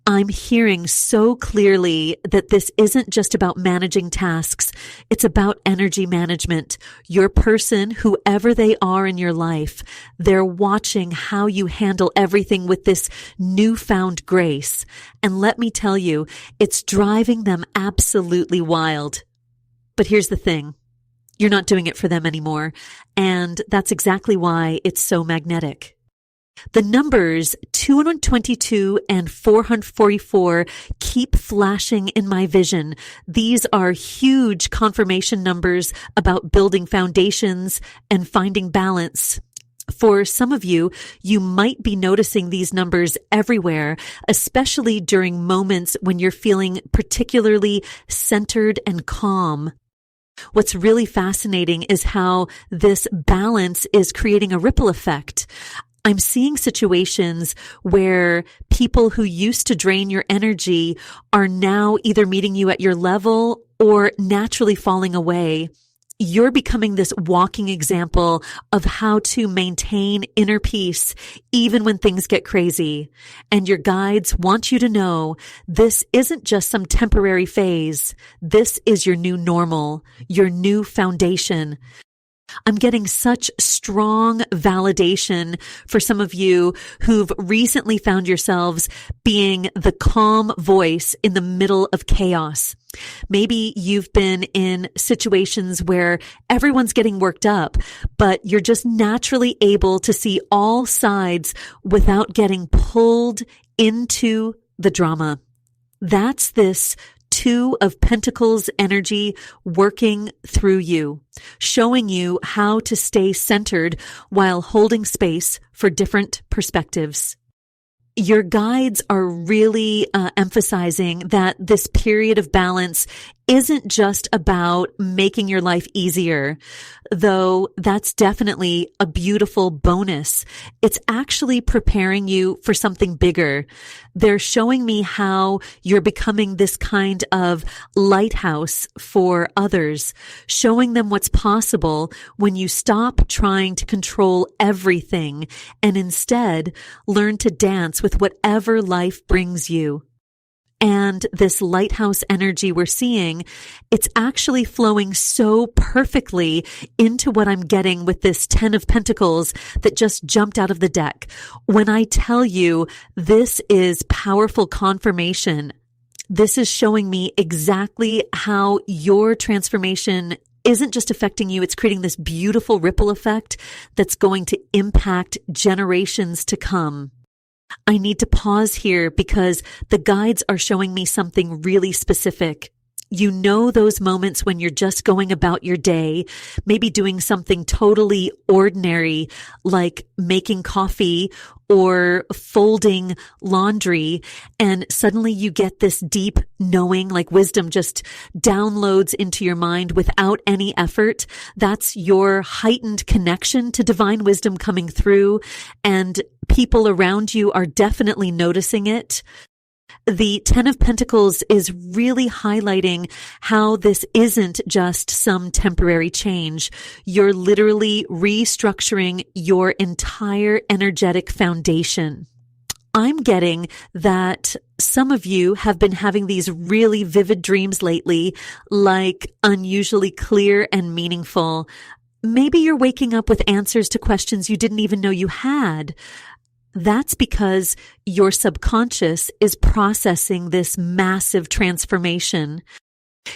I'm hearing so clearly that this isn't just about managing tasks. It's about energy management. Your person, whoever they are in your life, they're watching how you handle everything with this newfound grace. And let me tell you, it's driving them absolutely wild. But here's the thing. You're not doing it for them anymore. And that's exactly why it's so magnetic. The numbers 222 and 444 keep flashing in my vision. These are huge confirmation numbers about building foundations and finding balance. For some of you, you might be noticing these numbers everywhere, especially during moments when you're feeling particularly centered and calm. What's really fascinating is how this balance is creating a ripple effect. I'm seeing situations where people who used to drain your energy are now either meeting you at your level or naturally falling away. You're becoming this walking example of how to maintain inner peace even when things get crazy. And your guides want you to know this isn't just some temporary phase. This is your new normal, your new foundation. I'm getting such strong validation for some of you who've recently found yourselves being the calm voice in the middle of chaos. Maybe you've been in situations where everyone's getting worked up, but you're just naturally able to see all sides without getting pulled into the drama. That's this Two of Pentacles energy working through you, showing you how to stay centered while holding space for different perspectives. Your guides are really emphasizing that this period of balance isn't just about making your life easier, though that's definitely a beautiful bonus. It's actually preparing you for something bigger. They're showing me how you're becoming this kind of lighthouse for others, showing them what's possible when you stop trying to control everything and instead learn to dance with whatever life brings you. And this lighthouse energy we're seeing, it's actually flowing so perfectly into what I'm getting with this 10 of Pentacles that just jumped out of the deck. When I tell you this is powerful confirmation, this is showing me exactly how your transformation isn't just affecting you, it's creating this beautiful ripple effect that's going to impact generations to come. I need to pause here because the guides are showing me something really specific. You know those moments when you're just going about your day, maybe doing something totally ordinary like making coffee or folding laundry, and suddenly you get this deep knowing, like wisdom just downloads into your mind without any effort. That's your heightened connection to divine wisdom coming through, and people around you are definitely noticing it. The 10 of Pentacles is really highlighting how this isn't just some temporary change. You're literally restructuring your entire energetic foundation. I'm getting that some of you have been having these really vivid dreams lately, like unusually clear and meaningful. Maybe you're waking up with answers to questions you didn't even know you had. That's because your subconscious is processing this massive transformation.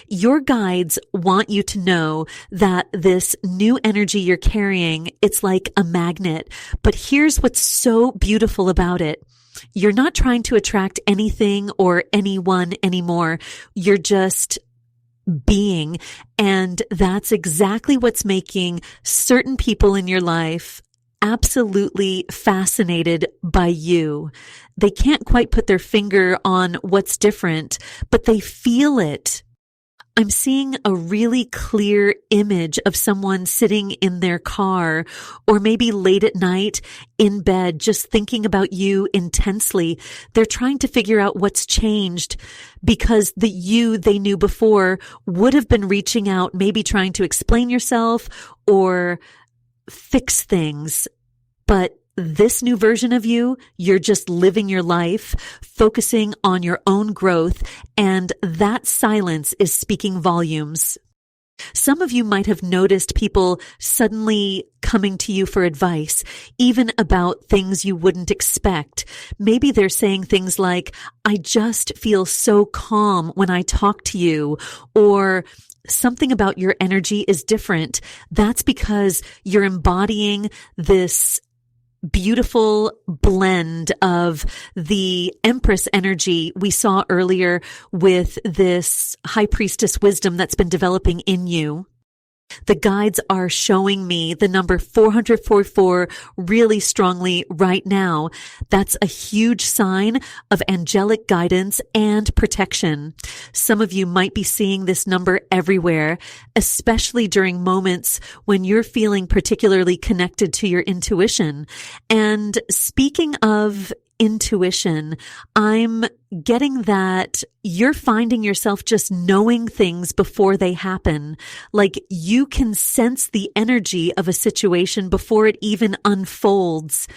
Your guides want you to know that this new energy you're carrying, it's like a magnet. But here's what's so beautiful about it. You're not trying to attract anything or anyone anymore. You're just being. And that's exactly what's making certain people in your life absolutely fascinated by you. They can't quite put their finger on what's different, but they feel it. I'm seeing a really clear image of someone sitting in their car or maybe late at night in bed, just thinking about you intensely. They're trying to figure out what's changed because the you they knew before would have been reaching out, maybe trying to explain yourself or fix things. But this new version of you, you're just living your life, focusing on your own growth, and that silence is speaking volumes. Some of you might have noticed people suddenly coming to you for advice, even about things you wouldn't expect. Maybe they're saying things like, I just feel so calm when I talk to you, or something about your energy is different. That's because you're embodying this beautiful blend of the Empress energy we saw earlier with this High Priestess wisdom that's been developing in you. The guides are showing me the number 444 really strongly right now. That's a huge sign of angelic guidance and protection. Some of you might be seeing this number everywhere, especially during moments when you're feeling particularly connected to your intuition. And speaking of intuition, I'm getting that you're finding yourself just knowing things before they happen. Like you can sense the energy of a situation before it even unfolds.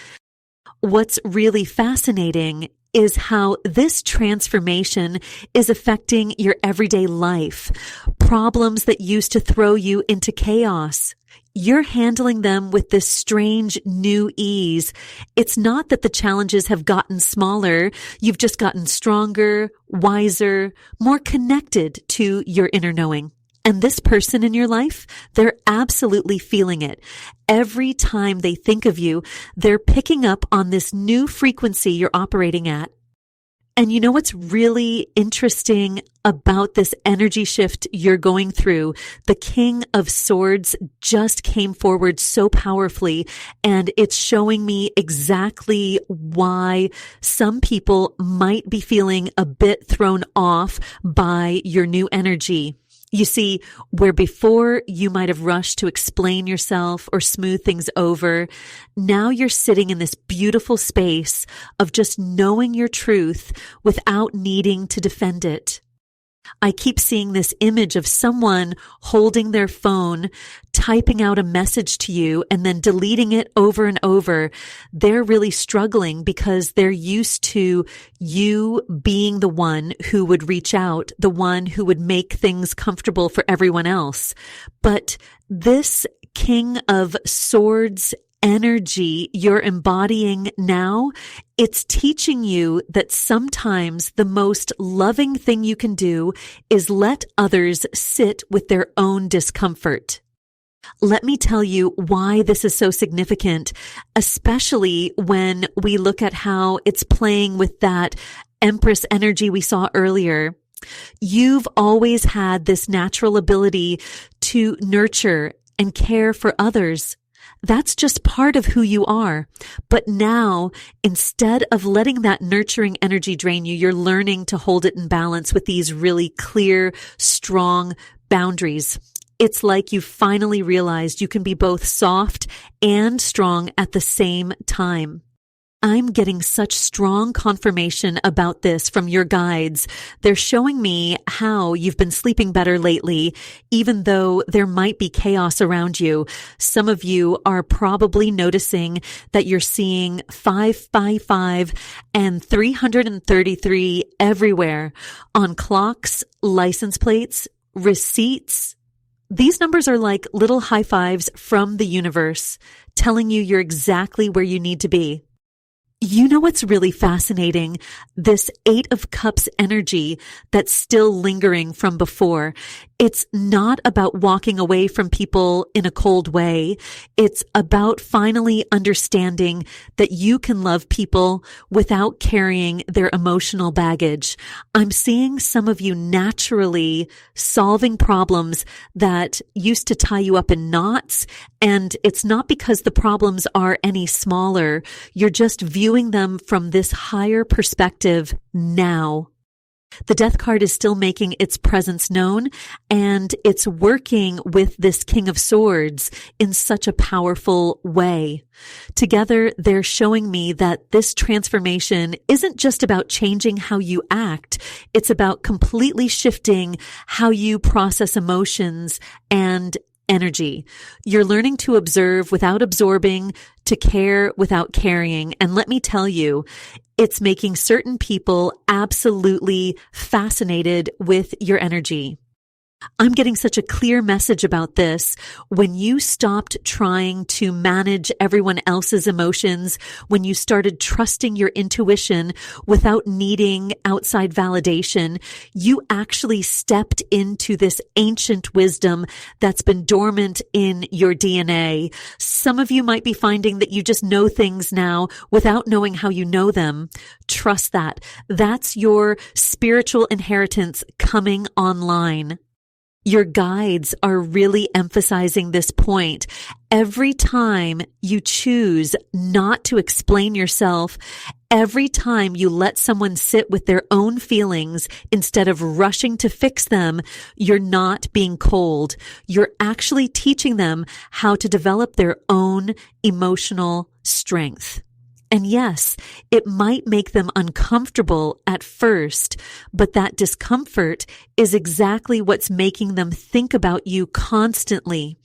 What's really fascinating is how this transformation is affecting your everyday life. Problems that used to throw you into chaos, you're handling them with this strange new ease. It's not that the challenges have gotten smaller. You've just gotten stronger, wiser, more connected to your inner knowing. And this person in your life, they're absolutely feeling it. Every time they think of you, they're picking up on this new frequency you're operating at. And you know what's really interesting about this energy shift you're going through? The King of Swords just came forward so powerfully, and it's showing me exactly why some people might be feeling a bit thrown off by your new energy. You see, where before you might have rushed to explain yourself or smooth things over, now you're sitting in this beautiful space of just knowing your truth without needing to defend it. I keep seeing this image of someone holding their phone, typing out a message to you, and then deleting it over and over. They're really struggling because they're used to you being the one who would reach out, the one who would make things comfortable for everyone else. But this King of Swords energy you're embodying now, it's teaching you that sometimes the most loving thing you can do is let others sit with their own discomfort. Let me tell you why this is so significant, especially when we look at how it's playing with that Empress energy we saw earlier. You've always had this natural ability to nurture and care for others. That's just part of who you are. But now, instead of letting that nurturing energy drain you, you're learning to hold it in balance with these really clear, strong boundaries. It's like you finally realized you can be both soft and strong at the same time. I'm getting such strong confirmation about this from your guides. They're showing me how you've been sleeping better lately, even though there might be chaos around you. Some of you are probably noticing that you're seeing 555 and 333 everywhere on clocks, license plates, receipts. These numbers are like little high fives from the universe, telling you you're exactly where you need to be. You know what's really fascinating? This 8 of Cups energy that's still lingering from before. It's not about walking away from people in a cold way. It's about finally understanding that you can love people without carrying their emotional baggage. I'm seeing some of you naturally solving problems that used to tie you up in knots, and it's not because the problems are any smaller. You're just viewing them from this higher perspective now. The Death card is still making its presence known, and it's working with this King of Swords in such a powerful way. Together, they're showing me that this transformation isn't just about changing how you act. It's about completely shifting how you process emotions and energy. You're learning to observe without absorbing, to care without carrying. And let me tell you, it's making certain people absolutely fascinated with your energy. I'm getting such a clear message about this. When you stopped trying to manage everyone else's emotions, when you started trusting your intuition without needing outside validation, you actually stepped into this ancient wisdom that's been dormant in your DNA. Some of you might be finding that you just know things now without knowing how you know them. Trust that. That's your spiritual inheritance coming online. Your guides are really emphasizing this point. Every time you choose not to explain yourself, every time you let someone sit with their own feelings instead of rushing to fix them, you're not being cold. You're actually teaching them how to develop their own emotional strength. And yes, it might make them uncomfortable at first, but that discomfort is exactly what's making them think about you constantly,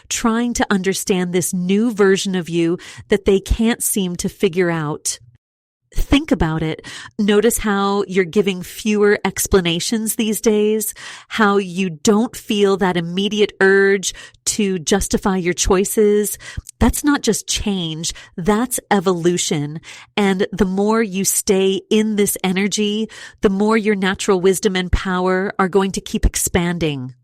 trying to understand this new version of you that they can't seem to figure out. Think about it. Notice how you're giving fewer explanations these days, how you don't feel that immediate urge to justify your choices. That's not just change, that's evolution. And the more you stay in this energy, the more your natural wisdom and power are going to keep expanding.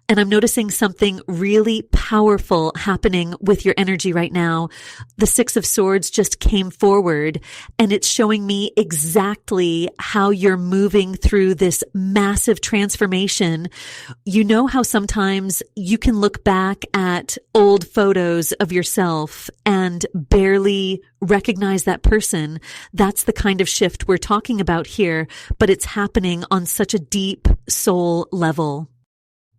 And I'm noticing something really powerful happening with your energy right now. The Six of Swords just came forward, and it's showing me exactly how you're moving through this massive transformation. You know how sometimes you can look back at old photos of yourself and barely recognize that person. That's the kind of shift we're talking about here, but it's happening on such a deep soul level.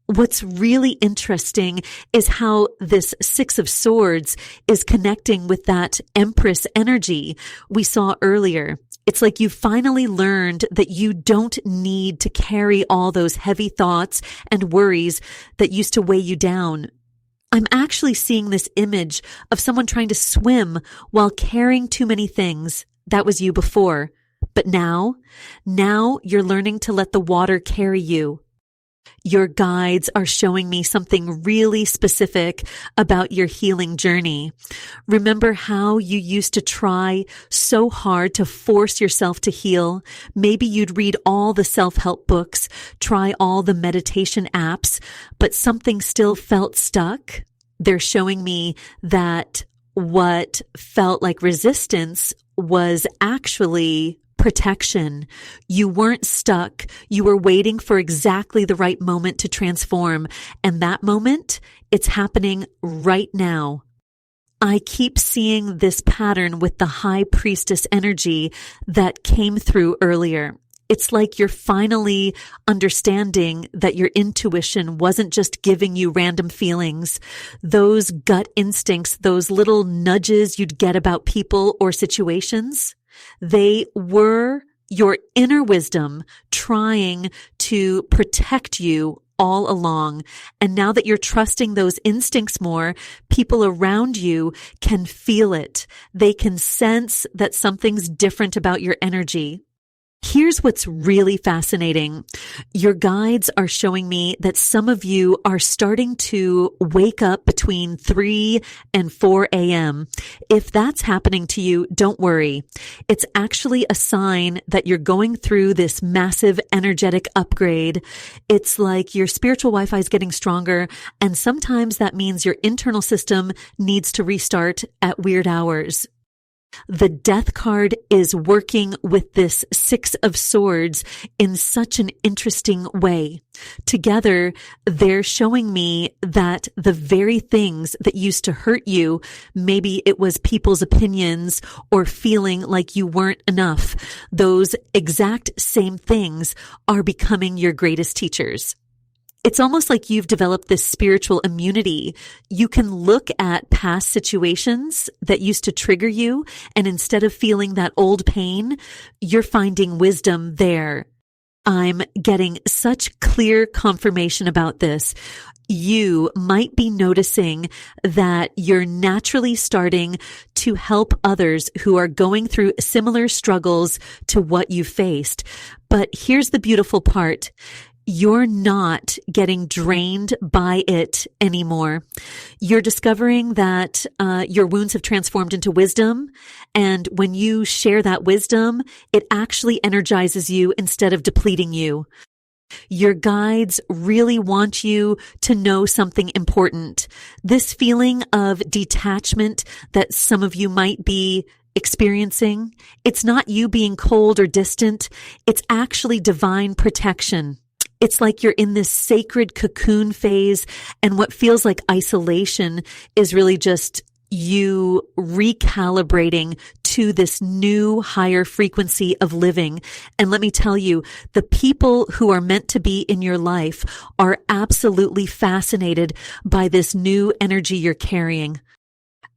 What's really interesting is how this Six of Swords is connecting with that Empress energy we saw earlier. It's like you finally learned that you don't need to carry all those heavy thoughts and worries that used to weigh you down. I'm actually seeing this image of someone trying to swim while carrying too many things. That was you before. But now you're learning to let the water carry you. Your guides are showing me something really specific about your healing journey. Remember how you used to try so hard to force yourself to heal? Maybe you'd read all the self-help books, try all the meditation apps, but something still felt stuck. They're showing me that what felt like resistance was actually protection. You weren't stuck. You were waiting for exactly the right moment to transform. And that moment, it's happening right now. I keep seeing this pattern with the High Priestess energy that came through earlier. It's like you're finally understanding that your intuition wasn't just giving you random feelings. Those gut instincts, those little nudges you'd get about people or situations, they were your inner wisdom trying to protect you all along. And now that you're trusting those instincts more, people around you can feel it. They can sense that something's different about your energy. Here's what's really fascinating. Your guides are showing me that some of you are starting to wake up between 3 and 4 a.m. If that's happening to you, don't worry. It's actually a sign that you're going through this massive energetic upgrade. It's like your spiritual Wi-Fi is getting stronger, and sometimes that means your internal system needs to restart at weird hours. The Death card is working with this Six of Swords in such an interesting way. Together, they're showing me that the very things that used to hurt you, maybe it was people's opinions or feeling like you weren't enough, those exact same things are becoming your greatest teachers. It's almost like you've developed this spiritual immunity. You can look at past situations that used to trigger you, and instead of feeling that old pain, you're finding wisdom there. I'm getting such clear confirmation about this. you might be noticing that you're naturally starting to help others who are going through similar struggles to what you faced. But here's the beautiful part. You're not getting drained by it anymore. You're discovering that your wounds have transformed into wisdom. And when you share that wisdom, it actually energizes you instead of depleting you. Your guides really want you to know something important. This feeling of detachment that some of you might be experiencing, it's not you being cold or distant. It's actually divine protection. It's like you're in this sacred cocoon phase, and what feels like isolation is really just you recalibrating to this new higher frequency of living. And let me tell you, the people who are meant to be in your life are absolutely fascinated by this new energy you're carrying.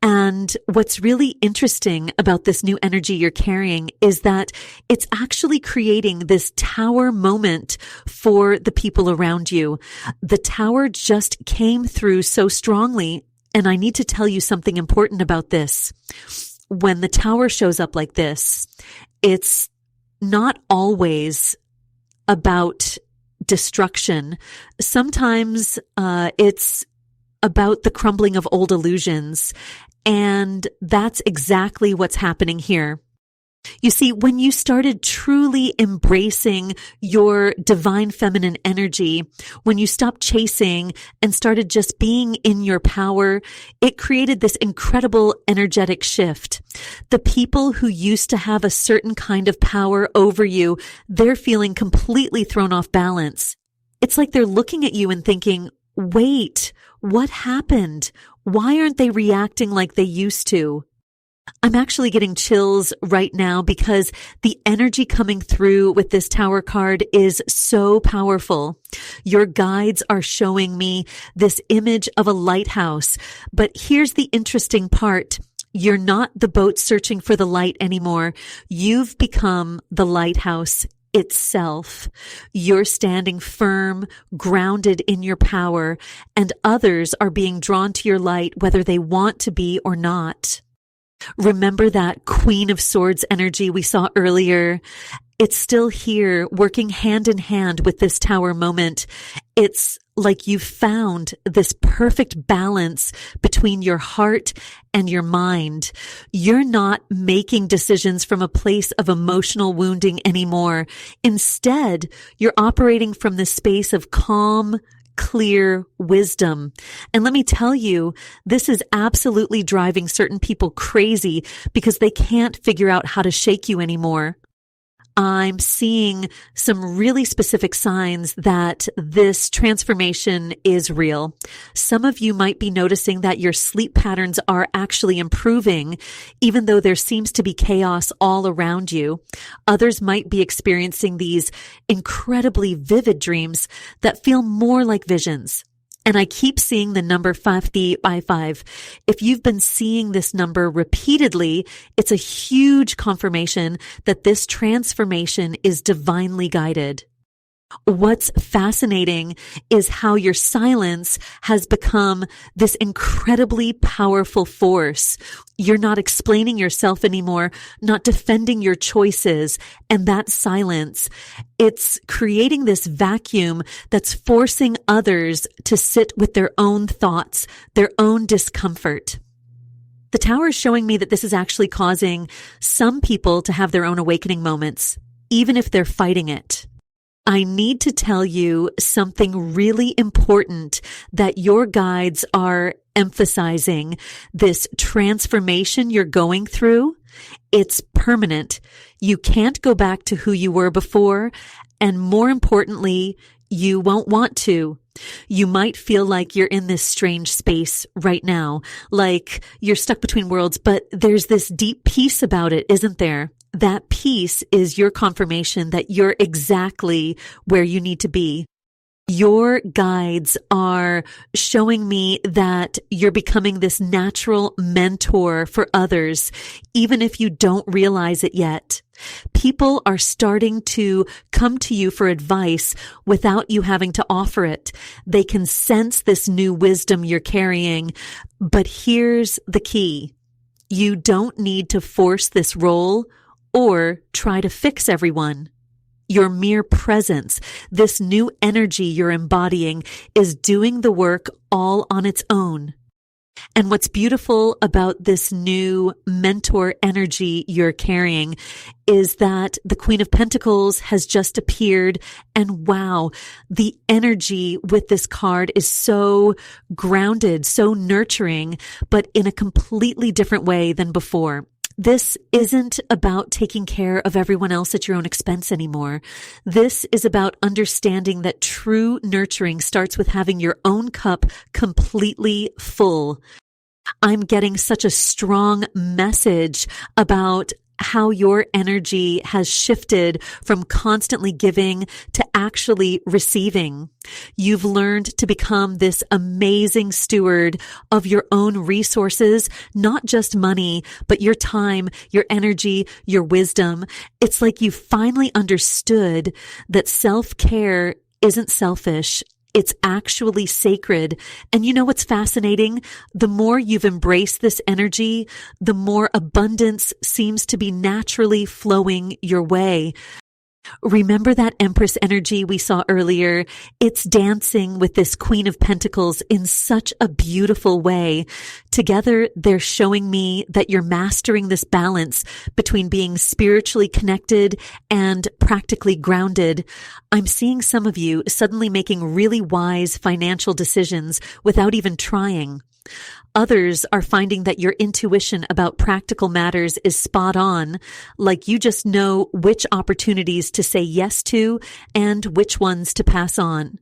And what's really interesting about this new energy you're carrying is that it's actually creating this tower moment for the people around you. The tower just came through so strongly. And I need to tell you something important about this. When the tower shows up like this, it's not always about destruction. Sometimes it's about the crumbling of old illusions. And that's exactly what's happening here. You see, when you started truly embracing your divine feminine energy, when you stopped chasing and started just being in your power, it created this incredible energetic shift. The people who used to have a certain kind of power over you, they're feeling completely thrown off balance. It's like they're looking at you and thinking, wait, what happened? Why aren't they reacting like they used to? I'm actually getting chills right now because the energy coming through with this tower card is so powerful. Your guides are showing me this image of a lighthouse. But here's the interesting part. You're not the boat searching for the light anymore. You've become the lighthouse itself. You're standing firm, grounded in your power, and others are being drawn to your light whether they want to be or not. Remember that Queen of Swords energy we saw earlier? It's still here, working hand in hand with this tower moment. It's like you've found this perfect balance between your heart and your mind. You're not making decisions from a place of emotional wounding anymore. Instead, you're operating from the space of calm, clear wisdom. And let me tell you, this is absolutely driving certain people crazy because they can't figure out how to shake you anymore. I'm seeing some really specific signs that this transformation is real. Some of you might be noticing that your sleep patterns are actually improving, even though there seems to be chaos all around you. Others might be experiencing these incredibly vivid dreams that feel more like visions. And I keep seeing the number 555. If you've been seeing this number repeatedly, it's a huge confirmation that this transformation is divinely guided. What's fascinating is how your silence has become this incredibly powerful force. You're not explaining yourself anymore, not defending your choices, and that silence, it's creating this vacuum that's forcing others to sit with their own thoughts, their own discomfort. The tower is showing me that this is actually causing some people to have their own awakening moments, even if they're fighting it. I need to tell you something really important that your guides are emphasizing. This transformation you're going through, it's permanent. You can't go back to who you were before, and more importantly, you won't want to. You might feel like you're in this strange space right now, like you're stuck between worlds, but there's this deep peace about it, isn't there? That peace is your confirmation that you're exactly where you need to be. Your guides are showing me that you're becoming this natural mentor for others, even if you don't realize it yet. People are starting to come to you for advice without you having to offer it. They can sense this new wisdom you're carrying. But here's the key. You don't need to force this role or try to fix everyone. Your mere presence, this new energy you're embodying, is doing the work all on its own. And what's beautiful about this new mentor energy you're carrying is that the Queen of Pentacles has just appeared, and wow, the energy with this card is so grounded, so nurturing, but in a completely different way than before. This isn't about taking care of everyone else at your own expense anymore. This is about understanding that true nurturing starts with having your own cup completely full. I'm getting such a strong message about how your energy has shifted from constantly giving to actually receiving. You've learned to become this amazing steward of your own resources, not just money, but your time, your energy, your wisdom. It's like you finally understood that self-care isn't selfish. It's actually sacred. And you know what's fascinating? The more you've embraced this energy, the more abundance seems to be naturally flowing your way. Remember that Empress energy we saw earlier? It's dancing with this Queen of Pentacles in such a beautiful way. Together, they're showing me that you're mastering this balance between being spiritually connected and practically grounded. I'm seeing some of you suddenly making really wise financial decisions without even trying. Others are finding that your intuition about practical matters is spot on, like you just know which opportunities to say yes to and which ones to pass on.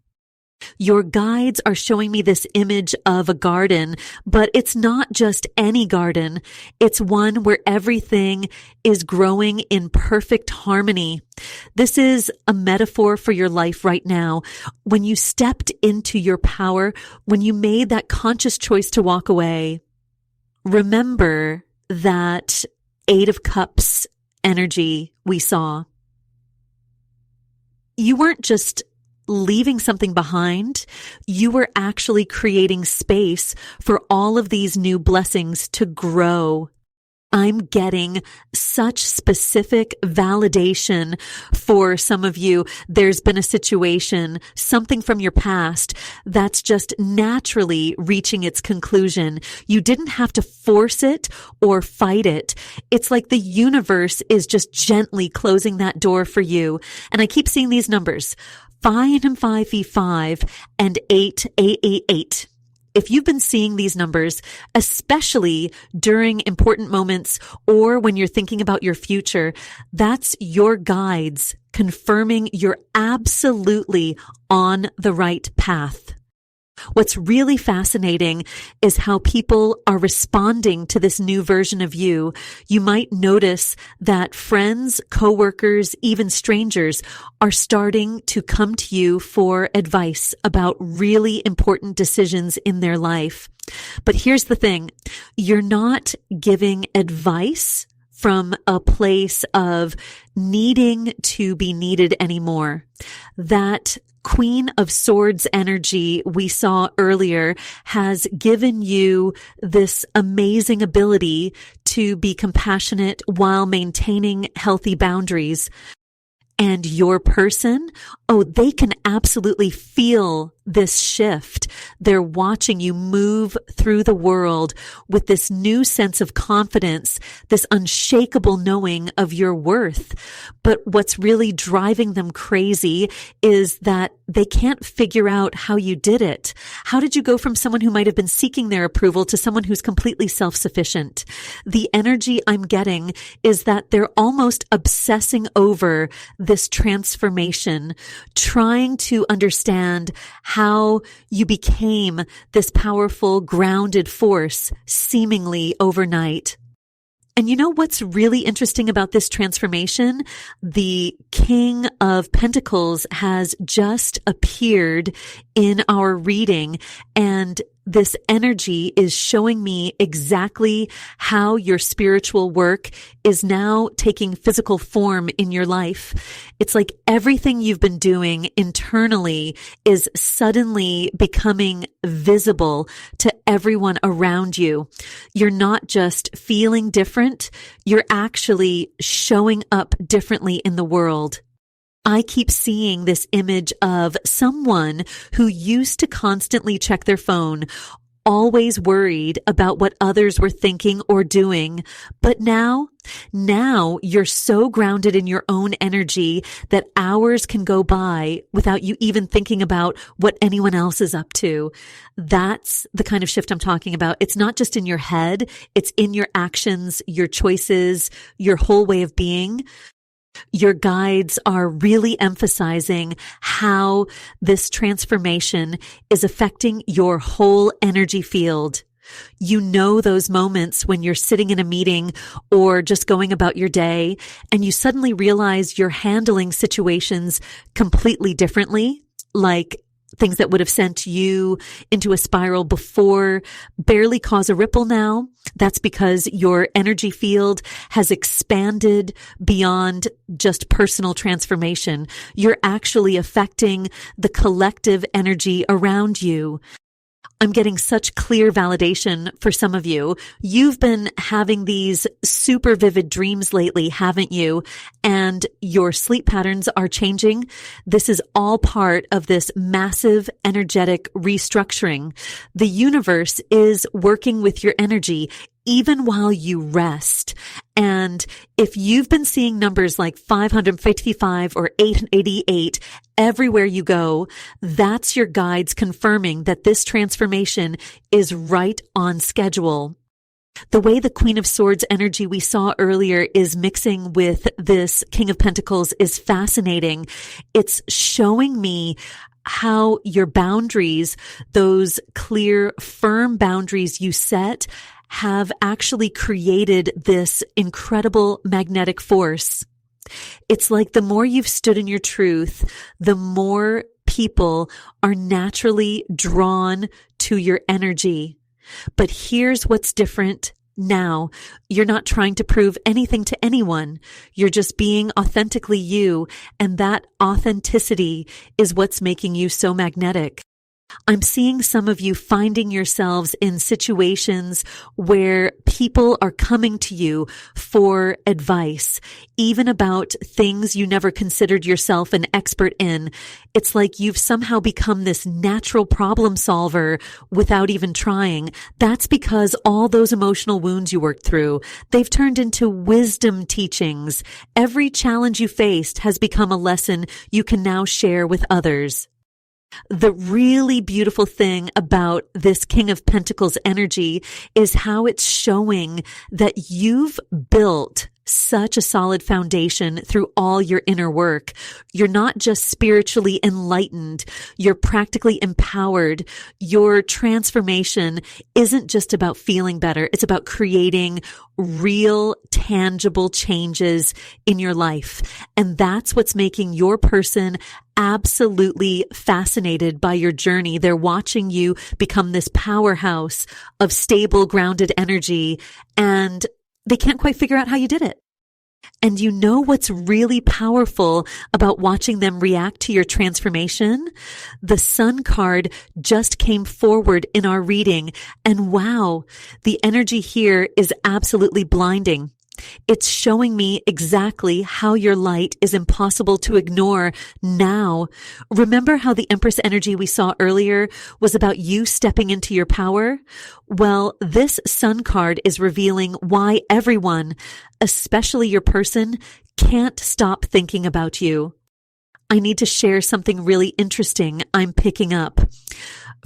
Your guides are showing me this image of a garden, but it's not just any garden. It's one where everything is growing in perfect harmony. This is a metaphor for your life right now. When you stepped into your power, when you made that conscious choice to walk away, remember that Eight of Cups energy we saw. You weren't just leaving something behind, you were actually creating space for all of these new blessings to grow. I'm getting such specific validation for some of you. There's been a situation, something from your past that's just naturally reaching its conclusion. You didn't have to force it or fight it. It's like the universe is just gently closing that door for you. And I keep seeing these numbers. 5 and 5v5 and 8 888. If you've been seeing these numbers, especially during important moments or when you're thinking about your future, that's your guides confirming you're absolutely on the right path. What's really fascinating is how people are responding to this new version of you. You might notice that friends, coworkers, even strangers are starting to come to you for advice about really important decisions in their life. But here's the thing. You're not giving advice from a place of needing to be needed anymore. That Queen of Swords energy we saw earlier has given you this amazing ability to be compassionate while maintaining healthy boundaries. And your person, they can absolutely feel this shift. They're watching you move through the world with this new sense of confidence, this unshakable knowing of your worth. But what's really driving them crazy is that they can't figure out how you did it. How did you go from someone who might have been seeking their approval to someone who's completely self-sufficient? The energy I'm getting is that they're almost obsessing over this transformation, trying to understand how you became this powerful, grounded force seemingly overnight. And you know what's really interesting about this transformation? The King of Pentacles has just appeared in our reading, and this energy is showing me exactly how your spiritual work is now taking physical form in your life. It's like everything you've been doing internally is suddenly becoming visible to everyone around you. You're not just feeling different, you're actually showing up differently in the world. I keep seeing this image of someone who used to constantly check their phone, always worried about what others were thinking or doing. But now you're so grounded in your own energy that hours can go by without you even thinking about what anyone else is up to. That's the kind of shift I'm talking about. It's not just in your head, it's in your actions, your choices, your whole way of being. Your guides are really emphasizing how this transformation is affecting your whole energy field. You know those moments when you're sitting in a meeting or just going about your day and you suddenly realize you're handling situations completely differently, like things that would have sent you into a spiral before barely cause a ripple now. That's because your energy field has expanded beyond just personal transformation. You're actually affecting the collective energy around you. I'm getting such clear validation for some of you. You've been having these super vivid dreams lately, haven't you? And your sleep patterns are changing. This is all part of this massive energetic restructuring. The universe is working with your energy even while you rest. And if you've been seeing numbers like 555 or 888 everywhere you go, that's your guides confirming that this transformation is right on schedule. The way the Queen of Swords energy we saw earlier is mixing with this King of Pentacles is fascinating. It's showing me how your boundaries, those clear, firm boundaries you set, have actually created this incredible magnetic force. It's like the more you've stood in your truth, the more people are naturally drawn to your energy. But here's what's different now. You're not trying to prove anything to anyone. You're just being authentically you, and that authenticity is what's making you so magnetic. I'm seeing some of you finding yourselves in situations where people are coming to you for advice, even about things you never considered yourself an expert in. It's like you've somehow become this natural problem solver without even trying. That's because all those emotional wounds you worked through, they've turned into wisdom teachings. Every challenge you faced has become a lesson you can now share with others. The really beautiful thing about this King of Pentacles energy is how it's showing that you've built such a solid foundation through all your inner work. You're not just spiritually enlightened, you're practically empowered. Your transformation isn't just about feeling better, it's about creating real, tangible changes in your life. And that's what's making your person absolutely fascinated by your journey. They're watching you become this powerhouse of stable, grounded energy, and they can't quite figure out how you did it. And you know what's really powerful about watching them react to your transformation? The Sun card just came forward in our reading, and wow, the energy here is absolutely blinding. It's showing me exactly how your light is impossible to ignore now. Remember how the Empress energy we saw earlier was about you stepping into your power? Well, this Sun card is revealing why everyone, especially your person, can't stop thinking about you. I need to share something really interesting I'm picking up.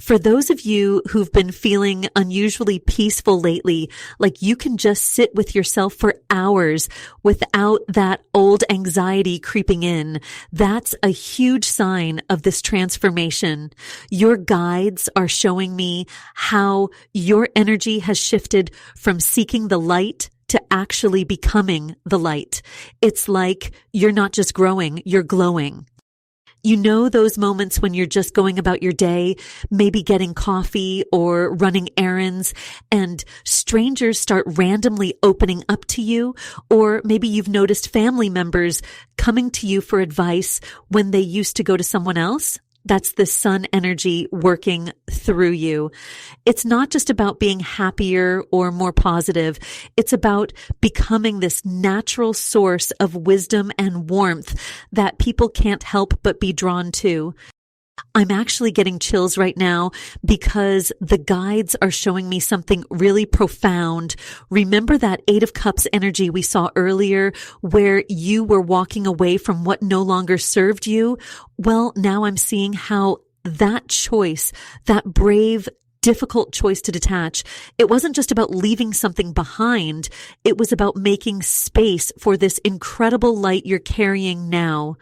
For those of you who've been feeling unusually peaceful lately, like you can just sit with yourself for hours without that old anxiety creeping in, that's a huge sign of this transformation. Your guides are showing me how your energy has shifted from seeking the light to actually becoming the light. It's like you're not just growing, you're glowing. You know those moments when you're just going about your day, maybe getting coffee or running errands, and strangers start randomly opening up to you, or maybe you've noticed family members coming to you for advice when they used to go to someone else? That's the sun energy working through you. It's not just about being happier or more positive. It's about becoming this natural source of wisdom and warmth that people can't help but be drawn to. I'm actually getting chills right now because the guides are showing me something really profound. Remember that Eight of Cups energy we saw earlier where you were walking away from what no longer served you? Well, now I'm seeing how that choice, that brave, difficult choice to detach, it wasn't just about leaving something behind. It was about making space for this incredible light you're carrying now.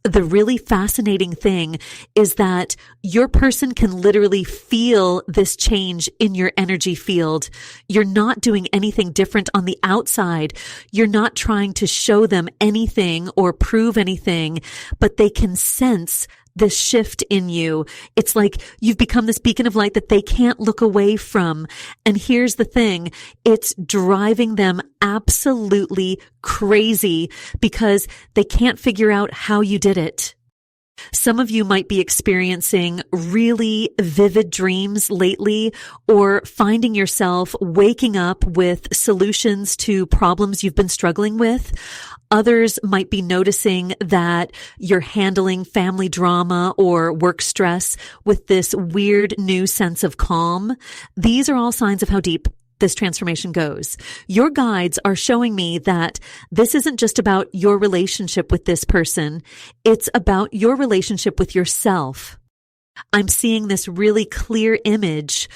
The really fascinating thing is that your person can literally feel this change in your energy field. You're not doing anything different on the outside. You're not trying to show them anything or prove anything, but they can sense this shift in you. It's like you've become this beacon of light that they can't look away from. And here's the thing, it's driving them absolutely crazy because they can't figure out how you did it. Some of you might be experiencing really vivid dreams lately or finding yourself waking up with solutions to problems you've been struggling with. Others might be noticing that you're handling family drama or work stress with this weird new sense of calm. These are all signs of how deep this transformation goes. Your guides are showing me that this isn't just about your relationship with this person. It's about your relationship with yourself. I'm seeing this really clear image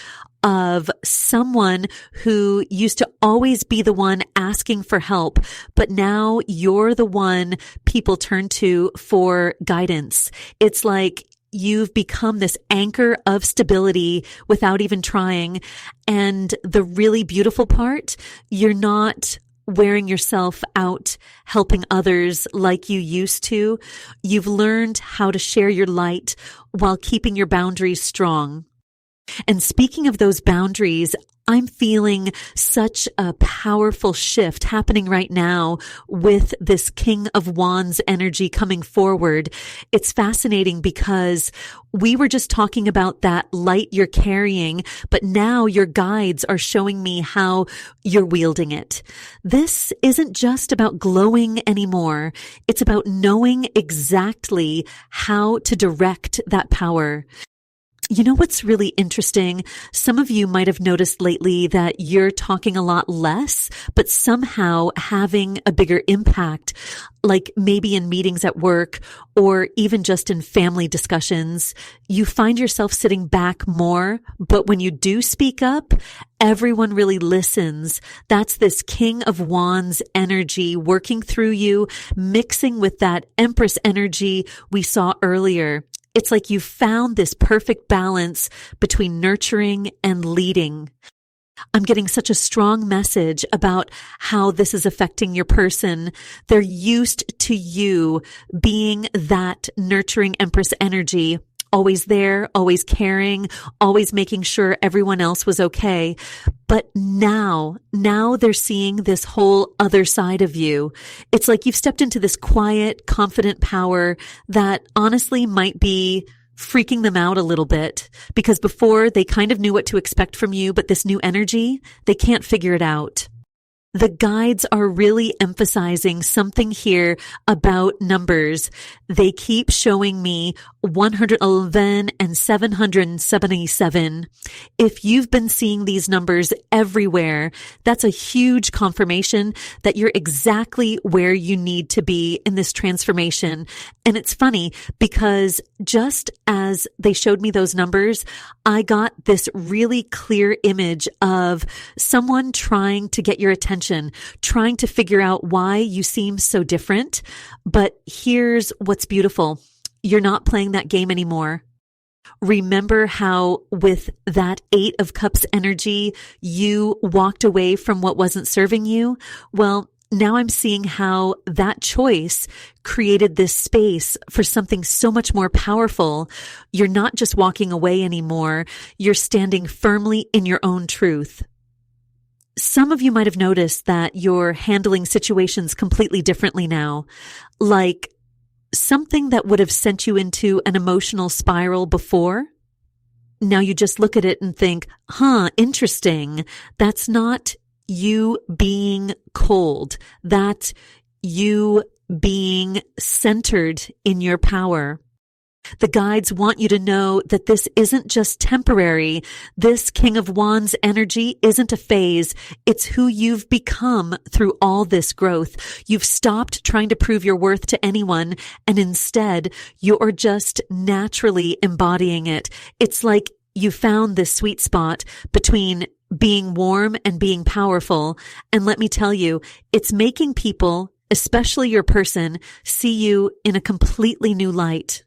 of someone who used to always be the one asking for help, but now you're the one people turn to for guidance. It's like you've become this anchor of stability without even trying. And the really beautiful part, you're not wearing yourself out helping others like you used to. You've learned how to share your light while keeping your boundaries strong. And speaking of those boundaries, I'm feeling such a powerful shift happening right now with this King of Wands energy coming forward. It's fascinating because we were just talking about that light you're carrying, but now your guides are showing me how you're wielding it. This isn't just about glowing anymore. It's about knowing exactly how to direct that power. You know what's really interesting? Some of you might have noticed lately that you're talking a lot less, but somehow having a bigger impact, like maybe in meetings at work or even just in family discussions. You find yourself sitting back more, but when you do speak up, everyone really listens. That's this King of Wands energy working through you, mixing with that Empress energy we saw earlier. It's like you found this perfect balance between nurturing and leading. I'm getting such a strong message about how this is affecting your person. They're used to you being that nurturing Empress energy, always there, always caring, always making sure everyone else was okay. But now they're seeing this whole other side of you. It's like you've stepped into this quiet, confident power that honestly might be freaking them out a little bit because before they kind of knew what to expect from you, but this new energy, they can't figure it out. The guides are really emphasizing something here about numbers. They keep showing me 111 and 777. If you've been seeing these numbers everywhere, that's a huge confirmation that you're exactly where you need to be in this transformation. And it's funny because just as they showed me those numbers, I got this really clear image of someone trying to get your attention, trying to figure out why you seem so different. But here's what's beautiful. You're not playing that game anymore. Remember how with that Eight of Cups energy, you walked away from what wasn't serving you? Well, now I'm seeing how that choice created this space for something so much more powerful. You're not just walking away anymore. You're standing firmly in your own truth. Some of you might have noticed that you're handling situations completely differently now. Like something that would have sent you into an emotional spiral before. Now you just look at it and think, interesting. That's not you being cold. That's you being centered in your power. The guides want you to know that this isn't just temporary. This King of Wands energy isn't a phase. It's who you've become through all this growth. You've stopped trying to prove your worth to anyone, and instead, you're just naturally embodying it. It's like you found this sweet spot between being warm and being powerful. And let me tell you, it's making people, especially your person, see you in a completely new light.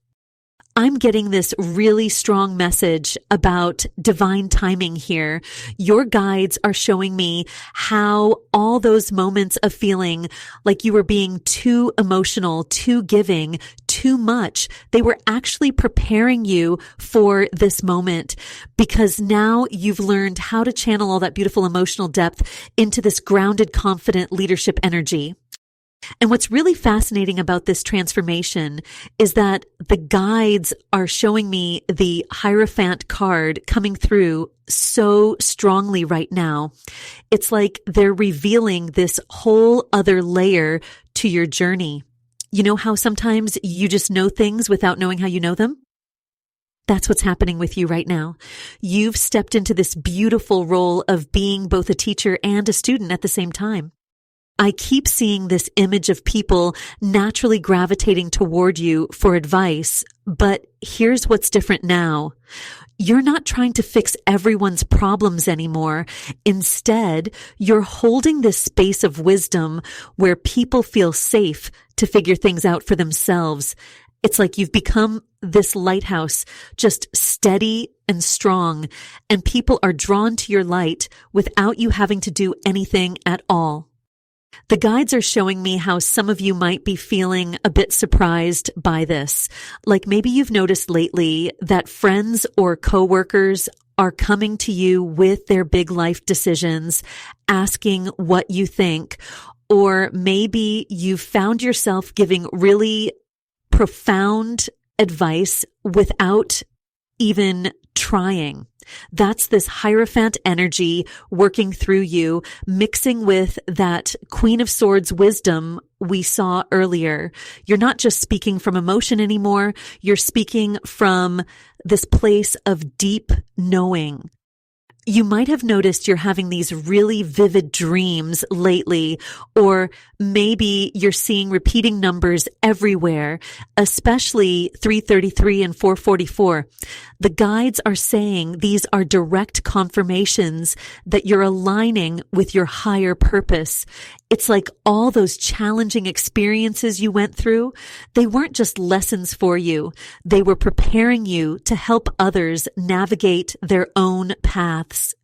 I'm getting this really strong message about divine timing here. Your guides are showing me how all those moments of feeling like you were being too emotional, too giving, too much, they were actually preparing you for this moment, because now you've learned how to channel all that beautiful emotional depth into this grounded, confident leadership energy. And what's really fascinating about this transformation is that the guides are showing me the Hierophant card coming through so strongly right now. It's like they're revealing this whole other layer to your journey. You know how sometimes you just know things without knowing how you know them? That's what's happening with you right now. You've stepped into this beautiful role of being both a teacher and a student at the same time. I keep seeing this image of people naturally gravitating toward you for advice, but here's what's different now. You're not trying to fix everyone's problems anymore. Instead, you're holding this space of wisdom where people feel safe to figure things out for themselves. It's like you've become this lighthouse, just steady and strong, and people are drawn to your light without you having to do anything at all. The guides are showing me how some of you might be feeling a bit surprised by this. Like maybe you've noticed lately that friends or coworkers are coming to you with their big life decisions, asking what you think. Or maybe you've found yourself giving really profound advice without even trying. That's this Hierophant energy working through you, mixing with that Queen of Swords wisdom we saw earlier. You're not just speaking from emotion anymore. You're speaking from this place of deep knowing. You might have noticed you're having these really vivid dreams lately, or maybe you're seeing repeating numbers everywhere, especially 333 and 444. The guides are saying these are direct confirmations that you're aligning with your higher purpose. It's like all those challenging experiences you went through, they weren't just lessons for you. They were preparing you to help others navigate their own paths.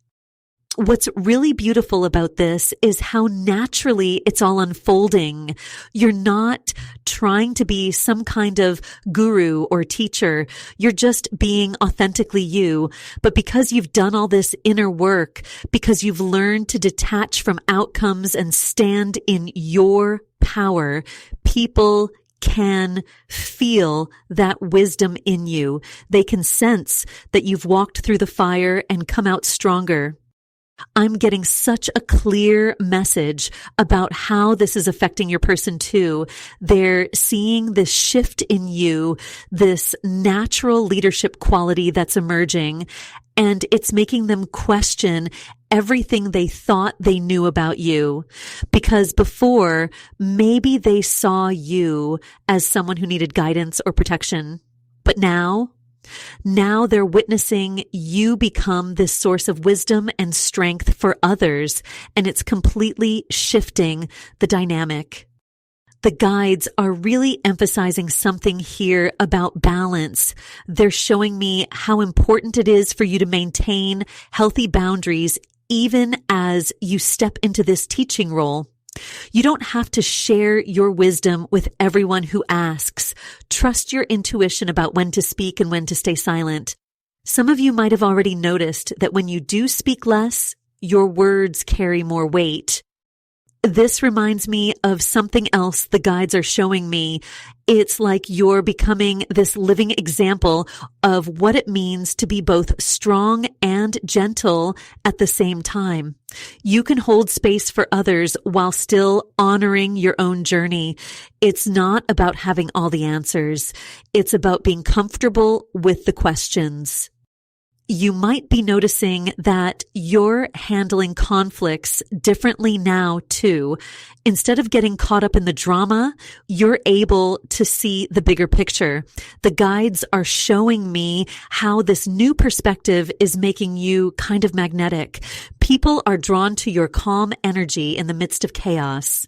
What's really beautiful about this is how naturally it's all unfolding. You're not trying to be some kind of guru or teacher. You're just being authentically you. But because you've done all this inner work, because you've learned to detach from outcomes and stand in your power, people can feel that wisdom in you. They can sense that you've walked through the fire and come out stronger. I'm getting such a clear message about how this is affecting your person too. They're seeing this shift in you, this natural leadership quality that's emerging, and it's making them question everything they thought they knew about you. Because before, maybe they saw you as someone who needed guidance or protection. But now they're witnessing you become this source of wisdom and strength for others, and it's completely shifting the dynamic. The guides are really emphasizing something here about balance. They're showing me how important it is for you to maintain healthy boundaries even as you step into this teaching role. You don't have to share your wisdom with everyone who asks. Trust your intuition about when to speak and when to stay silent. Some of you might have already noticed that when you do speak less, your words carry more weight. This reminds me of something else the guides are showing me. It's like you're becoming this living example of what it means to be both strong and gentle at the same time. You can hold space for others while still honoring your own journey. It's not about having all the answers. It's about being comfortable with the questions. You might be noticing that you're handling conflicts differently now too. Instead of getting caught up in the drama, you're able to see the bigger picture. The guides are showing me how this new perspective is making you kind of magnetic. People are drawn to your calm energy in the midst of chaos.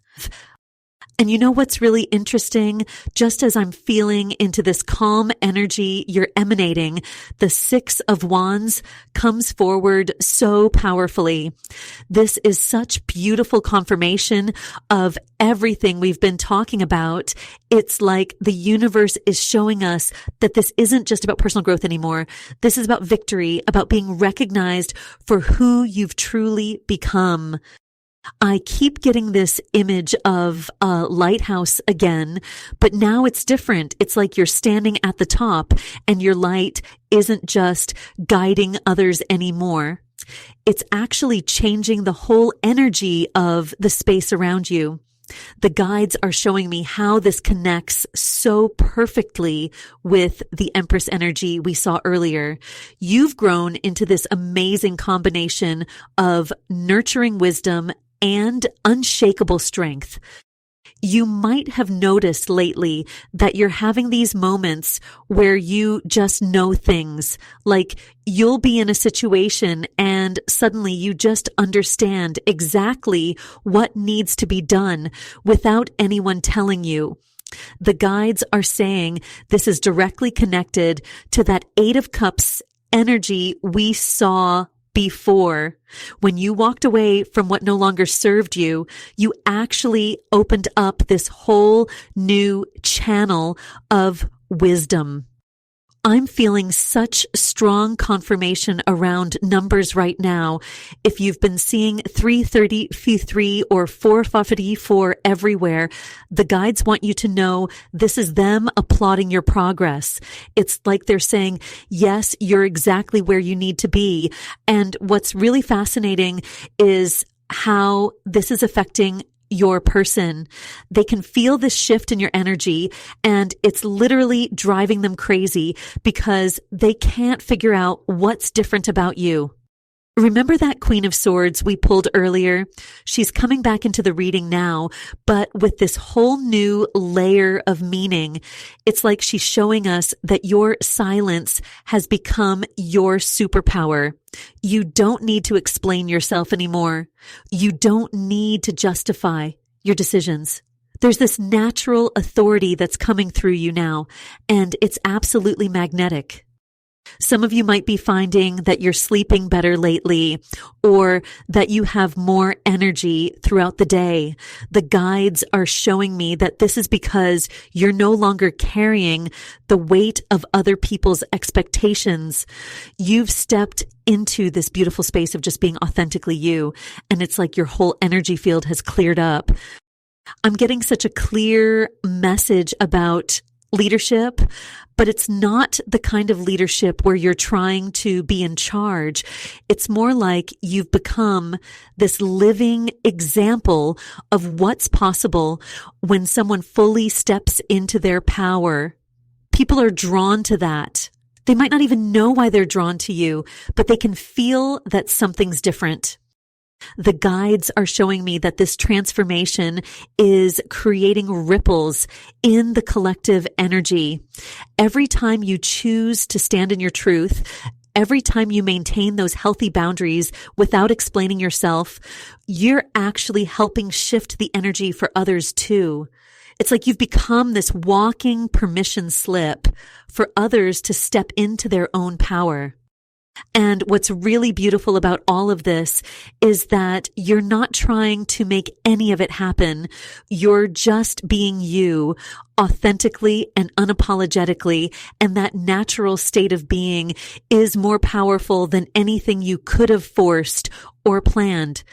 And you know what's really interesting? Just as I'm feeling into this calm energy you're emanating, the Six of Wands comes forward so powerfully. This is such beautiful confirmation of everything we've been talking about. It's like the universe is showing us that this isn't just about personal growth anymore. This is about victory, about being recognized for who you've truly become. I keep getting this image of a lighthouse again, but now it's different. It's like you're standing at the top and your light isn't just guiding others anymore. It's actually changing the whole energy of the space around you. The guides are showing me how this connects so perfectly with the Empress energy we saw earlier. You've grown into this amazing combination of nurturing wisdom and unshakable strength. You might have noticed lately that you're having these moments where you just know things, like you'll be in a situation and suddenly you just understand exactly what needs to be done without anyone telling you. The guides are saying this is directly connected to that Eight of Cups energy we saw before. When you walked away from what no longer served you, you actually opened up this whole new channel of wisdom. I'm feeling such strong confirmation around numbers right now. If you've been seeing 333 or 444 everywhere, the guides want you to know this is them applauding your progress. It's like they're saying, yes, you're exactly where you need to be. And what's really fascinating is how this is affecting your person. They can feel this shift in your energy, and it's literally driving them crazy because they can't figure out what's different about you. Remember that Queen of Swords we pulled earlier? She's coming back into the reading now, but with this whole new layer of meaning. It's like she's showing us that your silence has become your superpower. You don't need to explain yourself anymore. You don't need to justify your decisions. There's this natural authority that's coming through you now, and it's absolutely magnetic. Some of you might be finding that you're sleeping better lately, or that you have more energy throughout the day. The guides are showing me that this is because you're no longer carrying the weight of other people's expectations. You've stepped into this beautiful space of just being authentically you, and it's like your whole energy field has cleared up. I'm getting such a clear message about leadership, but it's not the kind of leadership where you're trying to be in charge. It's more like you've become this living example of what's possible when someone fully steps into their power. People are drawn to that. They might not even know why they're drawn to you, but they can feel that something's different. The guides are showing me that this transformation is creating ripples in the collective energy. Every time you choose to stand in your truth, every time you maintain those healthy boundaries without explaining yourself, you're actually helping shift the energy for others too. It's like you've become this walking permission slip for others to step into their own power. And what's really beautiful about all of this is that you're not trying to make any of it happen. You're just being you authentically and unapologetically. And that natural state of being is more powerful than anything you could have forced or planned.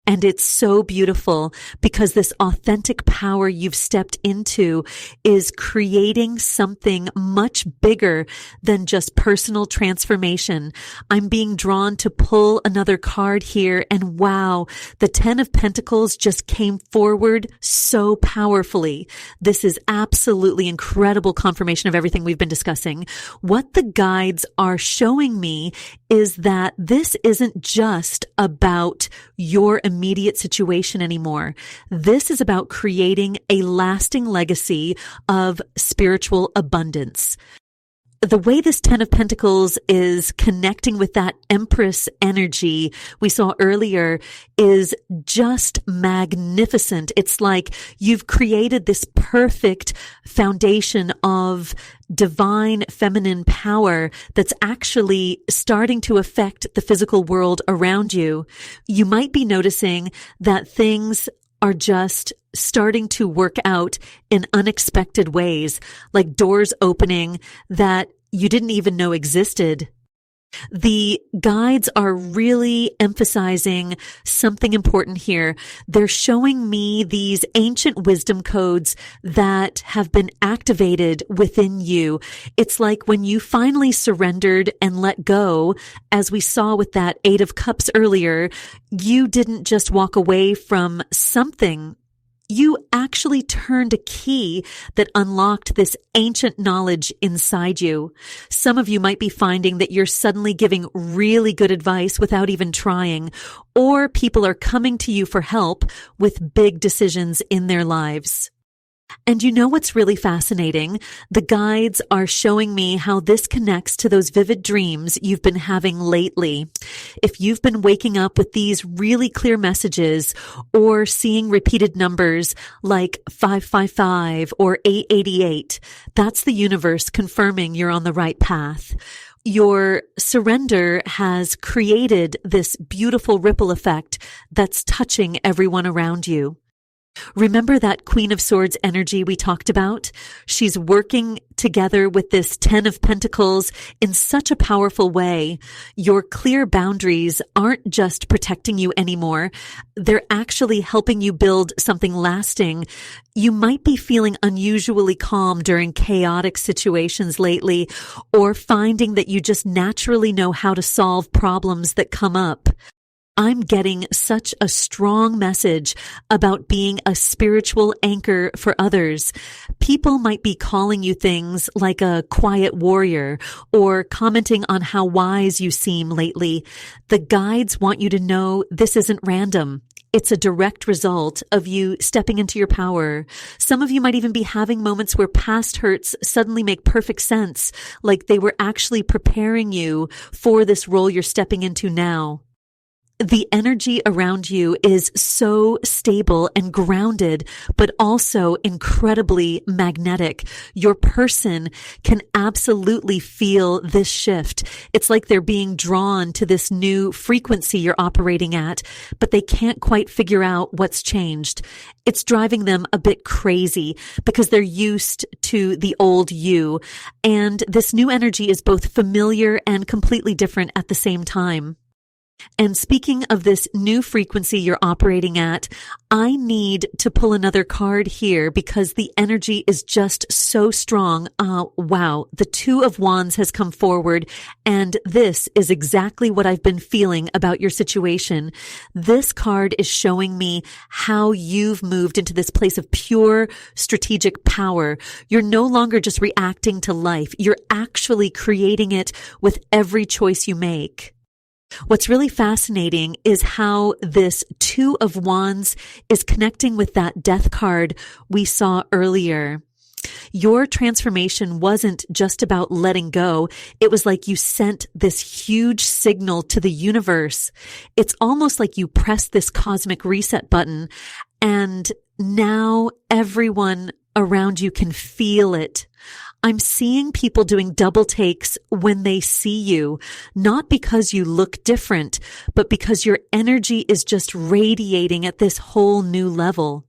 And it's so beautiful because this authentic power you've stepped into is creating something much bigger than just personal transformation. I'm being drawn to pull another card here, and wow, the 10 of Pentacles just came forward so powerfully. This is absolutely incredible confirmation of everything we've been discussing. What the guides are showing me is that this isn't just about your immediate situation anymore. This is about creating a lasting legacy of spiritual abundance. The way this 10 of Pentacles is connecting with that Empress energy we saw earlier is just magnificent. It's like you've created this perfect foundation of divine feminine power that's actually starting to affect the physical world around you. You might be noticing that things are just starting to work out in unexpected ways, like doors opening that you didn't even know existed. The guides are really emphasizing something important here. They're showing me these ancient wisdom codes that have been activated within you. It's like when you finally surrendered and let go, as we saw with that 8 of Cups earlier, you didn't just walk away from something. You actually turned a key that unlocked this ancient knowledge inside you. Some of you might be finding that you're suddenly giving really good advice without even trying, or people are coming to you for help with big decisions in their lives. And you know what's really fascinating? The guides are showing me how this connects to those vivid dreams you've been having lately. If you've been waking up with these really clear messages or seeing repeated numbers like 555 or 888, that's the universe confirming you're on the right path. Your surrender has created this beautiful ripple effect that's touching everyone around you. Remember that Queen of Swords energy we talked about? She's working together with this 10 of Pentacles in such a powerful way. Your clear boundaries aren't just protecting you anymore. They're actually helping you build something lasting. You might be feeling unusually calm during chaotic situations lately, or finding that you just naturally know how to solve problems that come up. I'm getting such a strong message about being a spiritual anchor for others. People might be calling you things like a quiet warrior or commenting on how wise you seem lately. The guides want you to know this isn't random. It's a direct result of you stepping into your power. Some of you might even be having moments where past hurts suddenly make perfect sense, like they were actually preparing you for this role you're stepping into now. The energy around you is so stable and grounded, but also incredibly magnetic. Your person can absolutely feel this shift. It's like they're being drawn to this new frequency you're operating at, but they can't quite figure out what's changed. It's driving them a bit crazy because they're used to the old you. And this new energy is both familiar and completely different at the same time. And speaking of this new frequency you're operating at, I need to pull another card here because the energy is just so strong. Wow. The 2 of Wands has come forward, and this is exactly what I've been feeling about your situation. This card is showing me how you've moved into this place of pure strategic power. You're no longer just reacting to life. You're actually creating it with every choice you make. What's really fascinating is how this 2 of Wands is connecting with that Death card we saw earlier. Your transformation wasn't just about letting go. It was like you sent this huge signal to the universe. It's almost like you pressed this cosmic reset button, and Now everyone around you can feel it. I'm seeing people doing double takes when they see you, not because you look different, but because your energy is just radiating at this whole new level.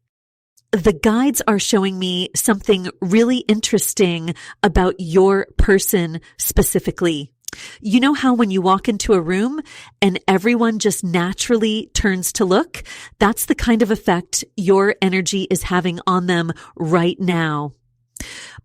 The guides are showing me something really interesting about your person specifically. You know how when you walk into a room and everyone just naturally turns to look? That's the kind of effect your energy is having on them right now.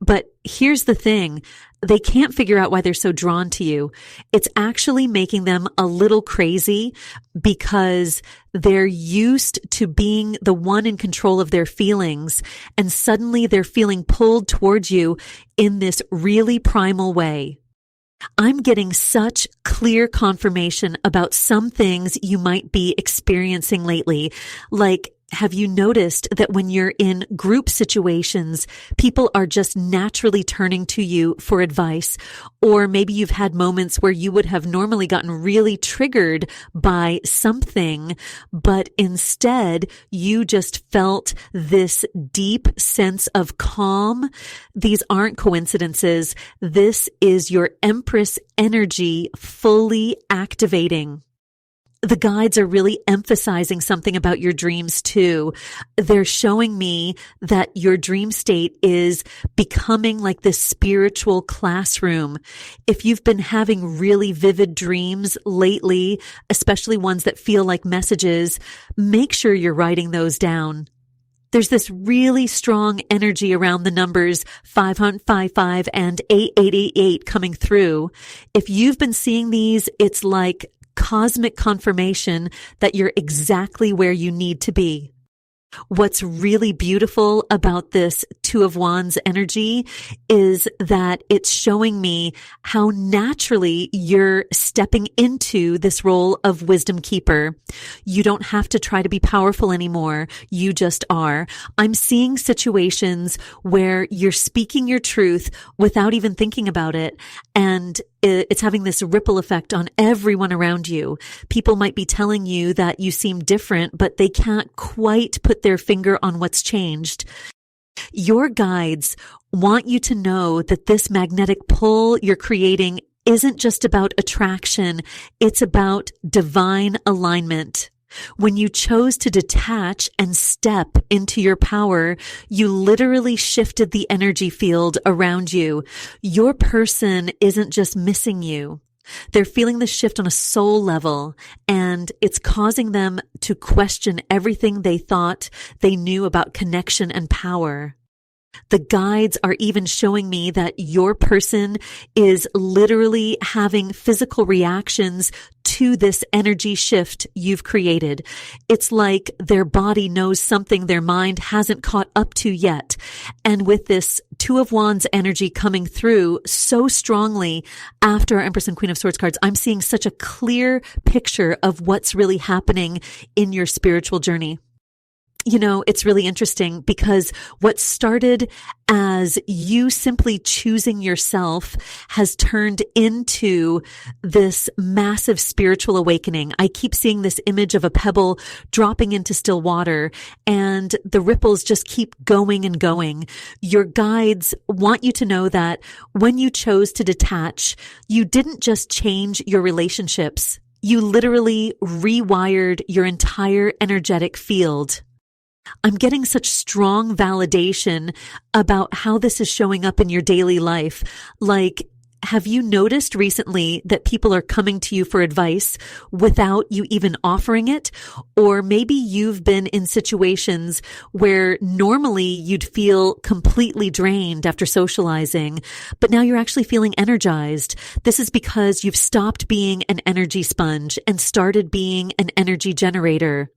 But here's the thing. They can't figure out why they're so drawn to you. It's actually making them a little crazy because they're used to being the one in control of their feelings, and suddenly they're feeling pulled towards you in this really primal way. I'm getting such clear confirmation about some things you might be experiencing lately. Like, have you noticed that when you're in group situations, people are just naturally turning to you for advice? Or maybe you've had moments where you would have normally gotten really triggered by something, but instead you just felt this deep sense of calm. These aren't coincidences. This is your Empress energy fully activating. The guides are really emphasizing something about your dreams too. They're showing me that your dream state is becoming like this spiritual classroom. If you've been having really vivid dreams lately, especially ones that feel like messages, make sure you're writing those down. There's this really strong energy around the numbers 555 and 8888 coming through. If you've been seeing these, it's like cosmic confirmation that you're exactly where you need to be. What's really beautiful about this Two of Wands energy is that it's showing me how naturally you're stepping into this role of wisdom keeper. You don't have to try to be powerful anymore. You just are. I'm seeing situations where you're speaking your truth without even thinking about it, and it's having this ripple effect on everyone around you. People might be telling you that you seem different, but they can't quite put their finger on what's changed. Your guides want you to know that this magnetic pull you're creating isn't just about attraction. It's about divine alignment. When you chose to detach and step into your power, you literally shifted the energy field around you. Your person isn't just missing you. They're feeling the shift on a soul level, and it's causing them to question everything they thought they knew about connection and power. The guides are even showing me that your person is literally having physical reactions to this energy shift you've created. It's like their body knows something their mind hasn't caught up to yet. And with this Two of Wands energy coming through so strongly after our Empress and Queen of Swords cards, I'm seeing such a clear picture of what's really happening in your spiritual journey. You know, it's really interesting because what started as you simply choosing yourself has turned into this massive spiritual awakening. I keep seeing this image of a pebble dropping into still water, and the ripples just keep going and going. Your guides want you to know that when you chose to detach, you didn't just change your relationships. You literally rewired your entire energetic field. I'm getting such strong validation about how this is showing up in your daily life. Like, have you noticed recently that people are coming to you for advice without you even offering it? Or maybe you've been in situations where normally you'd feel completely drained after socializing, but now you're actually feeling energized. This is because you've stopped being an energy sponge and started being an energy generator.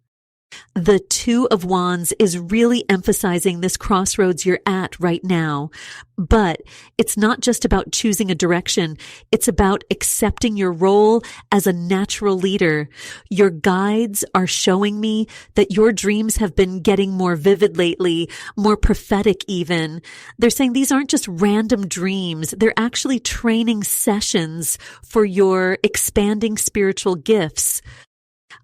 The Two of Wands is really emphasizing this crossroads you're at right now. But it's not just about choosing a direction. It's about accepting your role as a natural leader. Your guides are showing me that your dreams have been getting more vivid lately, more prophetic even. They're saying these aren't just random dreams. They're actually training sessions for your expanding spiritual gifts.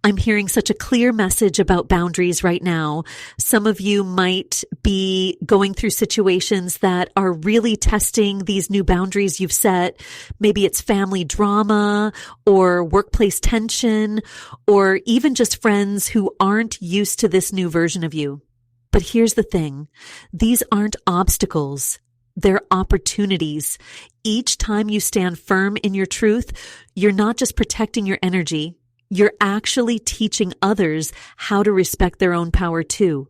I'm hearing such a clear message about boundaries right now. Some of you might be going through situations that are really testing these new boundaries you've set. Maybe it's family drama or workplace tension, or even just friends who aren't used to this new version of you. But here's the thing. These aren't obstacles. They're opportunities. Each time you stand firm in your truth, you're not just protecting your energy. You're actually teaching others how to respect their own power too.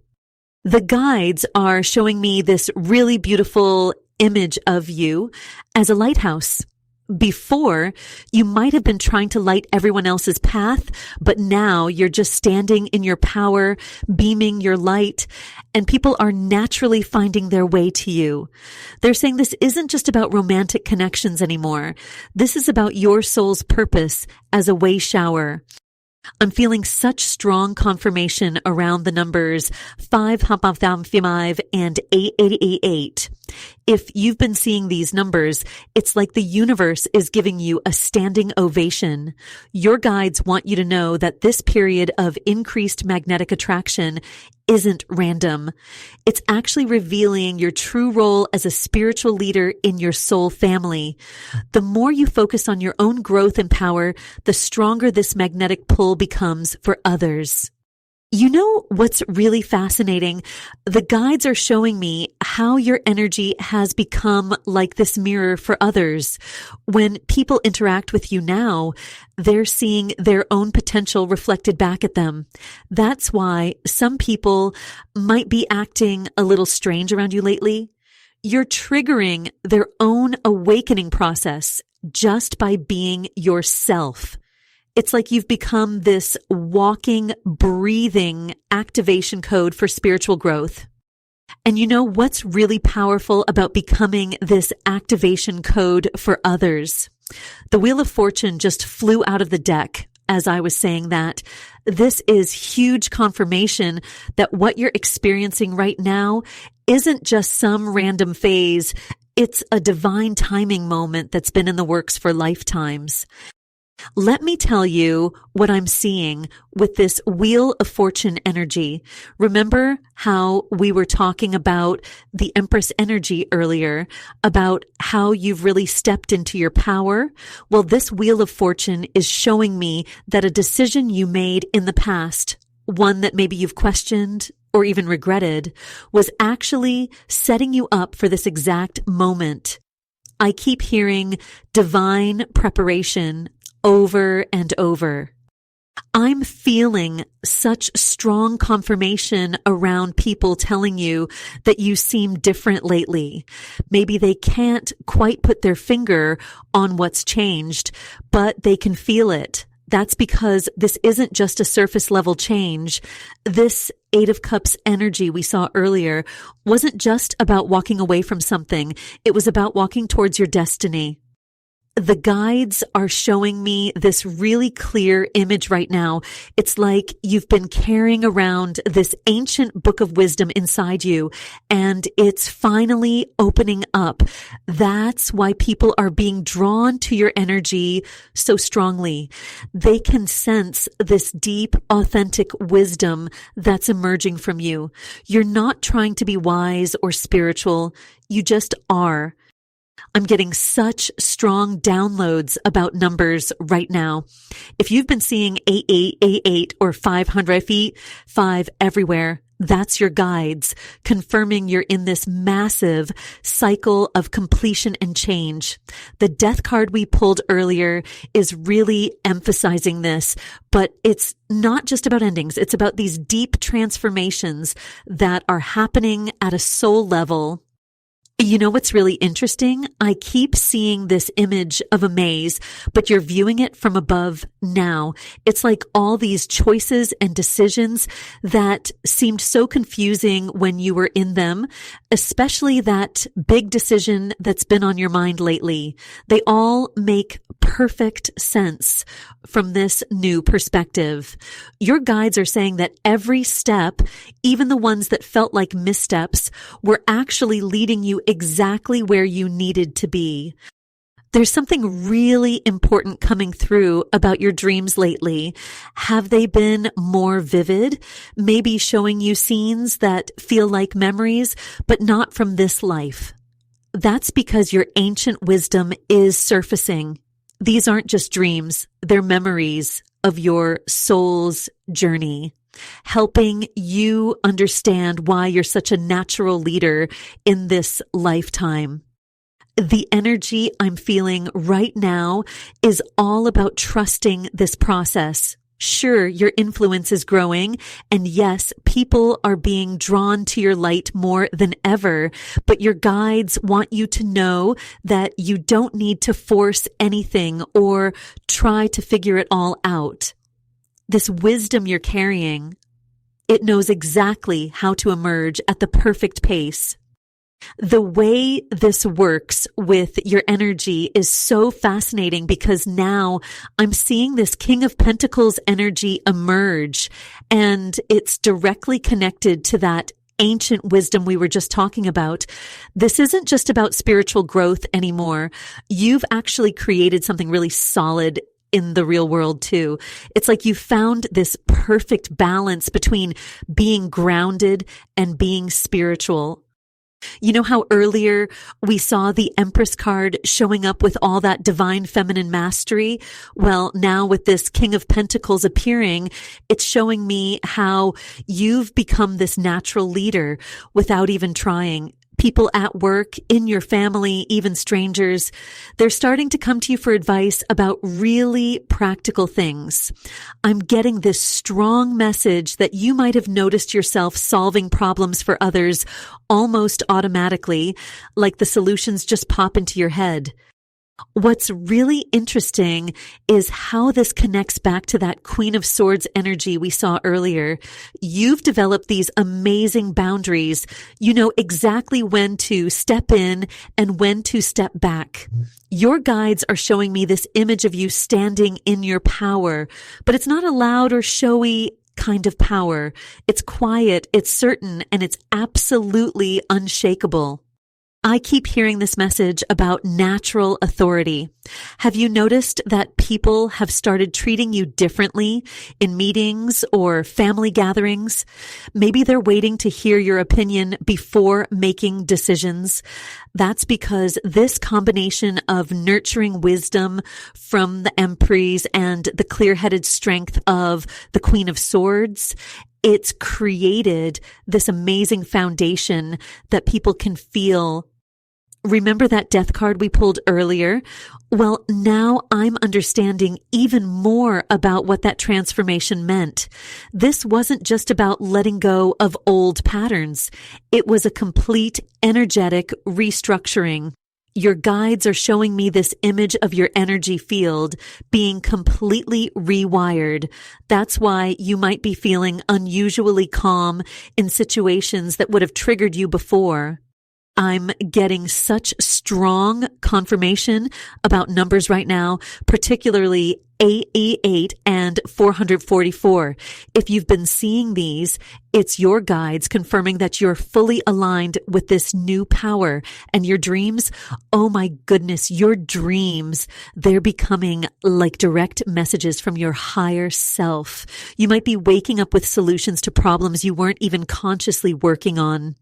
The guides are showing me this really beautiful image of you as a lighthouse. Before, you might have been trying to light everyone else's path, but now you're just standing in your power, beaming your light, and people are naturally finding their way to you. They're saying this isn't just about romantic connections anymore. This is about your soul's purpose as a way shower. I'm feeling such strong confirmation around the numbers 5, and 888. If you've been seeing these numbers, it's like the universe is giving you a standing ovation. Your guides want you to know that this period of increased magnetic attraction isn't random. It's actually revealing your true role as a spiritual leader in your soul family. The more you focus on your own growth and power, the stronger this magnetic pull becomes for others. You know what's really fascinating? The guides are showing me how your energy has become like this mirror for others. When people interact with you now, they're seeing their own potential reflected back at them. That's why some people might be acting a little strange around you lately. You're triggering their own awakening process just by being yourself. It's like you've become this walking, breathing activation code for spiritual growth. And you know what's really powerful about becoming this activation code for others? The Wheel of Fortune just flew out of the deck as I was saying that. This is huge confirmation that what you're experiencing right now isn't just some random phase. It's a divine timing moment that's been in the works for lifetimes. Let me tell you what I'm seeing with this Wheel of Fortune energy. Remember how we were talking about the Empress energy earlier, about how you've really stepped into your power? Well, this Wheel of Fortune is showing me that a decision you made in the past, one that maybe you've questioned or even regretted, was actually setting you up for this exact moment. I keep hearing divine preparation over and over. I'm feeling such strong confirmation around people telling you that you seem different lately. Maybe they can't quite put their finger on what's changed, but they can feel it. That's because this isn't just a surface level change. This 8 of Cups energy we saw earlier wasn't just about walking away from something. It was about walking towards your destiny. The guides are showing me this really clear image right now. It's like you've been carrying around this ancient book of wisdom inside you, and it's finally opening up. That's why people are being drawn to your energy so strongly. They can sense this deep, authentic wisdom that's emerging from you. You're not trying to be wise or spiritual. You just are. I'm getting such strong downloads about numbers right now. If you've been seeing 8888 or 500 feet, 5 everywhere, that's your guides confirming you're in this massive cycle of completion and change. The death card we pulled earlier is really emphasizing this, but it's not just about endings. It's about these deep transformations that are happening at a soul level. You know what's really interesting? I keep seeing this image of a maze, but you're viewing it from above now. It's like all these choices and decisions that seemed so confusing when you were in them, especially that big decision that's been on your mind lately. They all make perfect sense from this new perspective. Your guides are saying that every step, even the ones that felt like missteps, were actually leading you exactly where you needed to be. There's something really important coming through about your dreams lately. Have they been more vivid? Maybe showing you scenes that feel like memories, but not from this life. That's because your ancient wisdom is surfacing. These aren't just dreams, they're memories of your soul's journey, helping you understand why you're such a natural leader in this lifetime. The energy I'm feeling right now is all about trusting this process. Sure, your influence is growing, and yes, people are being drawn to your light more than ever, but your guides want you to know that you don't need to force anything or try to figure it all out. This wisdom you're carrying, it knows exactly how to emerge at the perfect pace. The way this works with your energy is so fascinating because now I'm seeing this King of Pentacles energy emerge, and it's directly connected to that ancient wisdom we were just talking about. This isn't just about spiritual growth anymore. You've actually created something really solid in the real world too. It's like you found this perfect balance between being grounded and being spiritual. You know how earlier we saw the Empress card showing up with all that divine feminine mastery? Well, now with this King of Pentacles appearing, it's showing me how you've become this natural leader without even trying. People at work, in your family, even strangers, they're starting to come to you for advice about really practical things. I'm getting this strong message that you might have noticed yourself solving problems for others almost automatically, like the solutions just pop into your head. What's really interesting is how this connects back to that Queen of Swords energy we saw earlier. You've developed these amazing boundaries. You know exactly when to step in and when to step back. Your guides are showing me this image of you standing in your power, but it's not a loud or showy kind of power. It's quiet, it's certain, and it's absolutely unshakable. I keep hearing this message about natural authority. Have you noticed that people have started treating you differently in meetings or family gatherings? Maybe they're waiting to hear your opinion before making decisions. That's because this combination of nurturing wisdom from the Empress and the clear-headed strength of the Queen of Swords, it's created this amazing foundation that people can feel. Remember that death card we pulled earlier? Well, now I'm understanding even more about what that transformation meant. This wasn't just about letting go of old patterns. It was a complete energetic restructuring. Your guides are showing me this image of your energy field being completely rewired. That's why you might be feeling unusually calm in situations that would have triggered you before. I'm getting such strong confirmation about numbers right now, particularly 888 and 444. If you've been seeing these, it's your guides confirming that you're fully aligned with this new power. And your dreams, oh my goodness, your dreams, they're becoming like direct messages from your higher self. You might be waking up with solutions to problems you weren't even consciously working on.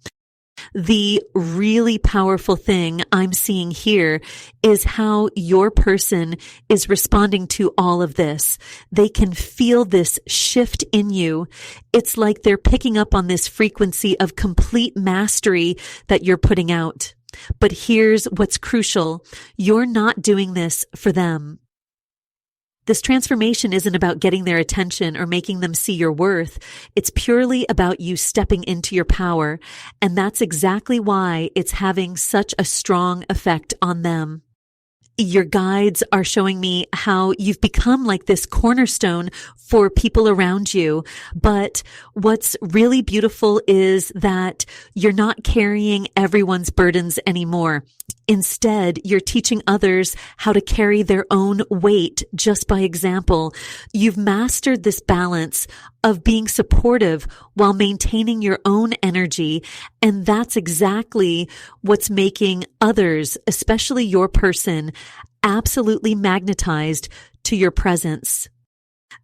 The really powerful thing I'm seeing here is how your person is responding to all of this. They can feel this shift in you. It's like they're picking up on this frequency of complete mastery that you're putting out. But here's what's crucial. You're not doing this for them. This transformation isn't about getting their attention or making them see your worth. It's purely about you stepping into your power. And that's exactly why it's having such a strong effect on them. Your guides are showing me how you've become like this cornerstone for people around you. But what's really beautiful is that you're not carrying everyone's burdens anymore. Instead, you're teaching others how to carry their own weight just by example. You've mastered this balance of being supportive while maintaining your own energy. And that's exactly what's making others, especially your person, absolutely magnetized to your presence.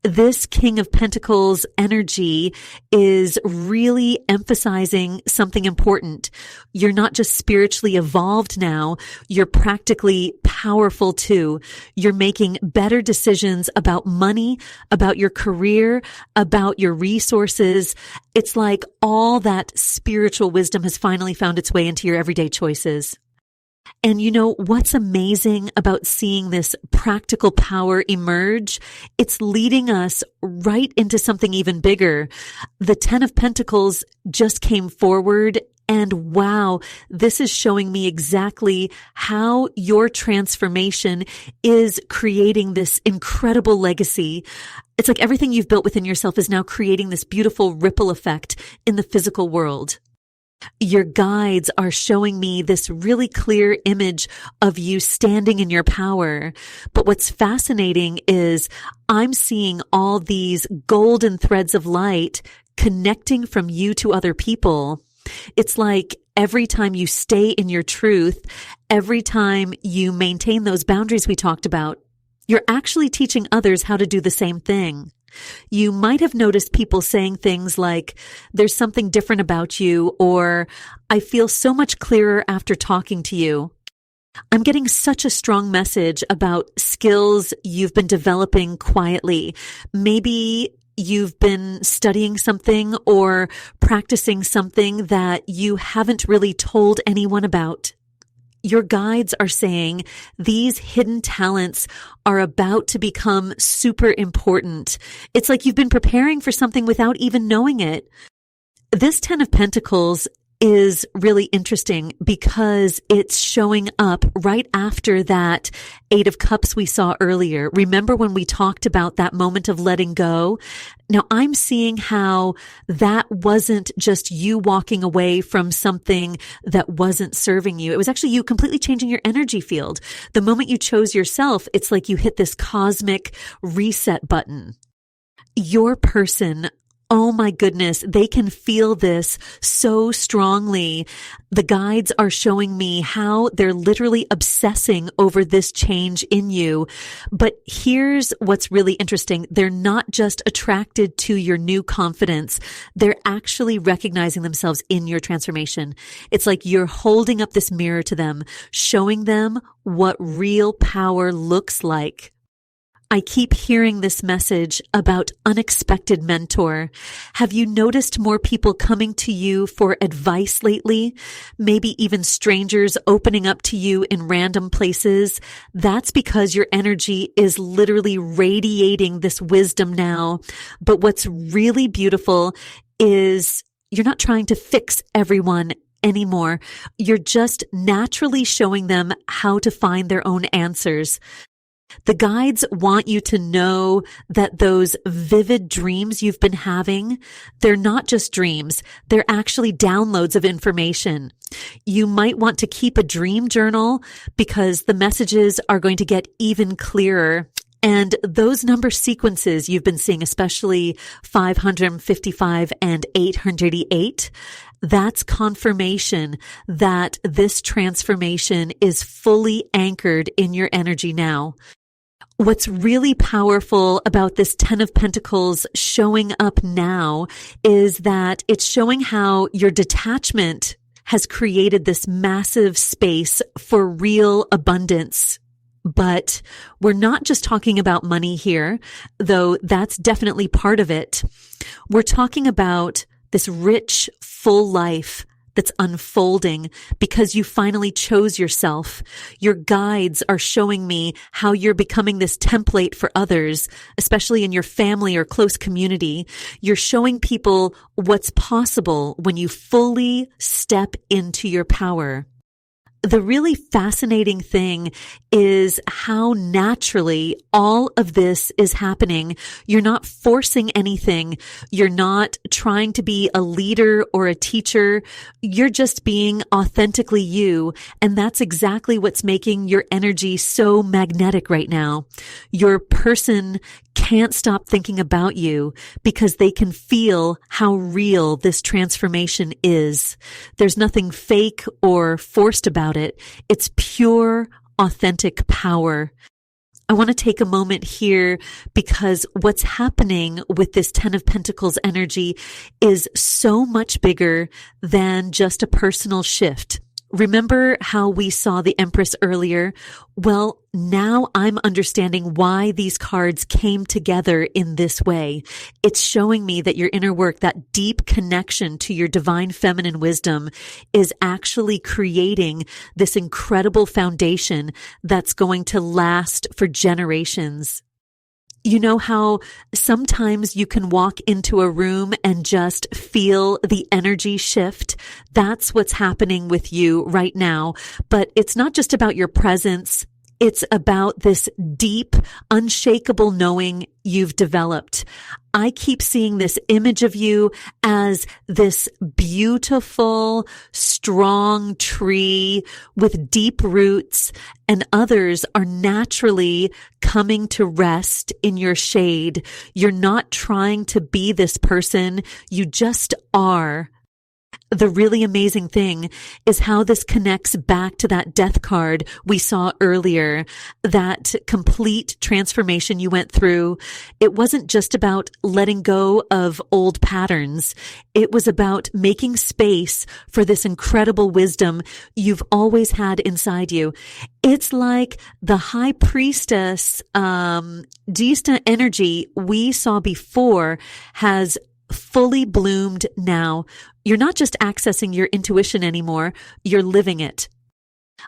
This King of Pentacles energy is really emphasizing something important. You're not just spiritually evolved now, you're practically powerful too. You're making better decisions about money, about your career, about your resources. It's like all that spiritual wisdom has finally found its way into your everyday choices. And you know, what's amazing about seeing this practical power emerge? It's leading us right into something even bigger. The Ten of Pentacles just came forward, and wow, this is showing me exactly how your transformation is creating this incredible legacy. It's like everything you've built within yourself is now creating this beautiful ripple effect in the physical world. Your guides are showing me this really clear image of you standing in your power. But what's fascinating is I'm seeing all these golden threads of light connecting from you to other people. It's like every time you stay in your truth, every time you maintain those boundaries we talked about, you're actually teaching others how to do the same thing. You might have noticed people saying things like, there's something different about you, or I feel so much clearer after talking to you. I'm getting such a strong message about skills you've been developing quietly. Maybe you've been studying something or practicing something that you haven't really told anyone about. Your guides are saying these hidden talents are about to become super important. It's like you've been preparing for something without even knowing it. This Ten of Pentacles is really interesting because it's showing up right after that Eight of Cups we saw earlier. Remember when we talked about that moment of letting go? Now I'm seeing how that wasn't just you walking away from something that wasn't serving you. It was actually you completely changing your energy field. The moment you chose yourself, it's like you hit this cosmic reset button. Your person, oh my goodness, they can feel this so strongly. The guides are showing me how they're literally obsessing over this change in you. But here's what's really interesting. They're not just attracted to your new confidence. They're actually recognizing themselves in your transformation. It's like you're holding up this mirror to them, showing them what real power looks like. I keep hearing this message about unexpected mentor. Have you noticed more people coming to you for advice lately? Maybe even strangers opening up to you in random places? That's because your energy is literally radiating this wisdom now. But what's really beautiful is you're not trying to fix everyone anymore. You're just naturally showing them how to find their own answers. The guides want you to know that those vivid dreams you've been having, they're not just dreams. They're actually downloads of information. You might want to keep a dream journal because the messages are going to get even clearer. And those number sequences you've been seeing, especially 555 and 808, that's confirmation that this transformation is fully anchored in your energy now. What's really powerful about this Ten of Pentacles showing up now is that it's showing how your detachment has created this massive space for real abundance. But we're not just talking about money here, though that's definitely part of it. We're talking about this rich, full life that's unfolding because you finally chose yourself. Your guides are showing me how you're becoming this template for others, especially in your family or close community. You're showing people what's possible when you fully step into your power. The really fascinating thing is how naturally all of this is happening. You're not forcing anything. You're not trying to be a leader or a teacher. You're just being authentically you. And that's exactly what's making your energy so magnetic right now. Your person can't stop thinking about you because they can feel how real this transformation is. There's nothing fake or forced about it. It's pure, authentic power. I want to take a moment here because what's happening with this Ten of Pentacles energy is so much bigger than just a personal shift. Remember how we saw the Empress earlier? Well, now I'm understanding why these cards came together in this way. It's showing me that your inner work, that deep connection to your divine feminine wisdom, is actually creating this incredible foundation that's going to last for generations. You know how sometimes you can walk into a room and just feel the energy shift? That's what's happening with you right now. But it's not just about your presence. It's about this deep, unshakable knowing you've developed. I keep seeing this image of you as this beautiful, strong tree with deep roots, and others are naturally coming to rest in your shade. You're not trying to be this person. You just are. The really amazing thing is how this connects back to that death card we saw earlier, that complete transformation you went through. It wasn't just about letting go of old patterns. It was about making space for this incredible wisdom you've always had inside you. It's like the high priestess, Dista energy we saw before has fully bloomed now. You're not just accessing your intuition anymore, you're living it.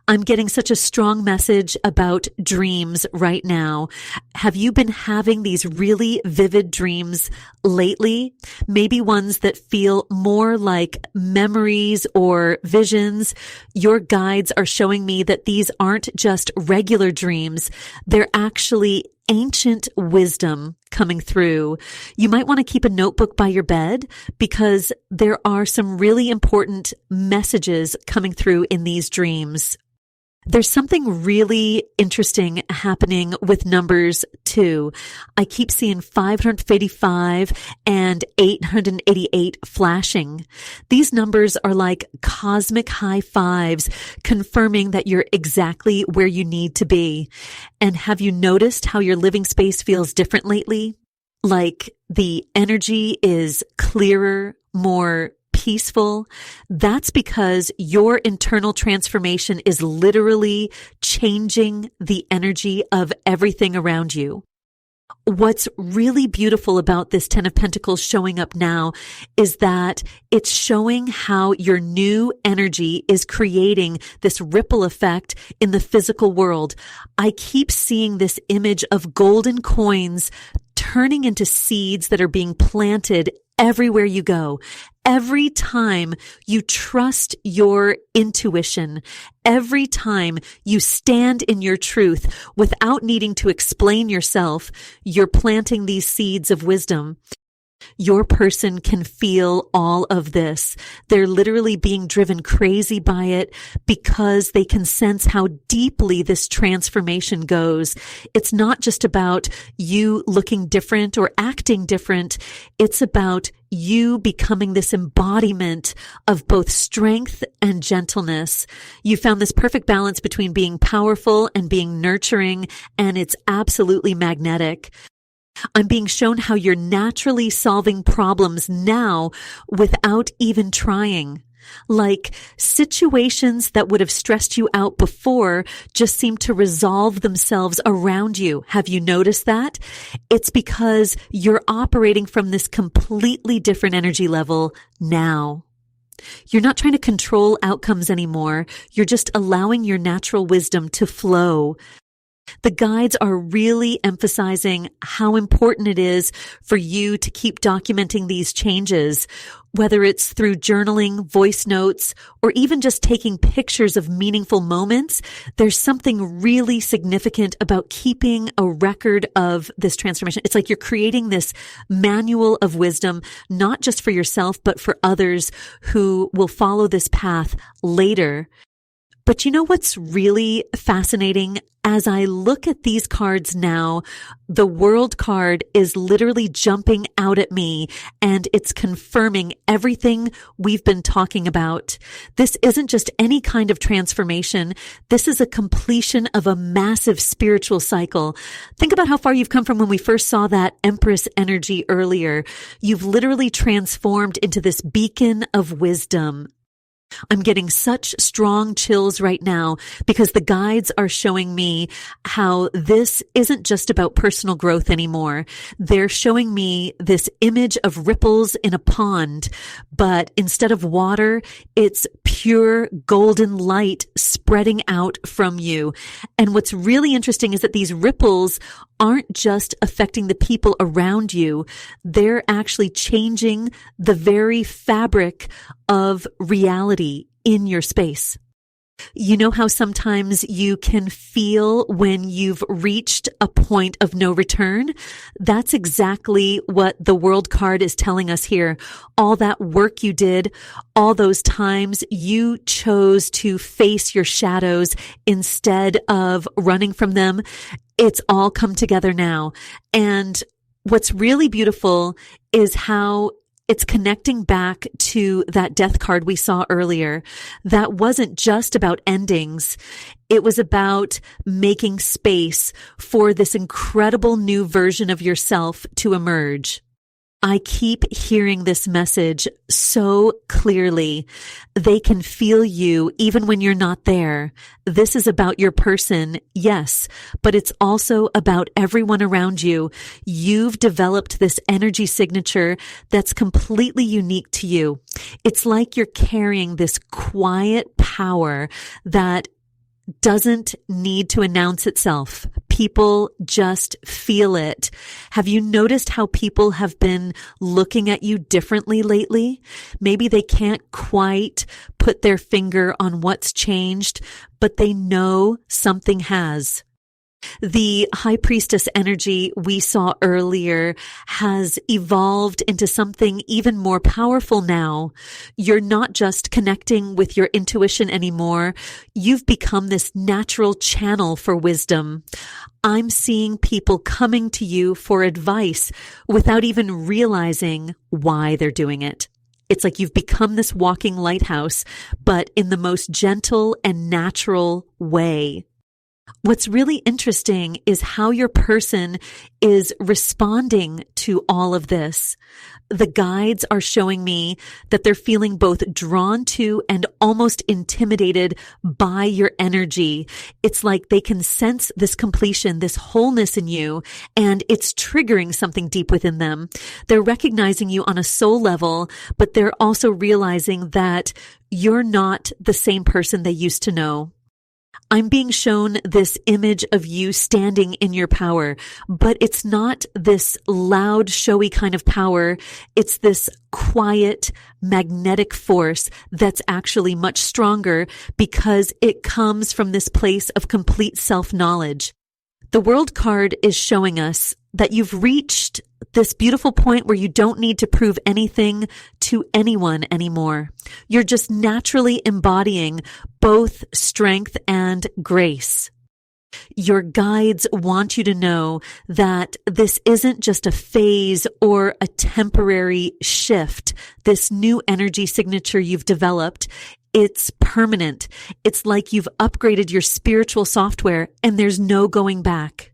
I'm getting such a strong message about dreams right now. Have you been having these really vivid dreams lately? Maybe ones that feel more like memories or visions. Your guides are showing me that these aren't just regular dreams. They're actually ancient wisdom coming through. You might want to keep a notebook by your bed because there are some really important messages coming through in these dreams. There's something really interesting happening with numbers too. I keep seeing 585 and 888 flashing. These numbers are like cosmic high fives, confirming that you're exactly where you need to be. And have you noticed how your living space feels different lately? Like the energy is clearer, more peaceful. That's because your internal transformation is literally changing the energy of everything around you. What's really beautiful about this Ten of Pentacles showing up now is that it's showing how your new energy is creating this ripple effect in the physical world. I keep seeing this image of golden coins turning into seeds that are being planted everywhere you go. Every time you trust your intuition, every time you stand in your truth without needing to explain yourself, you're planting these seeds of wisdom. Your person can feel all of this. They're literally being driven crazy by it because they can sense how deeply this transformation goes. It's not just about you looking different or acting different. It's about you becoming this embodiment of both strength and gentleness. You found this perfect balance between being powerful and being nurturing, and it's absolutely magnetic. I'm being shown how you're naturally solving problems now without even trying. Like situations that would have stressed you out before just seem to resolve themselves around you. Have you noticed that? It's because you're operating from this completely different energy level now. You're not trying to control outcomes anymore. You're just allowing your natural wisdom to flow. The guides are really emphasizing how important it is for you to keep documenting these changes, whether it's through journaling, voice notes, or even just taking pictures of meaningful moments. There's something really significant about keeping a record of this transformation. It's like you're creating this manual of wisdom, not just for yourself, but for others who will follow this path later. But you know what's really fascinating? As I look at these cards now, the World card is literally jumping out at me, and it's confirming everything we've been talking about. This isn't just any kind of transformation. This is a completion of a massive spiritual cycle. Think about how far you've come from when we first saw that Empress energy earlier. You've literally transformed into this beacon of wisdom. I'm getting such strong chills right now because the guides are showing me how this isn't just about personal growth anymore. They're showing me this image of ripples in a pond, but instead of water, it's pure golden light spreading out from you. And what's really interesting is that these ripples aren't just affecting the people around you. They're actually changing the very fabric of reality in your space. You know how sometimes you can feel when you've reached a point of no return? That's exactly what the World card is telling us here. All that work you did, all those times you chose to face your shadows instead of running from them, it's all come together now. And what's really beautiful is how it's connecting back to that death card we saw earlier. That wasn't just about endings. It was about making space for this incredible new version of yourself to emerge. I keep hearing this message so clearly. They can feel you even when you're not there. This is about your person, yes, but it's also about everyone around you. You've developed this energy signature that's completely unique to you. It's like you're carrying this quiet power that doesn't need to announce itself. People just feel it. Have you noticed how people have been looking at you differently lately? Maybe they can't quite put their finger on what's changed, but they know something has. The High Priestess energy we saw earlier has evolved into something even more powerful now. You're not just connecting with your intuition anymore. You've become this natural channel for wisdom. I'm seeing people coming to you for advice without even realizing why they're doing it. It's like you've become this walking lighthouse, but in the most gentle and natural way. What's really interesting is how your person is responding to all of this. The guides are showing me that they're feeling both drawn to and almost intimidated by your energy. It's like they can sense this completion, this wholeness in you, and it's triggering something deep within them. They're recognizing you on a soul level, but they're also realizing that you're not the same person they used to know. I'm being shown this image of you standing in your power, but it's not this loud, showy kind of power. It's this quiet, magnetic force that's actually much stronger because it comes from this place of complete self-knowledge. The World card is showing us that you've reached this beautiful point where you don't need to prove anything to anyone anymore. You're just naturally embodying both strength and grace. Your guides want you to know that this isn't just a phase or a temporary shift. This new energy signature you've developed, it's permanent. It's like you've upgraded your spiritual software and there's no going back.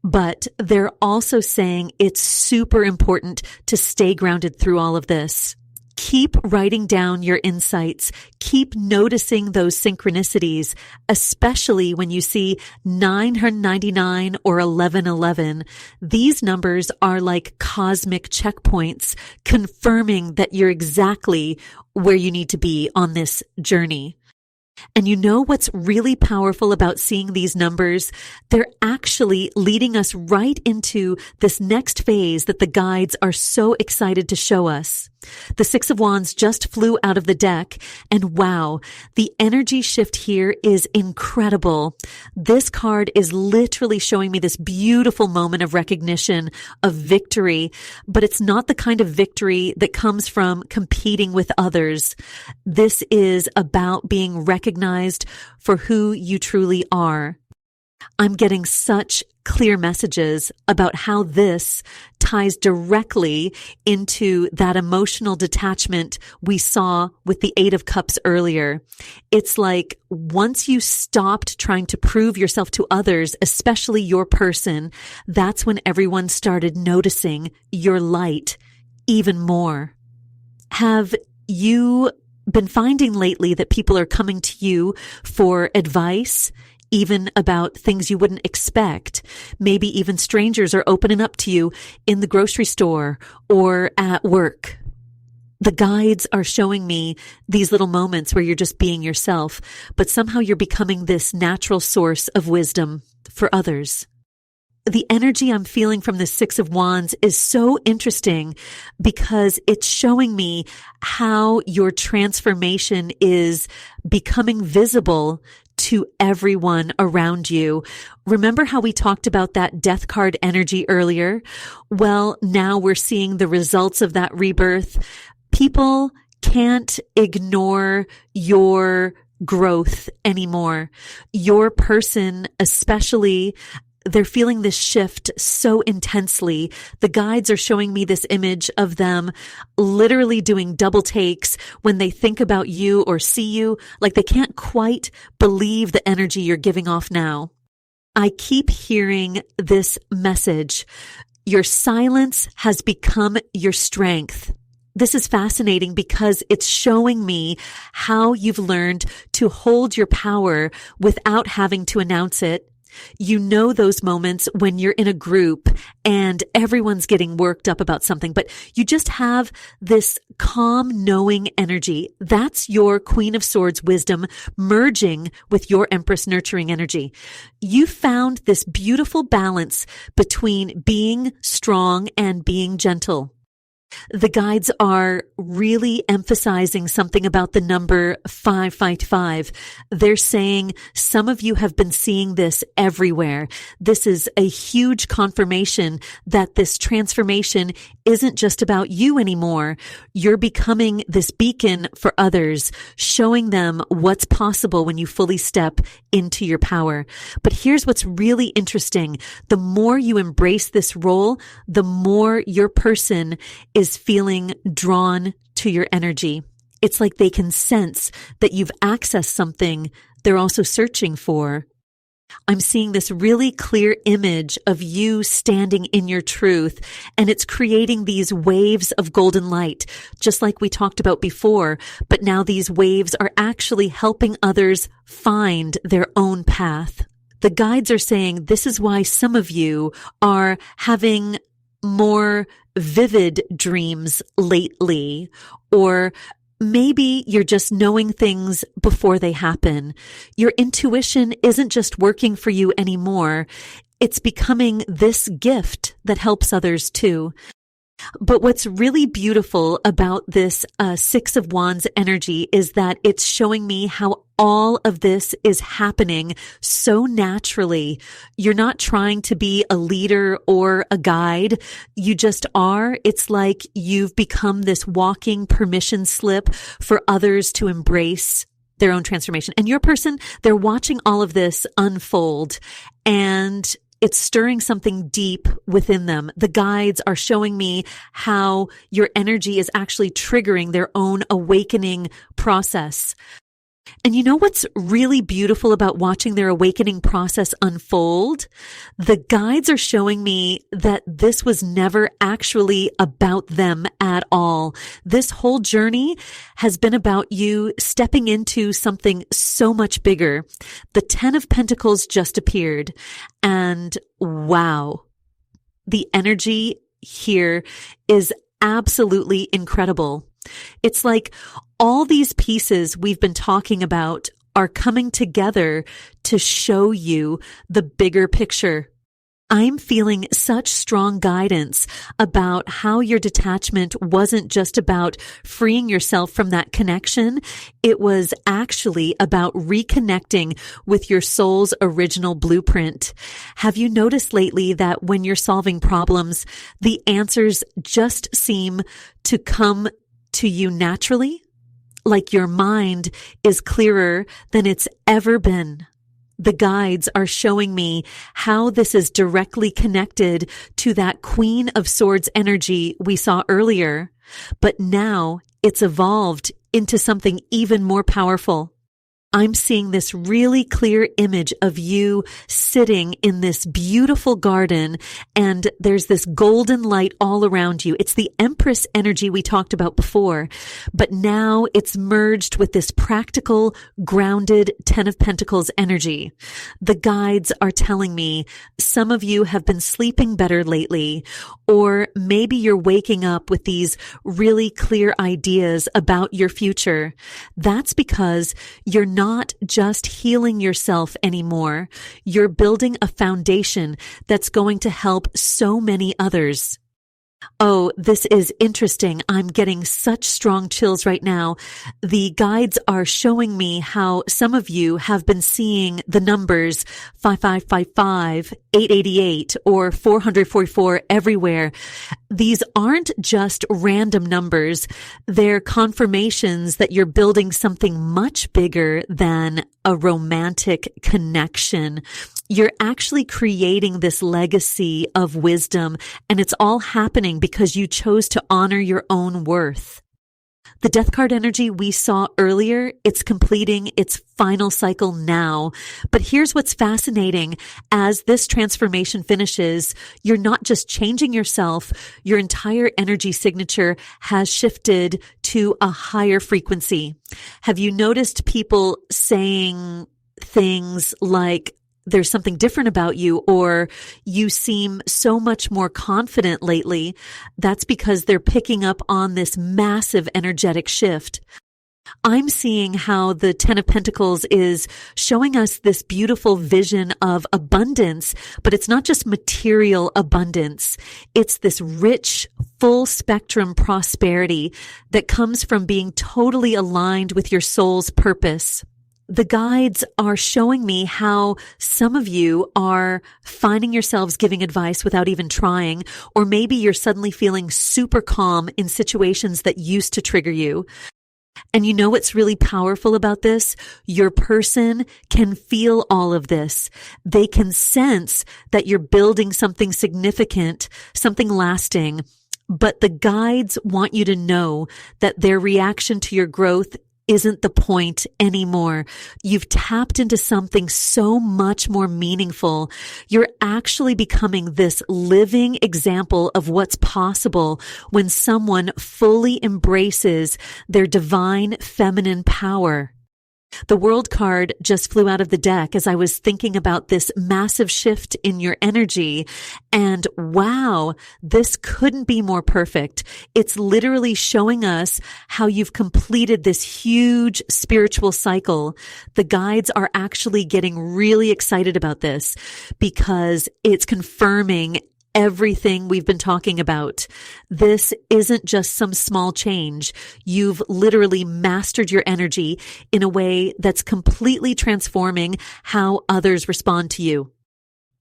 But they're also saying it's super important to stay grounded through all of this. Keep writing down your insights. Keep noticing those synchronicities, especially when you see 999 or 1111. These numbers are like cosmic checkpoints, confirming that you're exactly where you need to be on this journey. And you know what's really powerful about seeing these numbers? They're actually leading us right into this next phase that the guides are so excited to show us. The Six of Wands just flew out of the deck, and wow, the energy shift here is incredible. This card is literally showing me this beautiful moment of recognition, of victory, but it's not the kind of victory that comes from competing with others. This is about being recognized for who you truly are. I'm getting such clear messages about how this ties directly into that emotional detachment we saw with the Eight of Cups earlier. It's like once you stopped trying to prove yourself to others, especially your person, that's when everyone started noticing your light even more. Have you been finding lately that people are coming to you for advice, even about things you wouldn't expect? Maybe even strangers are opening up to you in the grocery store or at work. The guides are showing me these little moments where you're just being yourself, but somehow you're becoming this natural source of wisdom for others. The energy I'm feeling from the Six of Wands is so interesting because it's showing me how your transformation is becoming visible to everyone around you. Remember how we talked about that death card energy earlier? Well, now we're seeing the results of that rebirth. People can't ignore your growth anymore. Your person, especially, they're feeling this shift so intensely. The guides are showing me this image of them literally doing double takes when they think about you or see you, like they can't quite believe the energy you're giving off now. I keep hearing this message. Your silence has become your strength. This is fascinating because it's showing me how you've learned to hold your power without having to announce it. You know those moments when you're in a group and everyone's getting worked up about something, but you just have this calm, knowing energy. That's your Queen of Swords wisdom merging with your Empress nurturing energy. You found this beautiful balance between being strong and being gentle. The guides are really emphasizing something about the number 555. They're saying some of you have been seeing this everywhere. This is a huge confirmation that this transformation isn't just about you anymore. You're becoming this beacon for others, showing them what's possible when you fully step into your power. But here's what's really interesting. The more you embrace this role, the more your person is feeling drawn to your energy. It's like they can sense that you've accessed something they're also searching for. I'm seeing this really clear image of you standing in your truth, and it's creating these waves of golden light, just like we talked about before. But now these waves are actually helping others find their own path. The guides are saying this is why some of you are having more vivid dreams lately, or maybe you're just knowing things before they happen. Your intuition isn't just working for you anymore. It's becoming this gift that helps others too. But what's really beautiful about this Six of Wands energy is that it's showing me how all of this is happening so naturally. You're not trying to be a leader or a guide. You just are. It's like you've become this walking permission slip for others to embrace their own transformation. And your person, they're watching all of this unfold, and it's stirring something deep within them. The guides are showing me how your energy is actually triggering their own awakening process. And you know what's really beautiful about watching their awakening process unfold? The guides are showing me that this was never actually about them at all. This whole journey has been about you stepping into something so much bigger. The 10 of Pentacles just appeared, and wow, the energy here is absolutely incredible. It's like all these pieces we've been talking about are coming together to show you the bigger picture. I'm feeling such strong guidance about how your detachment wasn't just about freeing yourself from that connection. It was actually about reconnecting with your soul's original blueprint. Have you noticed lately that when you're solving problems, the answers just seem to come to you naturally? Like your mind is clearer than it's ever been. The guides are showing me how this is directly connected to that Queen of Swords energy we saw earlier, but now it's evolved into something even more powerful. I'm seeing this really clear image of you sitting in this beautiful garden, and there's this golden light all around you. It's the Empress energy we talked about before, but now it's merged with this practical, grounded Ten of Pentacles energy. The guides are telling me some of you have been sleeping better lately, or maybe you're waking up with these really clear ideas about your future. That's because you're not just healing yourself anymore. You're building a foundation that's going to help so many others. Oh, this is interesting. I'm getting such strong chills right now. The guides are showing me how some of you have been seeing the numbers 5555, 888, or 444 everywhere. These aren't just random numbers. They're confirmations that you're building something much bigger than a romantic connection. You're actually creating this legacy of wisdom, and it's all happening because you chose to honor your own worth. The death card energy we saw earlier, it's completing its final cycle now. But here's what's fascinating. As this transformation finishes, you're not just changing yourself, your entire energy signature has shifted to a higher frequency. Have you noticed people saying things like, there's something different about you, or you seem so much more confident lately? That's because they're picking up on this massive energetic shift. I'm seeing how the Ten of Pentacles is showing us this beautiful vision of abundance, but it's not just material abundance. It's this rich, full spectrum prosperity that comes from being totally aligned with your soul's purpose. The guides are showing me how some of you are finding yourselves giving advice without even trying, or maybe you're suddenly feeling super calm in situations that used to trigger you. And you know what's really powerful about this? Your person can feel all of this. They can sense that you're building something significant, something lasting. But the guides want you to know that their reaction to your growth isn't the point anymore. You've tapped into something so much more meaningful. You're actually becoming this living example of what's possible when someone fully embraces their divine feminine power. The World card just flew out of the deck as I was thinking about this massive shift in your energy. And wow, this couldn't be more perfect. It's literally showing us how you've completed this huge spiritual cycle. The guides are actually getting really excited about this because it's confirming everything we've been talking about. This isn't just some small change. You've literally mastered your energy in a way that's completely transforming how others respond to you.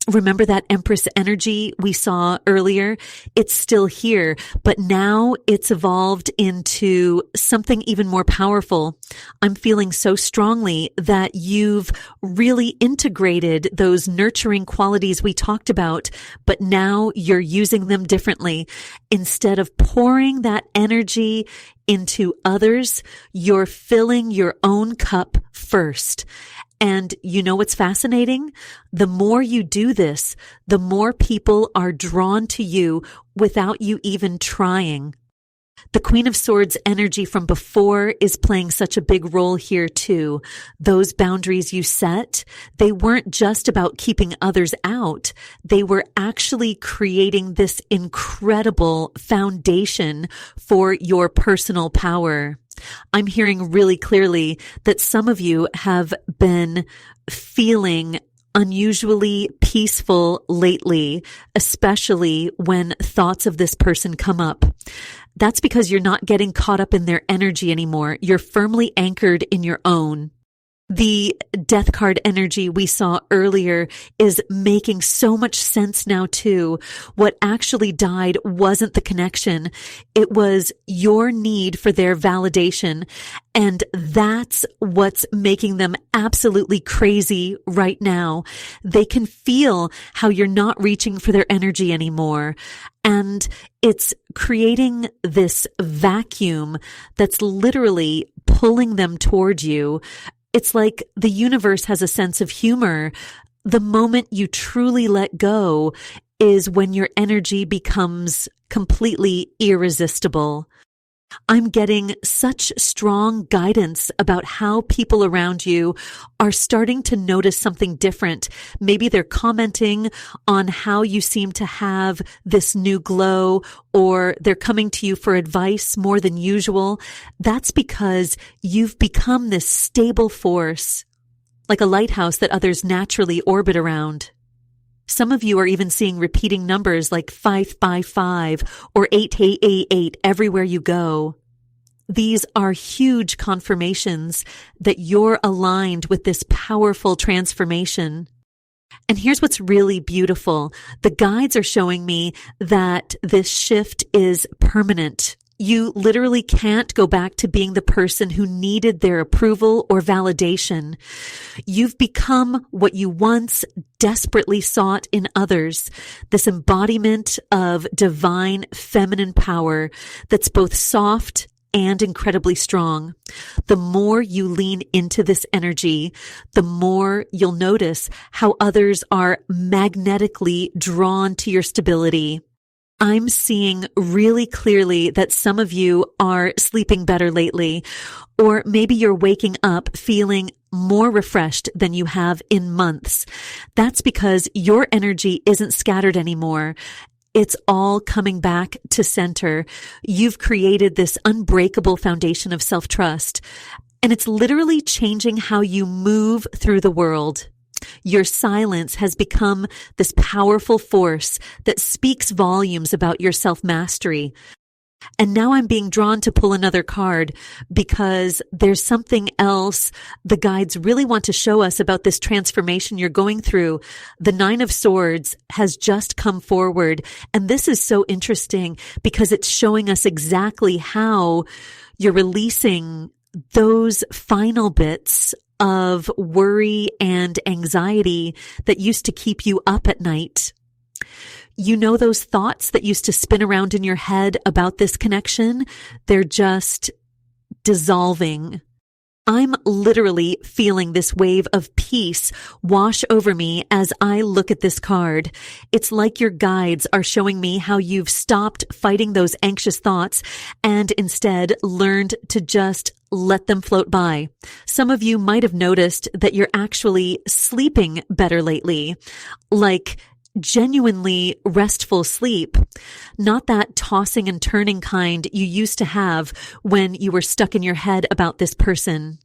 Remember that Empress energy we saw earlier? It's still here, but now it's evolved into something even more powerful. I'm feeling so strongly that you've really integrated those nurturing qualities we talked about, but now you're using them differently. Instead of pouring that energy into others, you're filling your own cup first. And you know what's fascinating? The more you do this, the more people are drawn to you without you even trying. The Queen of Swords energy from before is playing such a big role here too. Those boundaries you set, they weren't just about keeping others out. They were actually creating this incredible foundation for your personal power. I'm hearing really clearly that some of you have been feeling unusually peaceful lately, especially when thoughts of this person come up. That's because you're not getting caught up in their energy anymore. You're firmly anchored in your own. The death card energy we saw earlier is making so much sense now too. What actually died wasn't the connection. It was your need for their validation. And that's what's making them absolutely crazy right now. They can feel how you're not reaching for their energy anymore. And it's creating this vacuum that's literally pulling them toward you. It's like the universe has a sense of humor. The moment you truly let go is when your energy becomes completely irresistible. I'm getting such strong guidance about how people around you are starting to notice something different. Maybe they're commenting on how you seem to have this new glow, or they're coming to you for advice more than usual. That's because you've become this stable force, like a lighthouse that others naturally orbit around. Some of you are even seeing repeating numbers like 555 or 8888 everywhere you go. These are huge confirmations that you're aligned with this powerful transformation. And here's what's really beautiful. The guides are showing me that this shift is permanent. You literally can't go back to being the person who needed their approval or validation. You've become what you once desperately sought in others, this embodiment of divine feminine power that's both soft and incredibly strong. The more you lean into this energy, the more you'll notice how others are magnetically drawn to your stability. I'm seeing really clearly that some of you are sleeping better lately, or maybe you're waking up feeling more refreshed than you have in months. That's because your energy isn't scattered anymore. It's all coming back to center. You've created this unbreakable foundation of self-trust, and it's literally changing how you move through the world. Your silence has become this powerful force that speaks volumes about your self-mastery. And now I'm being drawn to pull another card because there's something else the guides really want to show us about this transformation you're going through. The Nine of Swords has just come forward, and this is so interesting because it's showing us exactly how you're releasing those final bits of worry and anxiety that used to keep you up at night. You know, those thoughts that used to spin around in your head about this connection, they're just dissolving. I'm literally feeling this wave of peace wash over me as I look at this card. It's like your guides are showing me how you've stopped fighting those anxious thoughts and instead learned to just let them float by. Some of you might have noticed that you're actually sleeping better lately, like genuinely restful sleep, not that tossing and turning kind you used to have when you were stuck in your head about this person.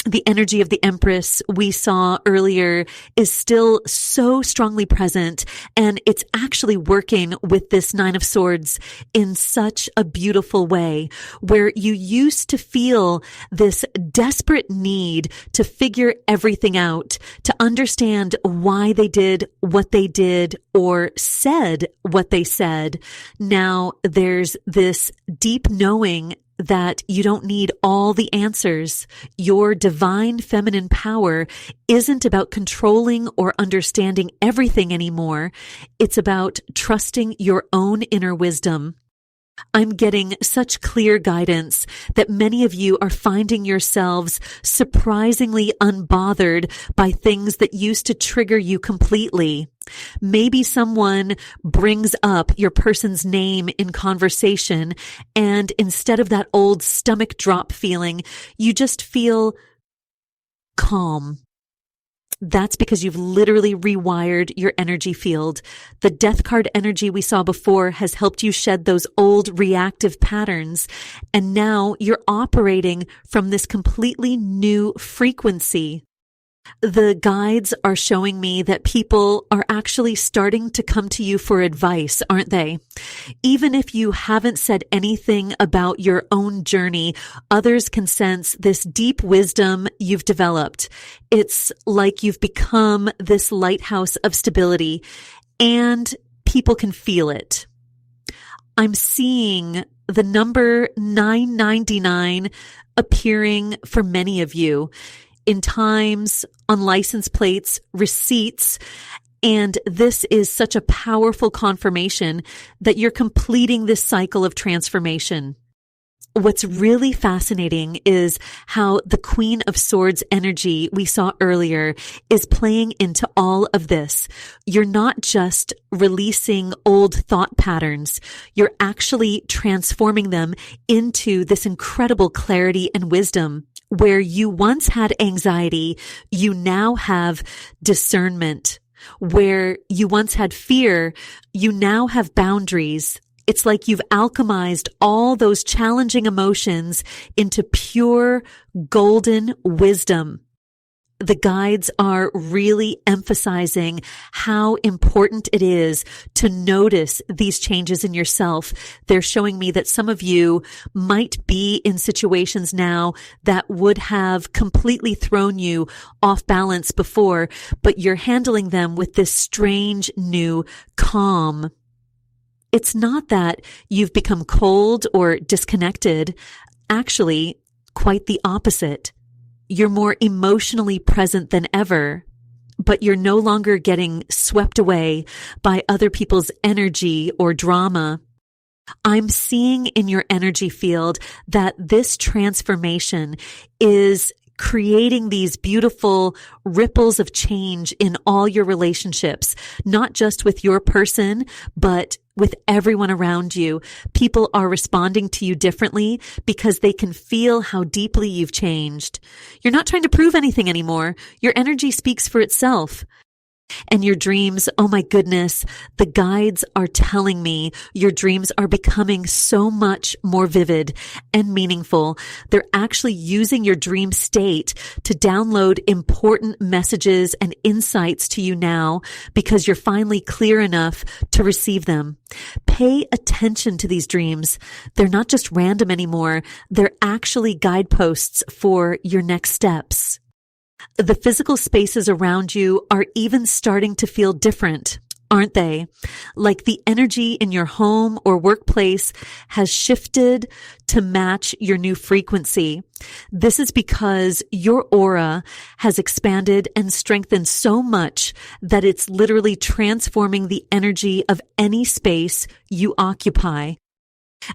The energy of the Empress we saw earlier is still so strongly present, and it's actually working with this Nine of Swords in such a beautiful way, where you used to feel this desperate need to figure everything out, to understand why they did what they did or said what they said. Now there's this deep knowing that you don't need all the answers. Your divine feminine power isn't about controlling or understanding everything anymore. It's about trusting your own inner wisdom. I'm getting such clear guidance that many of you are finding yourselves surprisingly unbothered by things that used to trigger you completely. Maybe someone brings up your person's name in conversation, and instead of that old stomach drop feeling, you just feel calm. That's because you've literally rewired your energy field. The death card energy we saw before has helped you shed those old reactive patterns. And now you're operating from this completely new frequency. The guides are showing me that people are actually starting to come to you for advice, aren't they? Even if you haven't said anything about your own journey, others can sense this deep wisdom you've developed. It's like you've become this lighthouse of stability, and people can feel it. I'm seeing the number 999 appearing for many of you in times, on license plates, receipts, and this is such a powerful confirmation that you're completing this cycle of transformation. What's really fascinating is how the Queen of Swords energy we saw earlier is playing into all of this. You're not just releasing old thought patterns. You're actually transforming them into this incredible clarity and wisdom. Where you once had anxiety, you now have discernment. Where you once had fear, you now have boundaries. It's like you've alchemized all those challenging emotions into pure golden wisdom. The guides are really emphasizing how important it is to notice these changes in yourself. They're showing me that some of you might be in situations now that would have completely thrown you off balance before, but you're handling them with this strange new calm. It's not that you've become cold or disconnected. Actually, quite the opposite. You're more emotionally present than ever, but you're no longer getting swept away by other people's energy or drama. I'm seeing in your energy field that this transformation is creating these beautiful ripples of change in all your relationships, not just with your person, but with everyone around you. People are responding to you differently because they can feel how deeply you've changed. You're not trying to prove anything anymore. Your energy speaks for itself. And your dreams, oh my goodness, the guides are telling me your dreams are becoming so much more vivid and meaningful. They're actually using your dream state to download important messages and insights to you now because you're finally clear enough to receive them. Pay attention to these dreams. They're not just random anymore. They're actually guideposts for your next steps. The physical spaces around you are even starting to feel different, aren't they? Like the energy in your home or workplace has shifted to match your new frequency. This is because your aura has expanded and strengthened so much that it's literally transforming the energy of any space you occupy.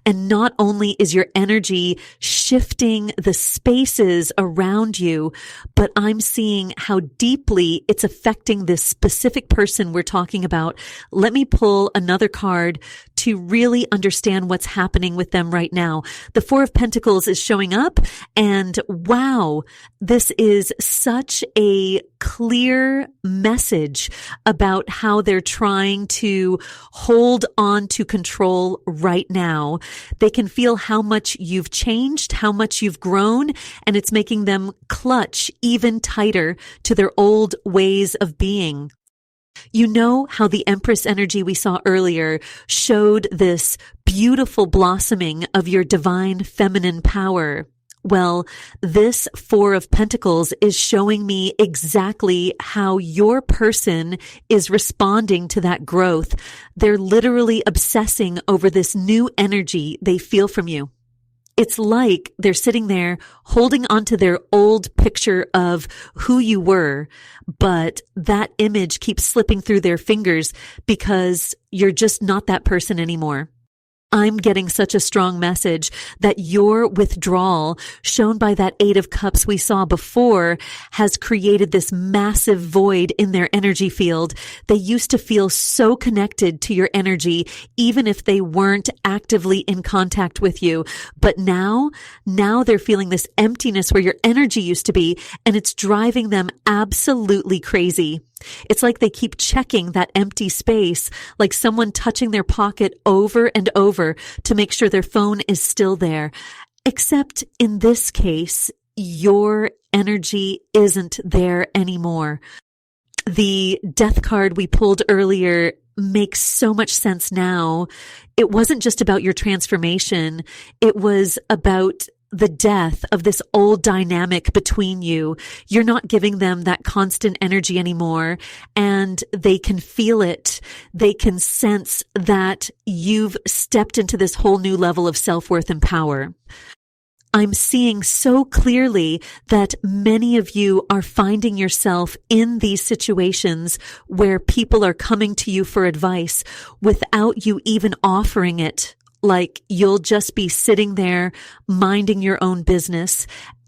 And not only is your energy shifting the spaces around you, but I'm seeing how deeply it's affecting this specific person we're talking about. Let me pull another card to really understand what's happening with them right now. The Four of Pentacles is showing up, and wow, this is such a clear message about how they're trying to hold on to control right now. They can feel how much you've changed, how much you've grown, and it's making them clutch even tighter to their old ways of being. You know how the Empress energy we saw earlier showed this beautiful blossoming of your divine feminine power. Well, this Four of Pentacles is showing me exactly how your person is responding to that growth. They're literally obsessing over this new energy they feel from you. It's like they're sitting there holding onto their old picture of who you were, but that image keeps slipping through their fingers because you're just not that person anymore. I'm getting such a strong message that your withdrawal, shown by that Eight of Cups we saw before, has created this massive void in their energy field. They used to feel so connected to your energy, even if they weren't actively in contact with you. But now they're feeling this emptiness where your energy used to be, and it's driving them absolutely crazy. It's like they keep checking that empty space, like someone touching their pocket over and over to make sure their phone is still there. Except in this case, your energy isn't there anymore. The death card we pulled earlier makes so much sense now. It wasn't just about your transformation. It was about the death of this old dynamic between you. You're not giving them that constant energy anymore, and they can feel it. They can sense that you've stepped into this whole new level of self-worth and power. I'm seeing so clearly that many of you are finding yourself in these situations where people are coming to you for advice without you even offering it. Like you'll just be sitting there minding your own business,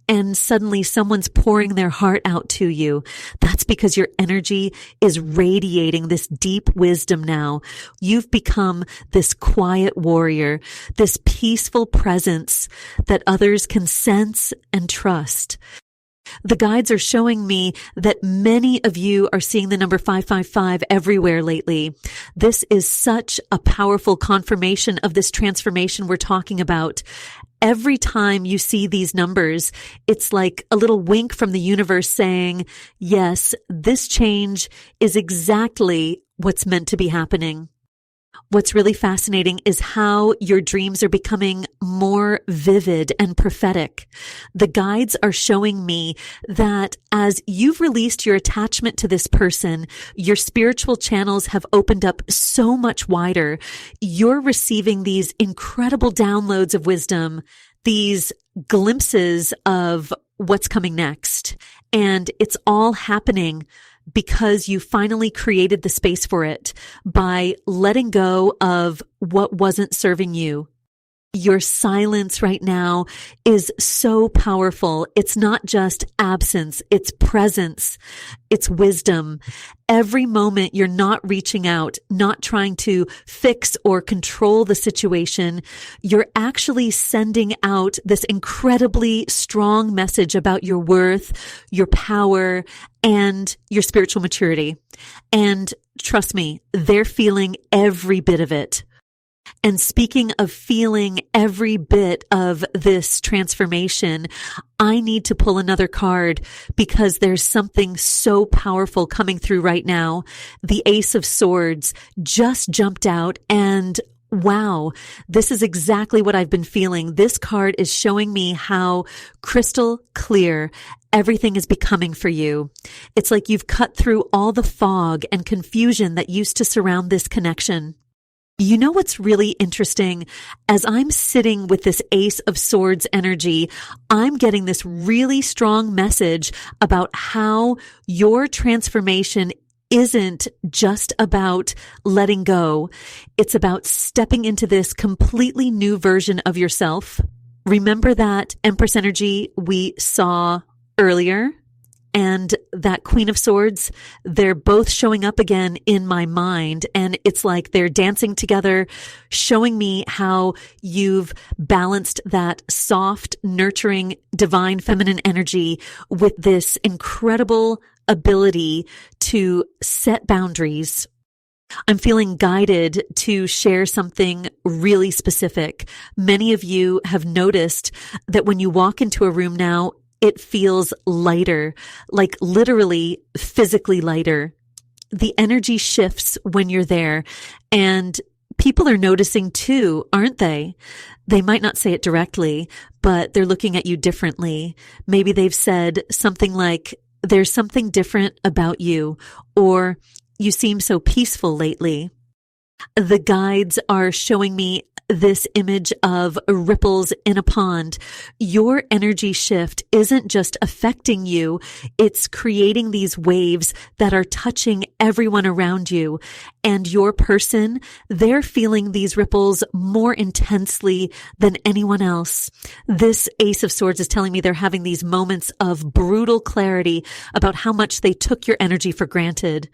and suddenly someone's pouring their heart out to you. That's because your energy is radiating this deep wisdom now. You've become this quiet warrior, this peaceful presence that others can sense and trust. The guides are showing me that many of you are seeing the number 555 everywhere lately. This is such a powerful confirmation of this transformation we're talking about. Every time you see these numbers, it's like a little wink from the universe saying, yes, this change is exactly what's meant to be happening. What's really fascinating is how your dreams are becoming more vivid and prophetic. The guides are showing me that as you've released your attachment to this person, your spiritual channels have opened up so much wider. You're receiving these incredible downloads of wisdom, these glimpses of what's coming next. And it's all happening because you finally created the space for it by letting go of what wasn't serving you. Your silence right now is so powerful. It's not just absence, it's presence, it's wisdom. Every moment you're not reaching out, not trying to fix or control the situation, you're actually sending out this incredibly strong message about your worth, your power, and your spiritual maturity. And trust me, they're feeling every bit of it. And speaking of feeling every bit of this transformation, I need to pull another card because there's something so powerful coming through right now. The Ace of Swords just jumped out, and wow, this is exactly what I've been feeling. This card is showing me how crystal clear everything is becoming for you. It's like you've cut through all the fog and confusion that used to surround this connection. You know what's really interesting? As I'm sitting with this Ace of Swords energy, I'm getting this really strong message about how your transformation isn't just about letting go. It's about stepping into this completely new version of yourself. Remember that Empress energy we saw earlier? And that Queen of Swords, they're both showing up again in my mind. And it's like they're dancing together, showing me how you've balanced that soft, nurturing, divine feminine energy with this incredible ability to set boundaries. I'm feeling guided to share something really specific. Many of you have noticed that when you walk into a room now, it feels lighter, like literally physically lighter. The energy shifts when you're there, and people are noticing too, aren't they? They might not say it directly, but they're looking at you differently. Maybe they've said something like, there's something different about you, or you seem so peaceful lately. The guides are showing me this image of ripples in a pond. Your energy shift isn't just affecting you, it's creating these waves that are touching everyone around you. And your person, they're feeling these ripples more intensely than anyone else. This Ace of Swords is telling me they're having these moments of brutal clarity about how much they took your energy for granted.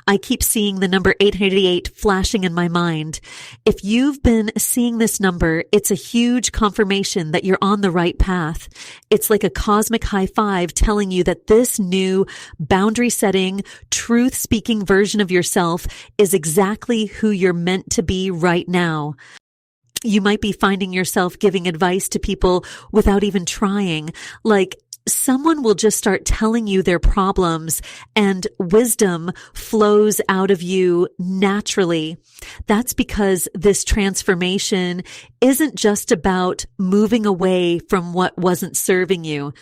I keep seeing the number 888 flashing in my mind. If you've been seeing this number, it's a huge confirmation that you're on the right path. It's like a cosmic high five telling you that this new boundary setting, truth speaking version of yourself is exactly who you're meant to be right now. You might be finding yourself giving advice to people without even trying. Like, someone will just start telling you their problems and wisdom flows out of you naturally. That's because this transformation isn't just about moving away from what wasn't serving you.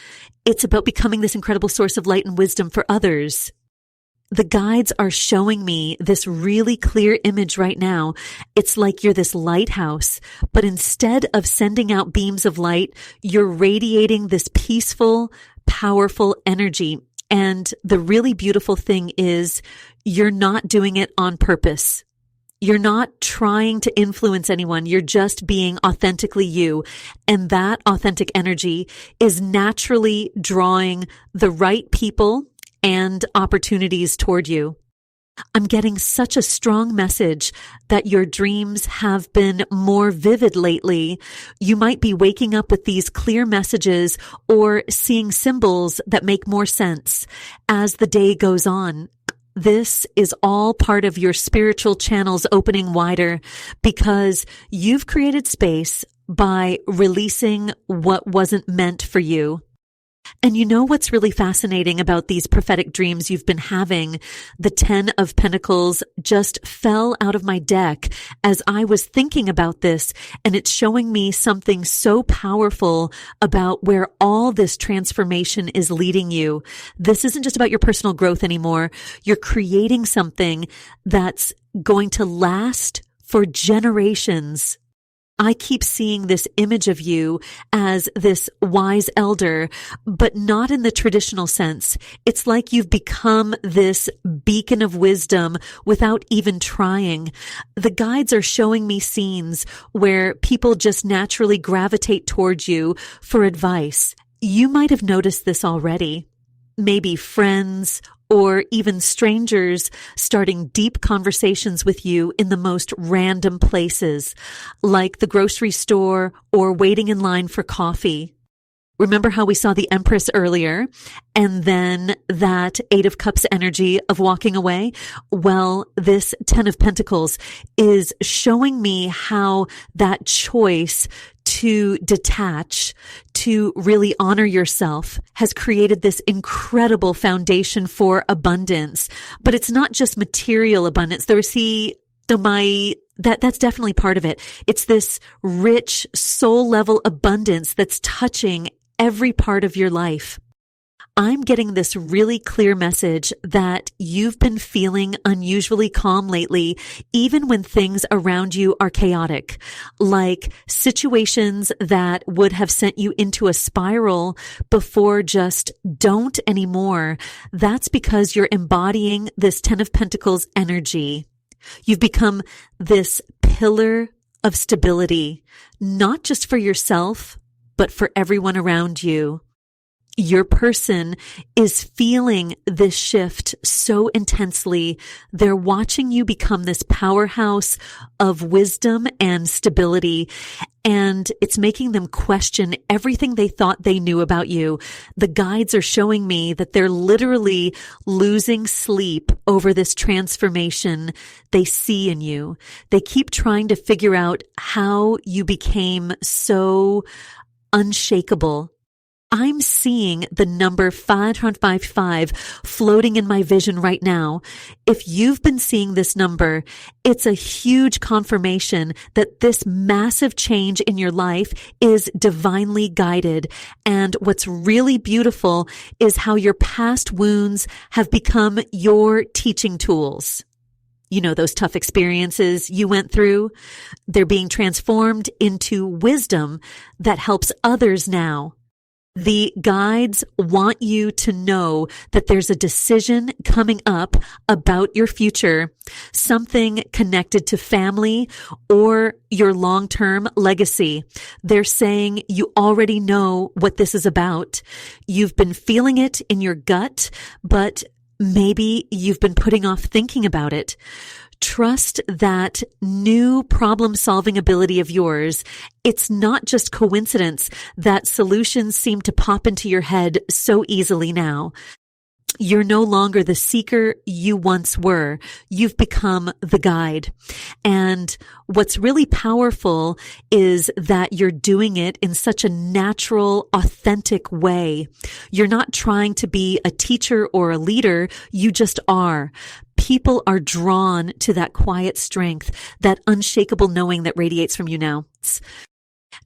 It's about becoming this incredible source of light and wisdom for others. The guides are showing me this really clear image right now. It's like you're this lighthouse, but instead of sending out beams of light, you're radiating this peaceful, powerful energy. And the really beautiful thing is you're not doing it on purpose. You're not trying to influence anyone. You're just being authentically you. And that authentic energy is naturally drawing the right people and opportunities toward you. I'm getting such a strong message that your dreams have been more vivid lately. You might be waking up with these clear messages or seeing symbols that make more sense as the day goes on. This is all part of your spiritual channels opening wider because you've created space by releasing what wasn't meant for you. And you know what's really fascinating about these prophetic dreams you've been having? The 10 of Pentacles just fell out of my deck as I was thinking about this, and it's showing me something so powerful about where all this transformation is leading you. This isn't just about your personal growth anymore. You're creating something that's going to last for generations. I keep seeing this image of you as this wise elder, but not in the traditional sense. It's like you've become this beacon of wisdom without even trying. The guides are showing me scenes where people just naturally gravitate towards you for advice. You might have noticed this already. Maybe friends or even strangers starting deep conversations with you in the most random places, like the grocery store or waiting in line for coffee. Remember how we saw the Empress earlier and then that 8 of Cups energy of walking away? Well, this 10 of Pentacles is showing me how that choice to detach, to really honor yourself, has created this incredible foundation for abundance. But it's not just material abundance. That's definitely part of it. It's this rich soul level abundance that's touching every part of your life. I'm getting this really clear message that you've been feeling unusually calm lately, even when things around you are chaotic, like situations that would have sent you into a spiral before just don't anymore. That's because you're embodying this 10 of Pentacles energy. You've become this pillar of stability, not just for yourself, but for everyone around you. Your person is feeling this shift so intensely. They're watching you become this powerhouse of wisdom and stability, and it's making them question everything they thought they knew about you. The guides are showing me that they're literally losing sleep over this transformation they see in you. They keep trying to figure out how you became so unshakable. I'm seeing the number 555 floating in my vision right now. If you've been seeing this number, it's a huge confirmation that this massive change in your life is divinely guided. And what's really beautiful is how your past wounds have become your teaching tools. You know, those tough experiences you went through, they're being transformed into wisdom that helps others now. The guides want you to know that there's a decision coming up about your future, something connected to family or your long-term legacy. They're saying you already know what this is about. You've been feeling it in your gut, but maybe you've been putting off thinking about it. Trust that new problem-solving ability of yours. It's not just coincidence that solutions seem to pop into your head so easily now. You're no longer the seeker you once were. You've become the guide. And what's really powerful is that you're doing it in such a natural, authentic way. You're not trying to be a teacher or a leader. You just are. People are drawn to that quiet strength, that unshakable knowing that radiates from you now.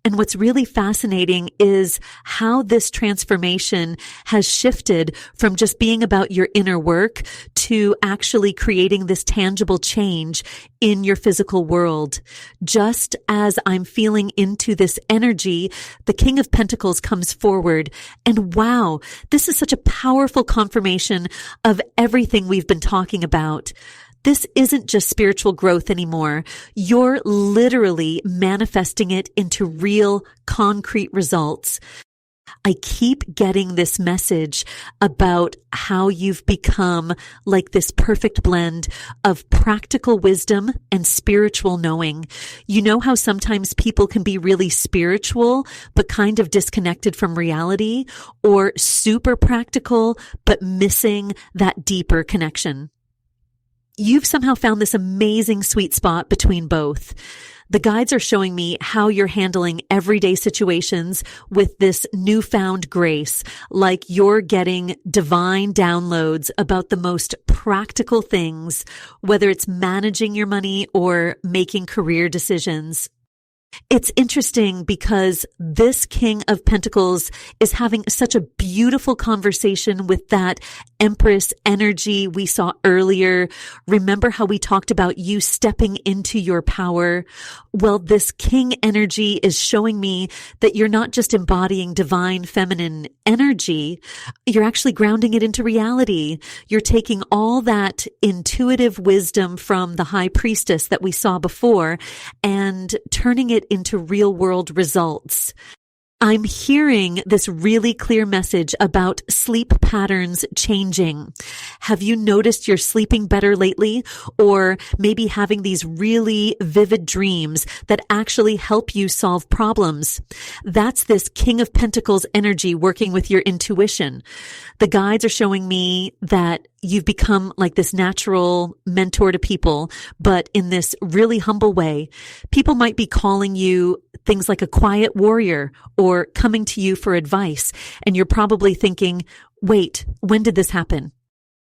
And what's really fascinating is how this transformation has shifted from just being about your inner work to actually creating this tangible change in your physical world. Just as I'm feeling into this energy, the King of Pentacles comes forward. And wow, this is such a powerful confirmation of everything we've been talking about. This isn't just spiritual growth anymore. You're literally manifesting it into real, concrete results. I keep getting this message about how you've become like this perfect blend of practical wisdom and spiritual knowing. You know how sometimes people can be really spiritual, but kind of disconnected from reality, or super practical, but missing that deeper connection. You've somehow found this amazing sweet spot between both. The guides are showing me how you're handling everyday situations with this newfound grace, like you're getting divine downloads about the most practical things, whether it's managing your money or making career decisions. It's interesting because this King of Pentacles is having such a beautiful conversation with that Empress energy we saw earlier. Remember how we talked about you stepping into your power? Well, this King energy is showing me that you're not just embodying divine feminine energy, you're actually grounding it into reality. You're taking all that intuitive wisdom from the High Priestess that we saw before and turning it into real world results. I'm hearing this really clear message about sleep patterns changing. Have you noticed you're sleeping better lately? Or maybe having these really vivid dreams that actually help you solve problems? That's this King of Pentacles energy working with your intuition. The guides are showing me that you've become like this natural mentor to people, but in this really humble way. People might be calling you things like a quiet warrior or coming to you for advice. And you're probably thinking, wait, when did this happen?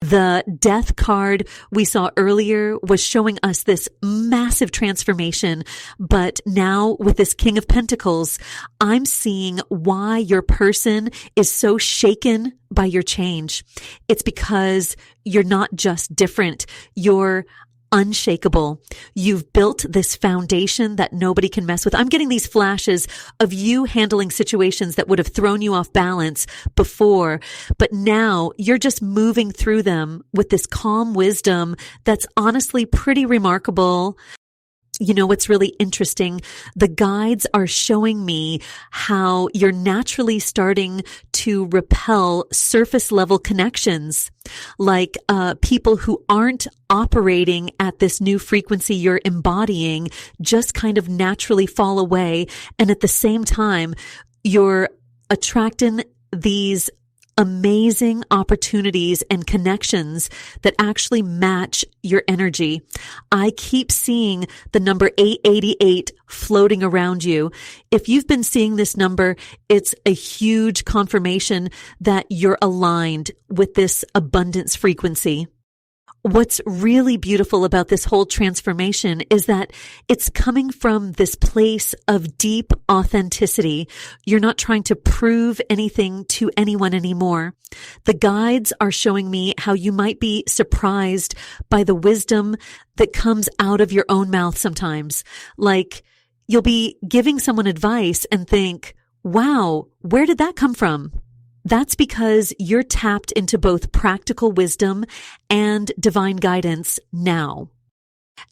The Death card we saw earlier was showing us this massive transformation. But now with this King of Pentacles, I'm seeing why your person is so shaken by your change. It's because you're not just different. You're unshakable. You've built this foundation that nobody can mess with. I'm getting these flashes of you handling situations that would have thrown you off balance before, but now you're just moving through them with this calm wisdom that's honestly pretty remarkable. You know what's really interesting? The guides are showing me how you're naturally starting to repel surface level connections, like people who aren't operating at this new frequency you're embodying just kind of naturally fall away. And at the same time, you're attracting these amazing opportunities and connections that actually match your energy. I keep seeing the number 888 floating around you. If you've been seeing this number, it's a huge confirmation that you're aligned with this abundance frequency. What's really beautiful about this whole transformation is that it's coming from this place of deep authenticity. You're not trying to prove anything to anyone anymore. The guides are showing me how you might be surprised by the wisdom that comes out of your own mouth sometimes. Like you'll be giving someone advice and think, wow, where did that come from? That's because you're tapped into both practical wisdom and divine guidance now.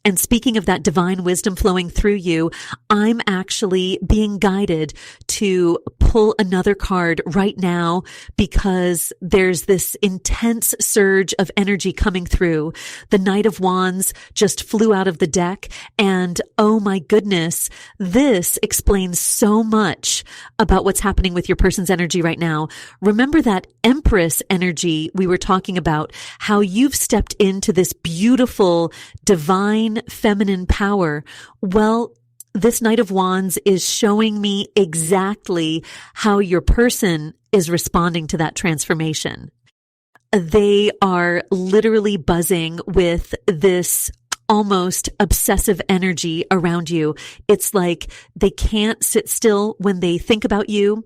And speaking of that divine wisdom flowing through you, I'm actually being guided to pull another card right now because there's this intense surge of energy coming through. The Knight of Wands just flew out of the deck, and oh my goodness, this explains so much about what's happening with your person's energy right now. Remember that Empress energy we were talking about, how you've stepped into this beautiful divine feminine power. Well, this Knight of Wands is showing me exactly how your person is responding to that transformation. They are literally buzzing with this almost obsessive energy around you. It's like they can't sit still when they think about you.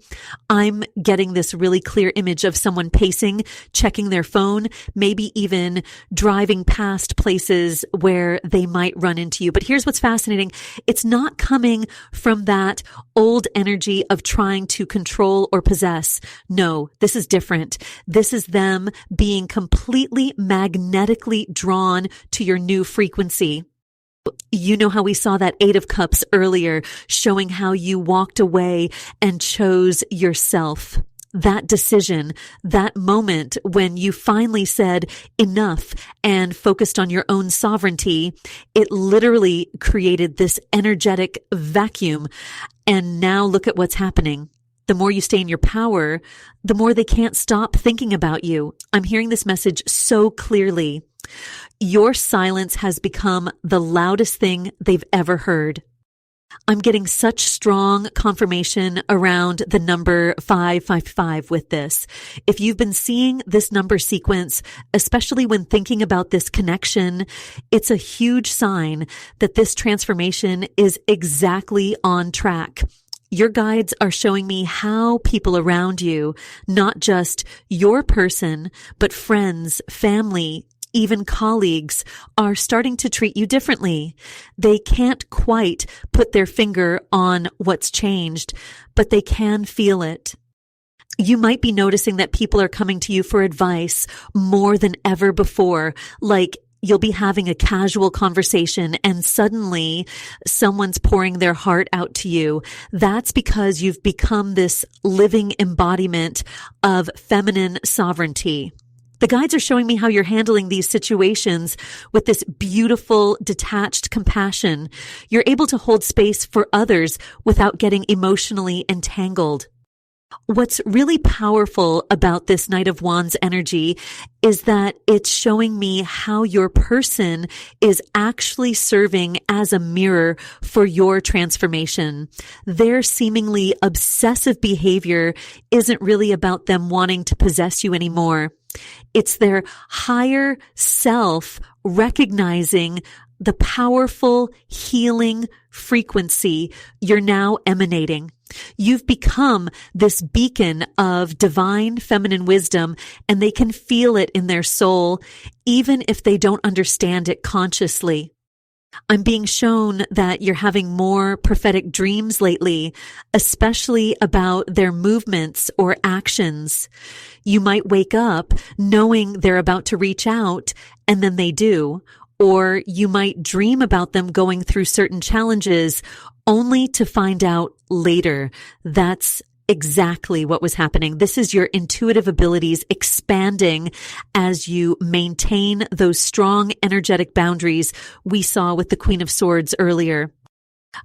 I'm getting this really clear image of someone pacing, checking their phone, maybe even driving past places where they might run into you. But here's what's fascinating. It's not coming from that old energy of trying to control or possess. No, this is different. This is them being completely magnetically drawn to your new frequency. You know how we saw that Eight of Cups earlier, showing how you walked away and chose yourself. That decision, that moment when you finally said enough and focused on your own sovereignty, it literally created this energetic vacuum. And now look at what's happening. The more you stay in your power, the more they can't stop thinking about you. I'm hearing this message so clearly. Your silence has become the loudest thing they've ever heard. I'm getting such strong confirmation around the number 555 with this. If you've been seeing this number sequence, especially when thinking about this connection, it's a huge sign that this transformation is exactly on track. Your guides are showing me how people around you, not just your person, but friends, family, even colleagues, are starting to treat you differently. They can't quite put their finger on what's changed, but they can feel it. You might be noticing that people are coming to you for advice more than ever before, like you'll be having a casual conversation and suddenly someone's pouring their heart out to you. That's because you've become this living embodiment of feminine sovereignty. The guides are showing me how you're handling these situations with this beautiful, detached compassion. You're able to hold space for others without getting emotionally entangled. What's really powerful about this Knight of Wands energy is that it's showing me how your person is actually serving as a mirror for your transformation. Their seemingly obsessive behavior isn't really about them wanting to possess you anymore. It's their higher self recognizing the powerful healing frequency you're now emanating. You've become this beacon of divine feminine wisdom, and they can feel it in their soul, even if they don't understand it consciously. I'm being shown that you're having more prophetic dreams lately, especially about their movements or actions. You might wake up knowing they're about to reach out, and then they do. Or you might dream about them going through certain challenges only to find out later. That's exactly what was happening. This is your intuitive abilities expanding as you maintain those strong energetic boundaries we saw with the Queen of Swords earlier.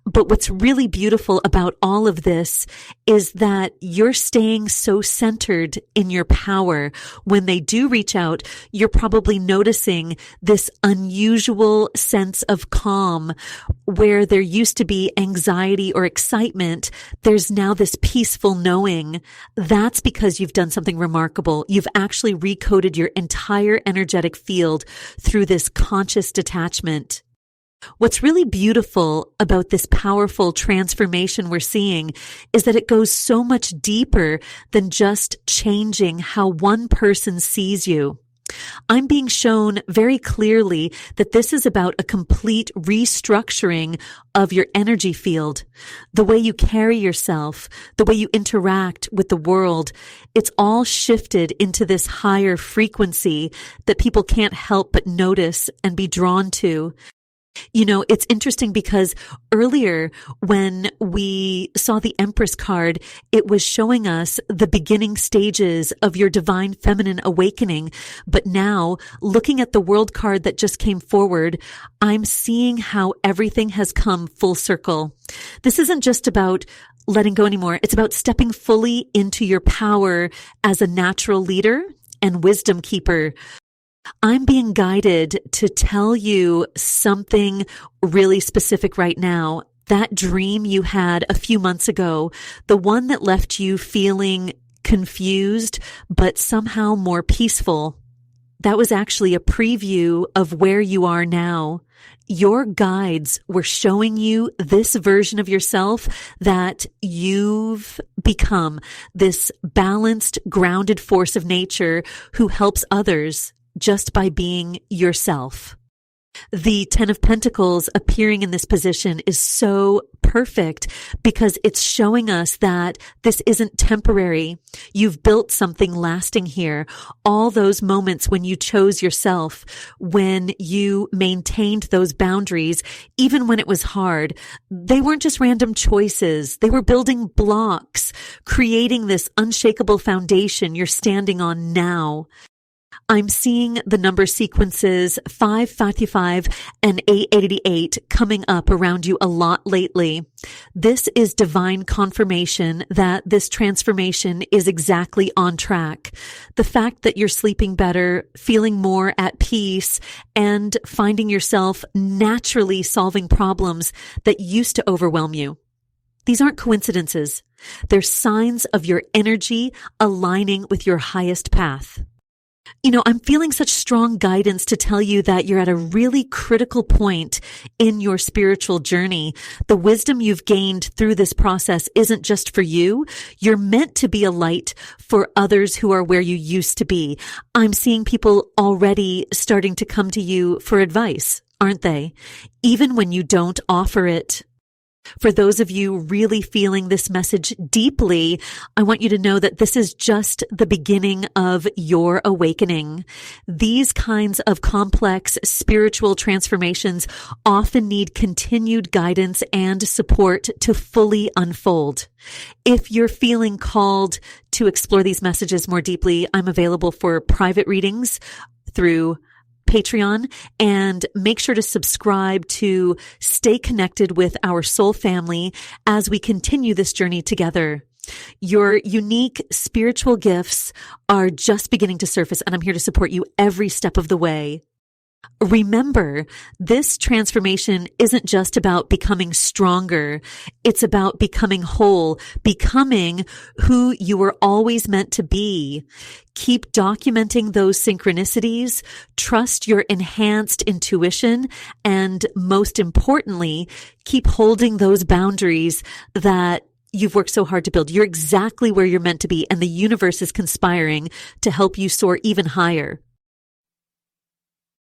But what's really beautiful about all of this is that you're staying so centered in your power. When they do reach out, you're probably noticing this unusual sense of calm. Where there used to be anxiety or excitement, there's now this peaceful knowing. That's because you've done something remarkable. You've actually recoded your entire energetic field through this conscious detachment. What's really beautiful about this powerful transformation we're seeing is that it goes so much deeper than just changing how one person sees you. I'm being shown very clearly that this is about a complete restructuring of your energy field, the way you carry yourself, the way you interact with the world. It's all shifted into this higher frequency that people can't help but notice and be drawn to. You know, it's interesting because earlier when we saw the Empress card, it was showing us the beginning stages of your divine feminine awakening. But now, looking at the World card that just came forward, I'm seeing how everything has come full circle. This isn't just about letting go anymore. It's about stepping fully into your power as a natural leader and wisdom keeper. I'm being guided to tell you something really specific right now. That dream you had a few months ago, the one that left you feeling confused, but somehow more peaceful, that was actually a preview of where you are now. Your guides were showing you this version of yourself that you've become, this balanced, grounded force of nature who helps others just by being yourself. The Ten of Pentacles appearing in this position is so perfect because it's showing us that this isn't temporary. You've built something lasting here. All those moments when you chose yourself, when you maintained those boundaries, even when it was hard, they weren't just random choices. They were building blocks, creating this unshakable foundation you're standing on now. I'm seeing the number sequences 555 and 888 coming up around you a lot lately. This is divine confirmation that this transformation is exactly on track. The fact that you're sleeping better, feeling more at peace, and finding yourself naturally solving problems that used to overwhelm you. These aren't coincidences. They're signs of your energy aligning with your highest path. You know, I'm feeling such strong guidance to tell you that you're at a really critical point in your spiritual journey. The wisdom you've gained through this process isn't just for you. You're meant to be a light for others who are where you used to be. I'm seeing people already starting to come to you for advice, aren't they? Even when you don't offer it. For those of you really feeling this message deeply, I want you to know that this is just the beginning of your awakening. These kinds of complex spiritual transformations often need continued guidance and support to fully unfold. If you're feeling called to explore these messages more deeply, I'm available for private readings through Patreon, and make sure to subscribe to stay connected with our soul family as we continue this journey together. Your unique spiritual gifts are just beginning to surface, and I'm here to support you every step of the way. Remember, this transformation isn't just about becoming stronger. It's about becoming whole, becoming who you were always meant to be. Keep documenting those synchronicities, trust your enhanced intuition, and most importantly, keep holding those boundaries that you've worked so hard to build. You're exactly where you're meant to be, and the universe is conspiring to help you soar even higher.